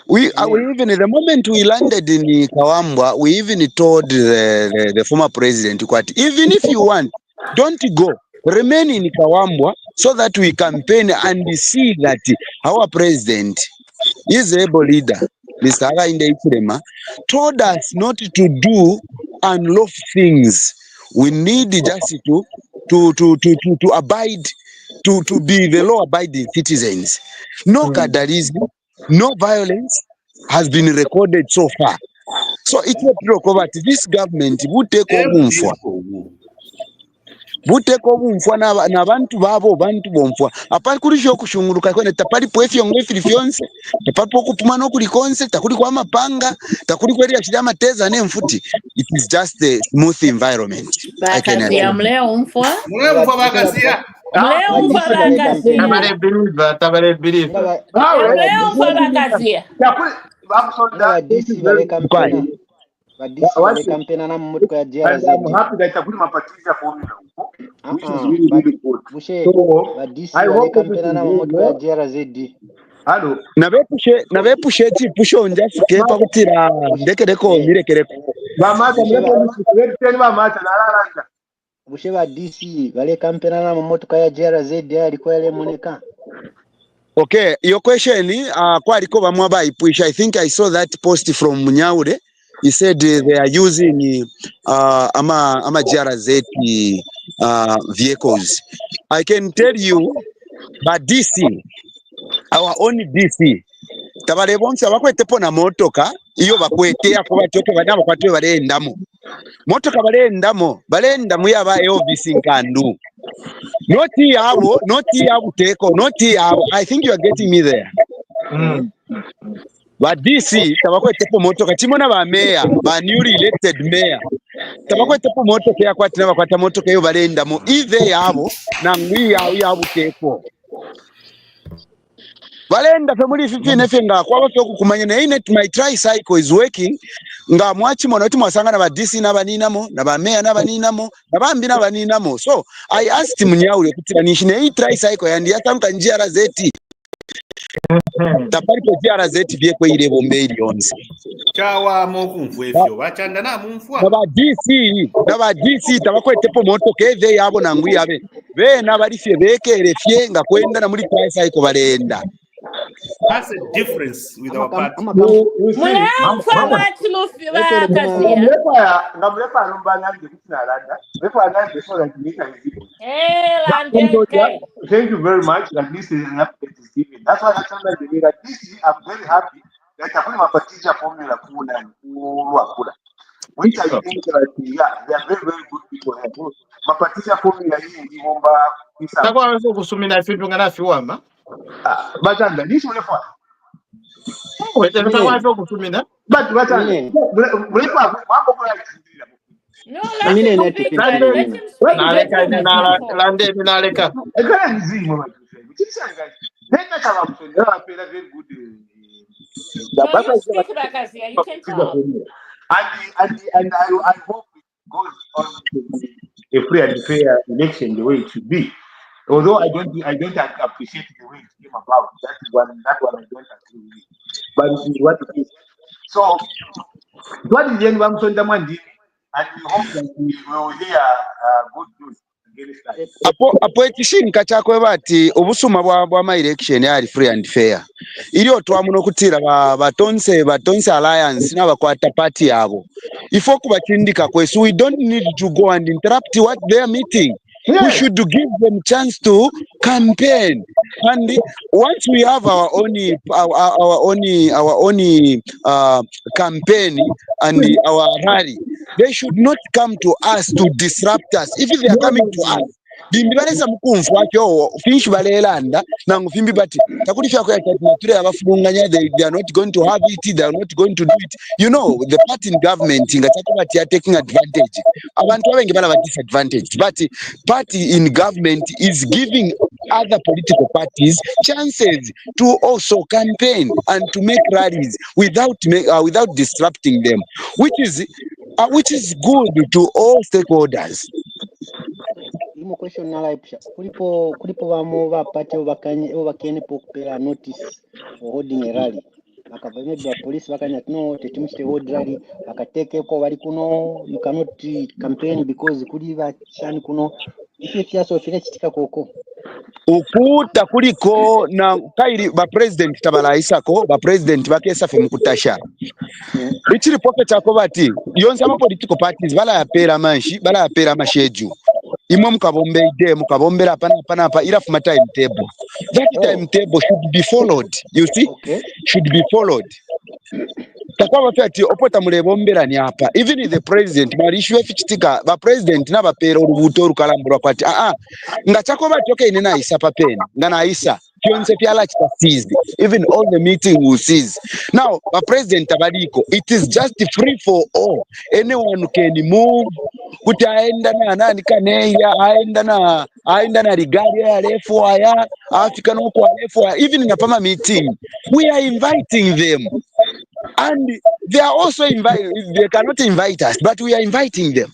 We even the moment we landed in Kawambwa, we even told the former president, even if you want, don't go, remain in Kawambwa so that we campaign and see that our president is a able leader. Mr. Againde Ichirema told us not to do unlawful things. We need just to abide, to be the law-abiding citizens. No cadarism, no violence has been recorded so far. So it's not true that this government would take over. buteko bumfwa n'abantu babo bantu bomfwa apali kuli sho kushunguluka kwene tapali pwefyo ngwefili fyonse tapali okupuma no kuli konse takuli kwa mapanga takuli kweli ashira mateza ne mfuti. It is just a smooth environment. I can Bakazia mleo umfwa bakazia mleo umfwa bakazia tabale believe mleo umfwa bakazia badisi bale kampena badisi bale kampena na mmotoka ya JRZ. I'm happy that takuli mapatiza formula which is really really good. Bushe badisi bale kampena na mmotoka ya JRZ. Hello. Nabepushe tipusho onjafuke pakutira ndekereko mirekereko. Bushe badisi bale kampena na mmotoka ya JRZ aliko yale moneka. Okay, your question kwaliko bamwa bayipwisha. I think I saw that post from Munyaure. He said they are using ama JRZ vehicles. I can tell you but DC, our own DC, tabale bonse abakwetepo na motoka iyo bakwete akobatoke badamo kwatwe balendamo motoka balendamo yaba EOBC nkandu noti yabo teko noti yabo. I think you are getting me there. But DC tabakwetepo motoka timona ba mayor ba newly elected mayor tabakwetepo motoka yakwatina bakwata motoka iyo balendamo ive yabo na ngwi yabo teko balenda fe muri 15 efe nga kwa bafyo kukumanya na inet my tricycle is working nga mwachi mona oti mwasanga na ba DC na baninamo na ba mayor na baninamo na bambi na baninamo. So I asked Munyaure kutira nishine hii tricycle yandi yatamka njia zeti tapari ko njia zeti bie ko ile bombe ili onse chawa mokumfu efyo bachanda na mumfwa na ba DC tabakwetepo moto keve yabo na ngwi yabe be na barifye bekerefye nga kwenda na muri tricycle balenda. That's a difference with our party. mleo umfwa machilufi bakazia ngamlepa lombanga ndikutina landa lepa landa so that we can thank you very much. At least an update is given. That's why sometimes they that this I'm very happy that hakuna mapatiza formula kuna kula which I think that they are very very good people here. Mapatiza formula hii ngomba kisa takwa wewe kusumina fitu ngana fiwamba batanga this will for wewe takwa wewe kusumina but batanga mlepa mambo kwa kusindia no let him speak lande naleka ekala nzimo batuse bichanga nenda kama msonga apela very good bakazia you can talk and I hope it goes on to be a free and fair election the way it should be. Although I don't appreciate the way it came about. That one I don't agree with. But it is what it is. So what is the end of Sonda Mandi? And we hope that we will hear good news against that. Apo ekishinka chakwe bati obusuma bwa my election yali free and fair. Ili otwamuno kutira batonse alliance na bakwata party yabo. Ifo kubachindika kwesu we don't need to go and interrupt what they are meeting. Yeah. We should give them chance to campaign, and once we have our own campaign and our rally, they should not come to us to disrupt us. If they are coming to us, bimbibaleza mukumfwa kyo finish balelanda na ngufimbi bati takulifya kwa nature abafunganya they are not going to have it, they are not going to do it. You know, the party in government ingataka are taking advantage. Abantu abenge bala disadvantage, but party in government is giving other political parties chances to also campaign and to make rallies without disrupting them, which is good to all stakeholders. Imo question nalaipsha kulipo bamu ba party obakene pokupera notice for holding a rally akavame ba police bakanya no tetimste hold rally akateke ko bali kuno you cannot campaign because kuli ba chani kuno ife kiaso file chitika koko ukuta kuliko na kairi ba president tabalaisako ba president bakesa fe mukutasha bichiri pocket akobati yonza ma political parties bala yapera manshi bala yapera masheju imwe mukabombera pana ila from timetable. That timetable should be followed. You see, should be followed. takwaba fati opota mulebombera ni apa even the president malishiwe fichitika ba president na bapera olubuto olukalambulwa kwati nga chakoba toke ine na isa papeni nga na isa kyonse pyala chitasizi even all the meeting we sees now ba president abaliko it is just free for all anyone can move kuti aenda na nani kaneya aenda na rigari ya refu haya afika no kwa refu even na pama meeting we are inviting them. And they are also invited. They cannot invite us, but we are inviting them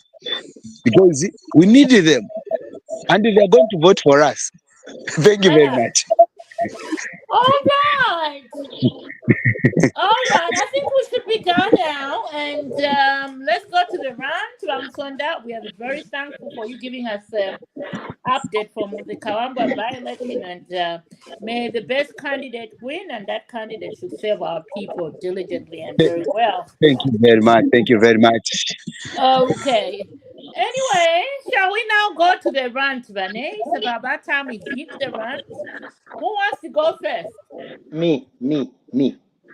because we need them, and they are going to vote for us. Thank you very much. All right. All right. I think we should be done now, and let's go to the Rant. Ramsonda, we are very thankful for you giving us update from the Kawamba by-election, and may the best candidate win, and that candidate should serve our people diligently and very well. Thank you very much. Thank you very much. Okay. Anyway, shall we now go to the Rant, Vane? It's about that time we hit the Rant. Who wants to go first? Me.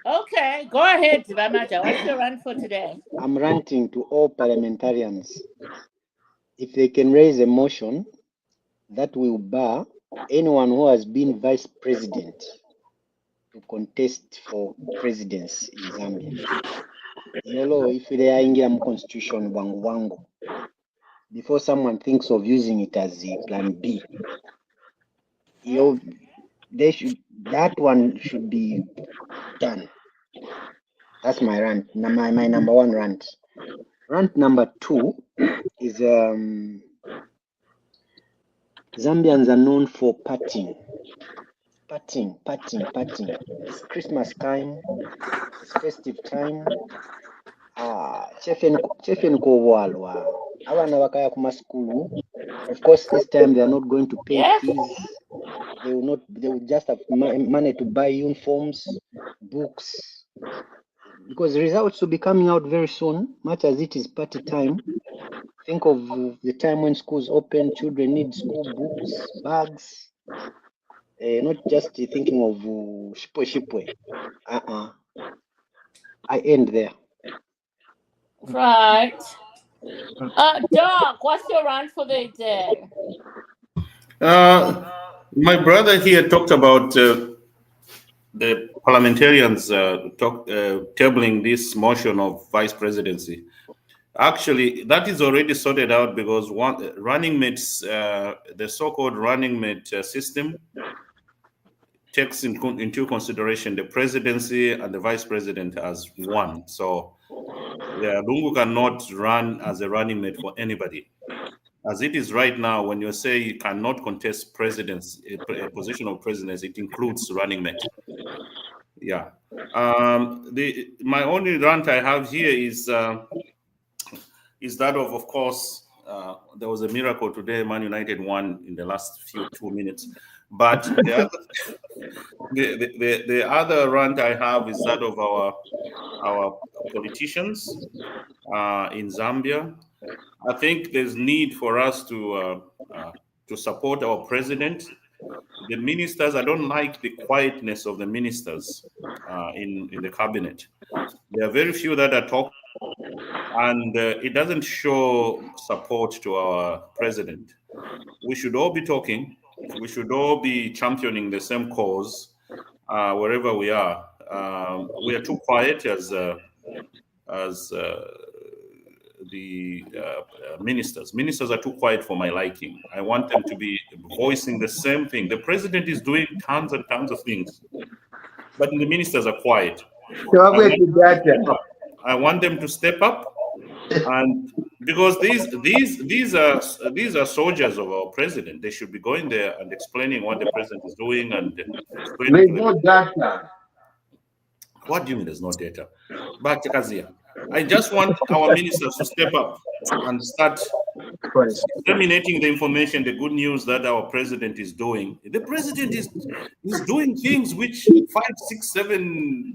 Okay, go ahead, Vamaja. What's your rant for today? I'm ranting to all parliamentarians. If they can raise a motion that will bar anyone who has been vice president to contest for presidency in Zambia. Yolo, if they are in the constitution, wangu, before someone thinks of using it as the plan B, that one should be done. That's my rant. My number one rant. Rant number 2 is Zambians are known for partying. It's Christmas time, it's festive time. Chefen Kowalwa. Abana wakaya kuma school. Of course, this time they are not going to pay fees. They will just have money to buy uniforms, books. Because the results will be coming out very soon, much as it is party time. Think of the time when schools open, children need school books, bags. Not just thinking of shipwe. I end there. Right. Doc, what's your rant for the day? My brother here talked about the parliamentarians tabling this motion of vice presidency. Actually, that is already sorted out because running mates, the so-called running mate system takes into consideration the presidency and the vice president as one. So the Lungu cannot run as a running mate for anybody. As it is right now, when you say you cannot contest presidency, a position of presidency, it includes running mate. Yeah. My only rant I have here is that of course, there was a miracle today. Man United won in the last 2 minutes. But the other rant I have is that of our politicians in Zambia. I think there's need for us to support our president. The ministers, I don't like the quietness of the ministers in the cabinet. There are very few that are talking, and it doesn't show support to our president. We should all be talking. We should all be championing the same cause wherever we are. We are too quiet as the ministers. Ministers are too quiet for my liking. I want them to be voicing the same thing. The president is doing tons and tons of things, but the ministers are quiet. I want them to step up, and because these are soldiers of our president, they should be going there and explaining what the president is doing and There's no data. What do you mean there's no data? But Kazia, I just want our ministers to step up and start disseminating the information, the good news that our president is doing. The president is doing things which 5, 6, 7.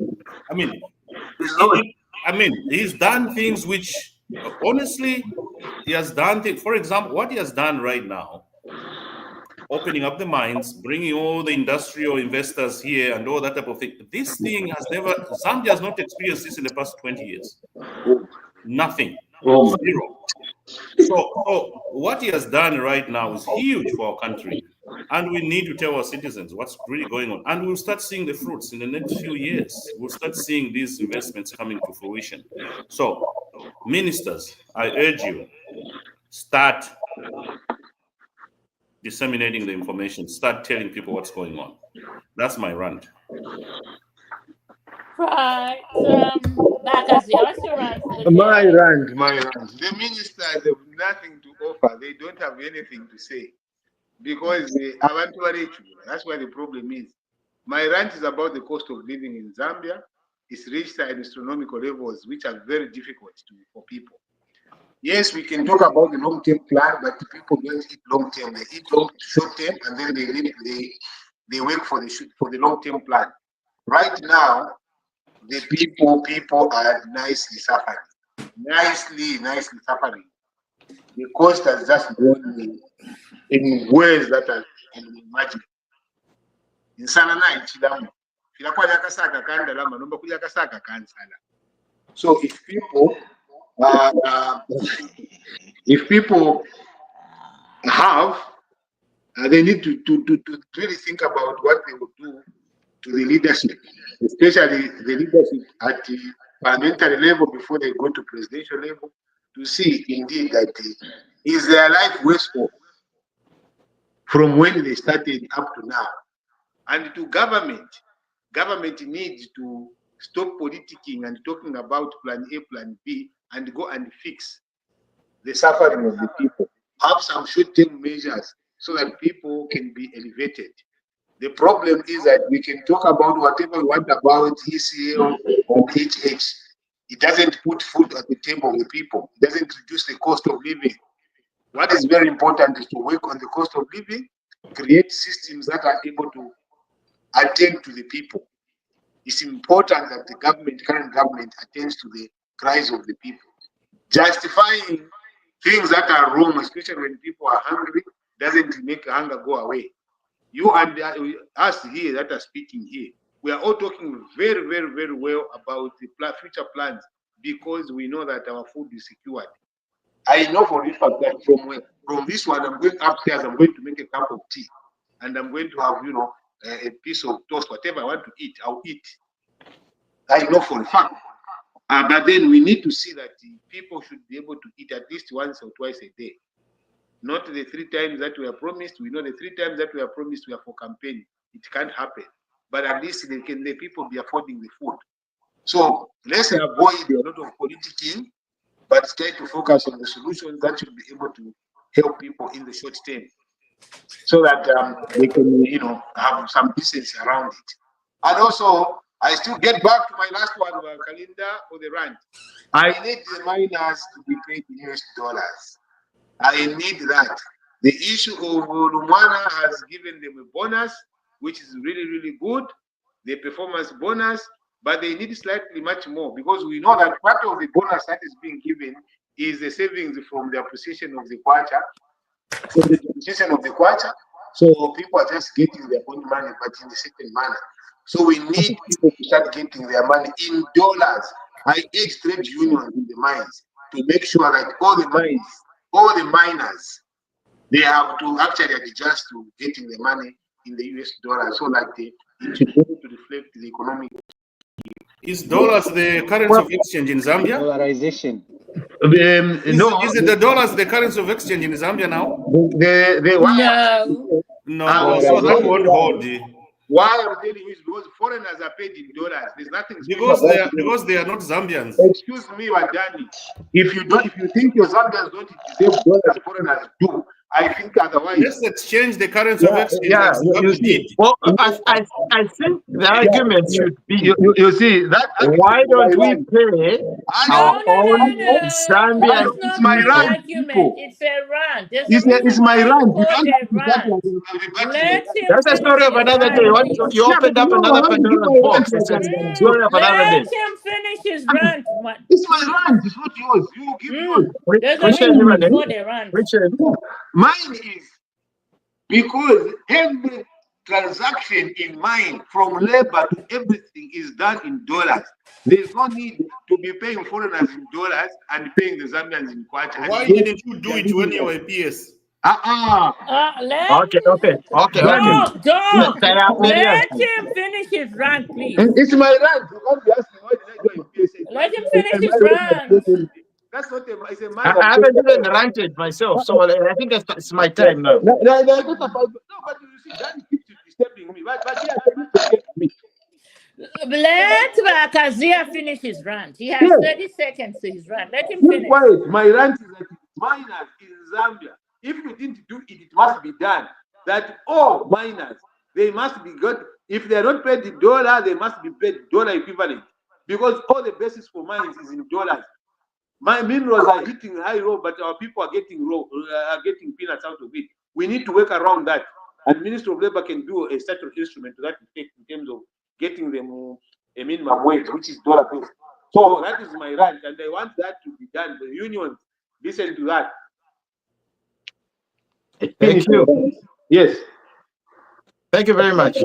He's done things which, honestly, he has done things. For example, what he has done right now, opening up the mines, bringing all the industrial investors here and all that type of thing. This thing has never, Zambia has not experienced this in the past 20 years. Nothing. Zero. So what he has done right now is huge for our country. And we need to tell our citizens what's really going on. And we'll start seeing the fruits in the next few years. We'll start seeing these investments coming to fruition. So, ministers, I urge you, start disseminating the information. Start telling people what's going on. That's my rant. Right. Bakazi, what's your rant for the My day? rant. The ministers have nothing to offer. They don't have anything to say. Because that's where the problem is. My rant is about the cost of living in Zambia. It's reached at astronomical levels, which are very difficult for people. Yes, we can talk about the long-term plan, but people don't eat long-term. They eat short-term, and then they work for the long-term plan. Right now, the people are nicely suffering. Nicely suffering. The cost has just gone in ways that are unimaginable. In Salana, in Chidamu, so if people have, they need to really think about what they will do to the leadership, especially the leadership at the parliamentary level before they go to presidential level, to see indeed that is their life worse off from when they started up to now. And to government needs to stop politicking and talking about plan A, plan B, and go and fix the suffering of the people. Have some short-term measures so that people can be elevated. The problem is that we can talk about whatever we want about ECL or HH. It doesn't put food at the table of the people. It doesn't reduce the cost of living. What is very important is to work on the cost of living, create systems that are able to attend to the people. It's important that the current government attends to the cries of the people. Justifying things that are wrong, especially when people are hungry, doesn't make hunger go away. You and us here that are speaking here, we are all talking very, very, very well about the future plans because we know that our food is secured. I know for this fact that from this one, I'm going upstairs, I'm going to make a cup of tea, and I'm going to have, a piece of toast, whatever I want to eat, I'll eat. I know for a fact. But then we need to see that the people should be able to eat at least once or twice a day. Not the 3 times that we are promised. We know the 3 times that we are promised we are for campaign. It can't happen. But at least the people be affording the food. So let's avoid a lot of politicking, but try to focus on the solutions that should be able to help people in the short term, so that they can, have some decency around it. And also, I still get back to my last one, Kalinda or the rant. I need the miners to be paid in US dollars. I need that. The issue of Lumwana has given them a bonus, which is really, really good, the performance bonus, but they need slightly much more because we know that part of the bonus that is being given is the savings from the appreciation of the kwacha, from the depreciation of the kwacha. So people are just getting their own money, but in a certain manner. So we need people to start getting their money in dollars. I urge trade unions in the mines to make sure that all the miners, they have to actually adjust to getting the money in the US dollar so that it should be able to reflect the economic. Is dollars the currency of exchange in Zambia? Dollarization. Is it the dollars the currency of exchange in Zambia now? No, so that won't hold. Why I'm telling you is because foreigners are paid in dollars. There's nothing because they are not Zambians. Excuse me, Wadani. If you think your Zambians don't deserve dollars, foreigners do. I think otherwise. Let's exchange the currency of exchange. Yeah, you see. Well, I think the argument should be. You see that. Why don't we pay our own Zambian? It's my argument. It's a rant. It's my rant. That's a story of another day. You opened up another Pandora's box. It's a story of another day. Let him finish his rant. It's my rant. It's not yours. You give yours. There's a reason for the rant. Mine is because every transaction in mine, from labor to everything, is done in dollars. There's no need to be paying foreigners in dollars and paying the Zambians in kwacha. Why didn't you do it when you were PS? Let Okay. let him finish his rant, please. It's my rant. You can't be asking why did I do in PSA. Let him finish his rant. That's not it's a I minor. haven't even ranted myself, so I think it's my time now. No, but you see, that keeps disturbing me. But yeah, I need to get me. Let Kazia finish his rant. He has 30 seconds to his rant. Let him finish. Quiet. My rant is that miners in Zambia, if you didn't do it, it must be done. That all miners, they must be got. If they are not paid in dollar, they must be paid dollar equivalent, because all the basis for mines is in dollars. My minerals are hitting high road, but our people are getting getting peanuts out of it. We need to work around that, and Ministry of Labor can do a set of instrument to that effect in terms of getting them a minimum wage, which is dollar based. So that is my rant, and I want that to be done. The unions listen to that. Thank you. Yes. Thank you very much.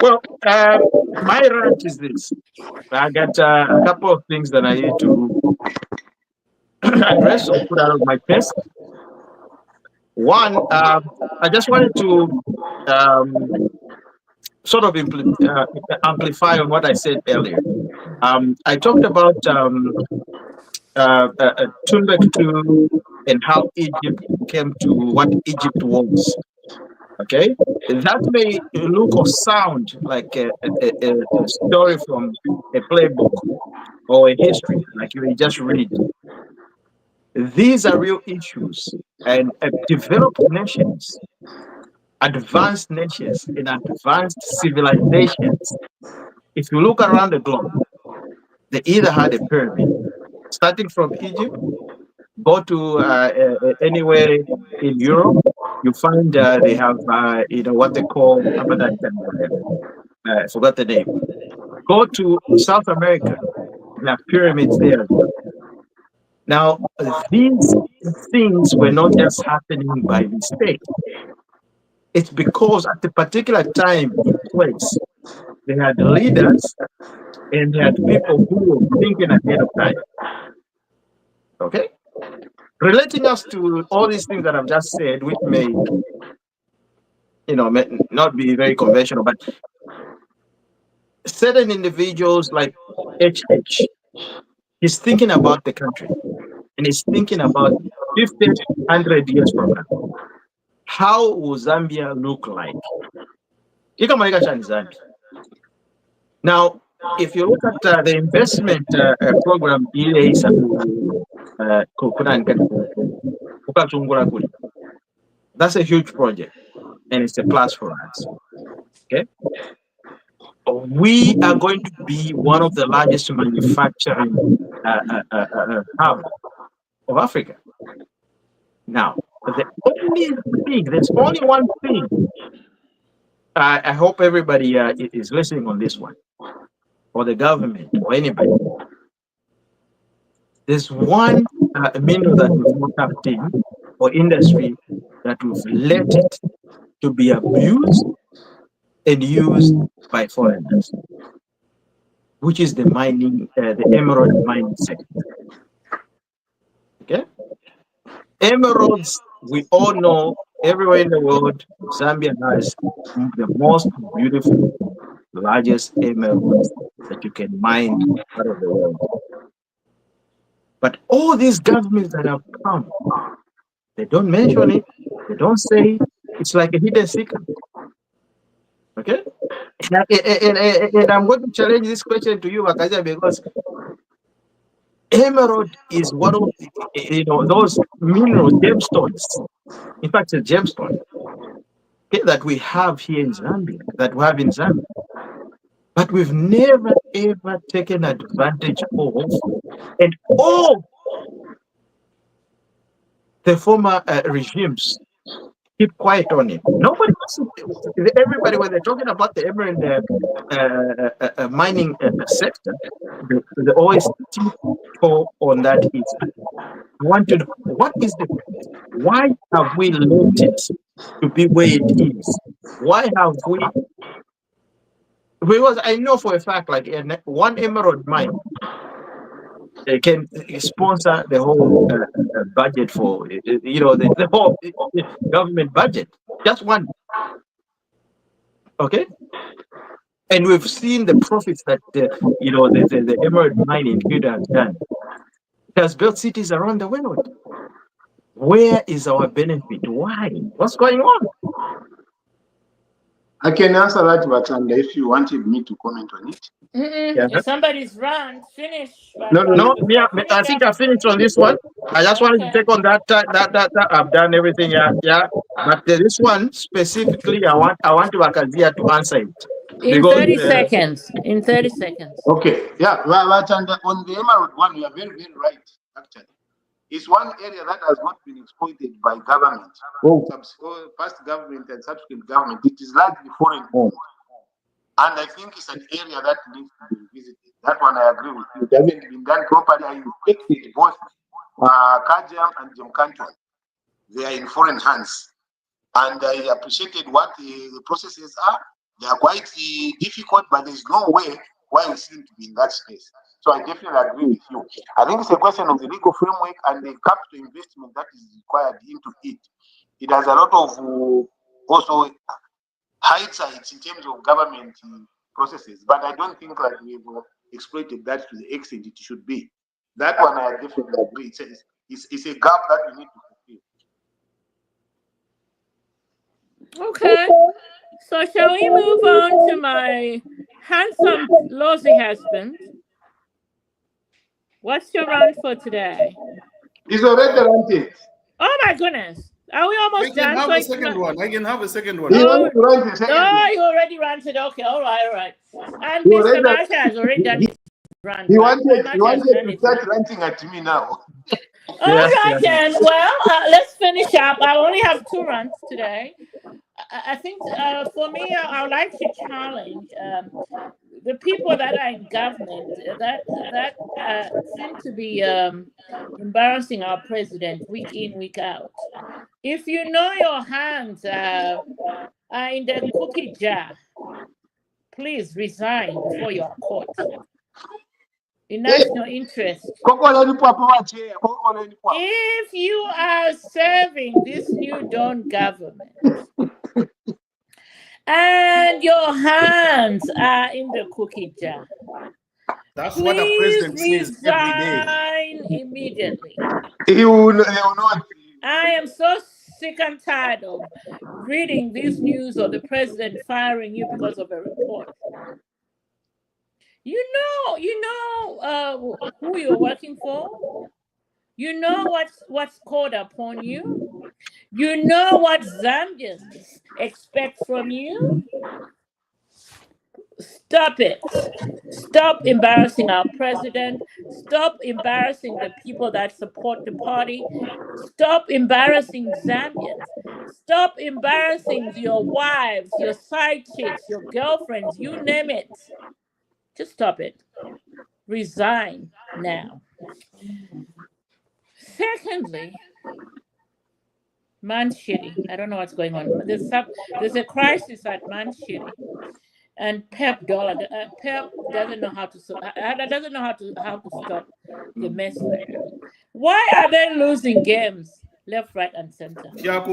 Well, my rant is this. I got a couple of things that I need to address or put out of my chest. One, I just wanted to sort of amplify on what I said earlier. I talked about Timbuktu and how Egypt came to what Egypt was. Okay, that may look or sound like a story from a playbook or a history, like you just read. These are real issues, and developed nations, advanced nations, and advanced civilizations, if you look around the globe, they either had a pyramid, starting from Egypt, go to anywhere in Europe, you find they have what they call I forgot the name. Go to South America, they have pyramids there as well. Now, these things were not just happening by mistake. It's because at a particular time in place, they had leaders and they had people who were thinking ahead of time. Okay? Relating us to all these things that I've just said, which may not be very conventional, but certain individuals like HH, he's thinking about the country and he's thinking about 50, 100 years from now. How will Zambia look like? Now, if you look at the investment program, that's a huge project and it's a plus for us. Okay, we are going to be one of the largest manufacturing hub of Africa. Now, there's only one thing. I hope everybody is listening on this one, or the government, or anybody. There's one mineral that we've not tapped in, or industry that we've let it to be abused and used by foreigners, which is the mining, the emerald mining sector. Okay, emeralds, we all know everywhere in the world, Zambia has the most beautiful, largest emeralds that you can mine out of the world. But all these governments that have come, they don't mention it, they don't say it. It's like a hidden secret. Okay? And I'm going to challenge this question to you, Akaja, because emerald is one of those mineral gemstones. In fact, it's a gemstone that we have here in Zambia, that we have in Zambia. But we've never ever taken advantage of, and all the former regimes keep quiet on it. Nobody everybody, when they're talking about the emerald mining sector, they always tiptoe on that history. I want to know why have we let it to be where it is? Why have we? Because I know for a fact, like one emerald mine can sponsor the whole budget for the whole government budget. Just one, okay. And we've seen the profits that the emerald mine in Cuba has done. It has built cities around the world. Where is our benefit? Why? What's going on? I can answer that, but if you wanted me to comment on it. Yeah. If somebody's rant, finish. No, I think I finished on this one. I just wanted to take on that. I've done everything. Yeah. But this one specifically, I want Wakazia to answer it. In 30 seconds. In 30 seconds. Okay. Yeah. But on the emerald one, you are very, very right. Actually, it's one area that has not been exploited by government, past government and subsequent government. It is largely foreign owned. And I think it's an area that needs to be visited. That one I agree with you. It hasn't been done properly. I inspected both Kajam and Jomkanton. They are in foreign hands. And I appreciated what the processes are. They are quite difficult, but there's no way why we seem to be in that space. So I definitely agree with you. I think it's a question of the legal framework and the capital investment that is required into it. It has a lot of also hindsight in terms of government processes, but I don't think that we've exploited that to the extent it should be. That one I definitely agree. It's a gap that we need to fulfill. Okay. So shall we move on to my handsome Lozi husband? What's your rant for today? He's already ranted. Oh my goodness. Are we almost done? I can have a second one. You already ranted. Okay, all right. And Mr. Masha has already done his rant. He wanted to start ranting at me now. All right, then. Well, let's finish up. I only have 2 rants today. I think for me, I would like to challenge the people that are in government that seem to be embarrassing our president week in, week out. If you know your hands are in the cookie jar, please resign before you are caught. In national interest. If you are serving this new Dawn government and your hands are in the cookie jar, that's please what the president says every day. Resign immediately. I am so sick and tired of reading this news of the president firing you because of a report. You know who you're working for. You know what's called upon you. You know what Zambians expect from you. Stop it. Stop embarrassing our president. Stop embarrassing the people that support the party. Stop embarrassing Zambians. Stop embarrassing your wives, your side chicks, your girlfriends, you name it. Just stop it. Resign now. Secondly, Manshiri. I don't know what's going on. There's a crisis at Manshiri, and Pep doesn't know how to stop the mess there. Why are they losing games left, right, and center? And finally,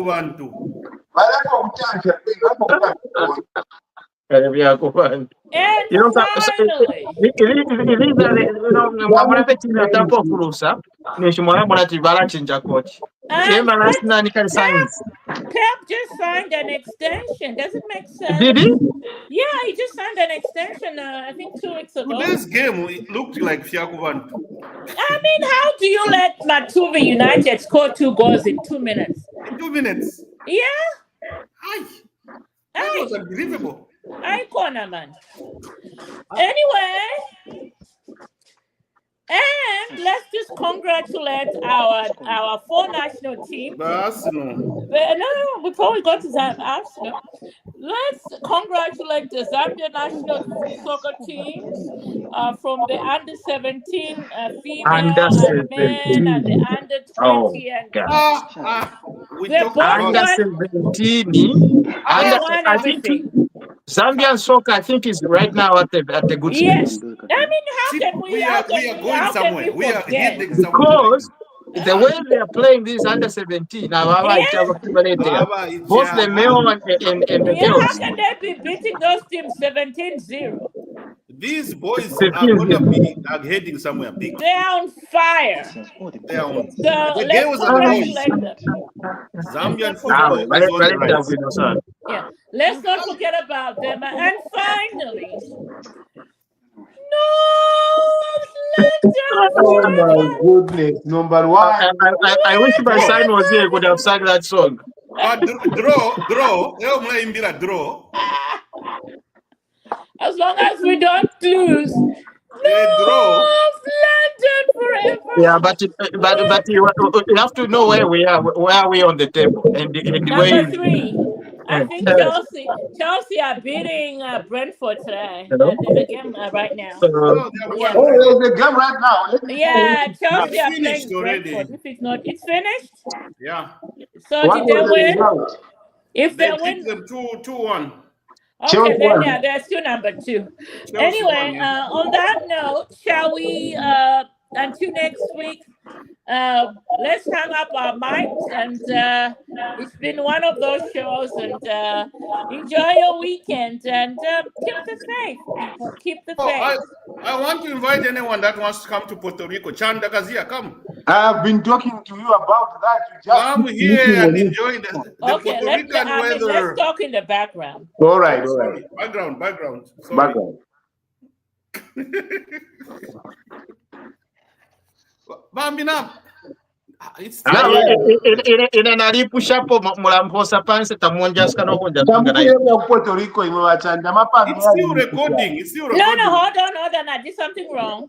Pep just signed an extension. Does it make sense? Did he? Yeah, he just signed an extension, I think 2 weeks ago. Today's game, it looked like Fiakubantu. I mean, how do you let Matuvi United score 2 goals in 2 minutes? In 2 minutes? Yeah. That was unbelievable. I corner, man. Anyway, and let's just congratulate our 4 national team. Arsenal. No, before we go to that, Arsenal, Let's congratulate the Zambia national soccer teams from the under 17 Under female and men and the 17. under Oh 20 and God. We they talked both about Under won. 17. They Under won I think everything. Zambian soccer I think is right now at a good Yes. space. I mean, See, we are going how can somewhere. we We are forget? heading somewhere. Because the way they are playing this under 17 now, both the male and the Yeah, how girls. can they be beating those teams 17-0? These boys are 15 gonna be heading somewhere big. They're on fire. They are on. So The let's girls are the boys. congratulate them. Zambian Let's not football forget. is on the rise. Yeah, let's not forget about them. And finally, North London Oh my forever. goodness. Number one. I wish my Draw. son was here, could have sang that song. Draw. Draw. As long as we don't lose, Draw. North London forever. Yeah, but you have to know where we are. Where are we on the table? And Number 3. I think Yes. Chelsea are beating Brentford today. Hello? There's a game right now. No, they Yeah. are Oh, there's a game right now. Yeah, Chelsea It's are finished playing already. Brentford. If it's not, it's finished. Yeah. So What did they was the win? result? If They they beat win, them 2-1. okay, Chelsea then won. yeah, they're still number 2. Chelsea Anyway, won, yeah. on that note, shall we until next week? Let's hang up our mics, and it's been one of those shows, and enjoy your weekend, and keep the faith, people. Keep the faith. I want to invite anyone that wants to come to Puerto Rico. Chanda Kazia, come. I've been talking to you about that. You just Come here and enjoy the Okay, Puerto Rican weather. let's talk in the background. All right. Sorry. Background. Sorry. Background. Bambina. It's ine nalipushapo mulamposa pansi tamuonjaska nokunja Tamukuyenda Puerto Rico imwe vachanja mapanga. still recording. No, hold on. I did something wrong.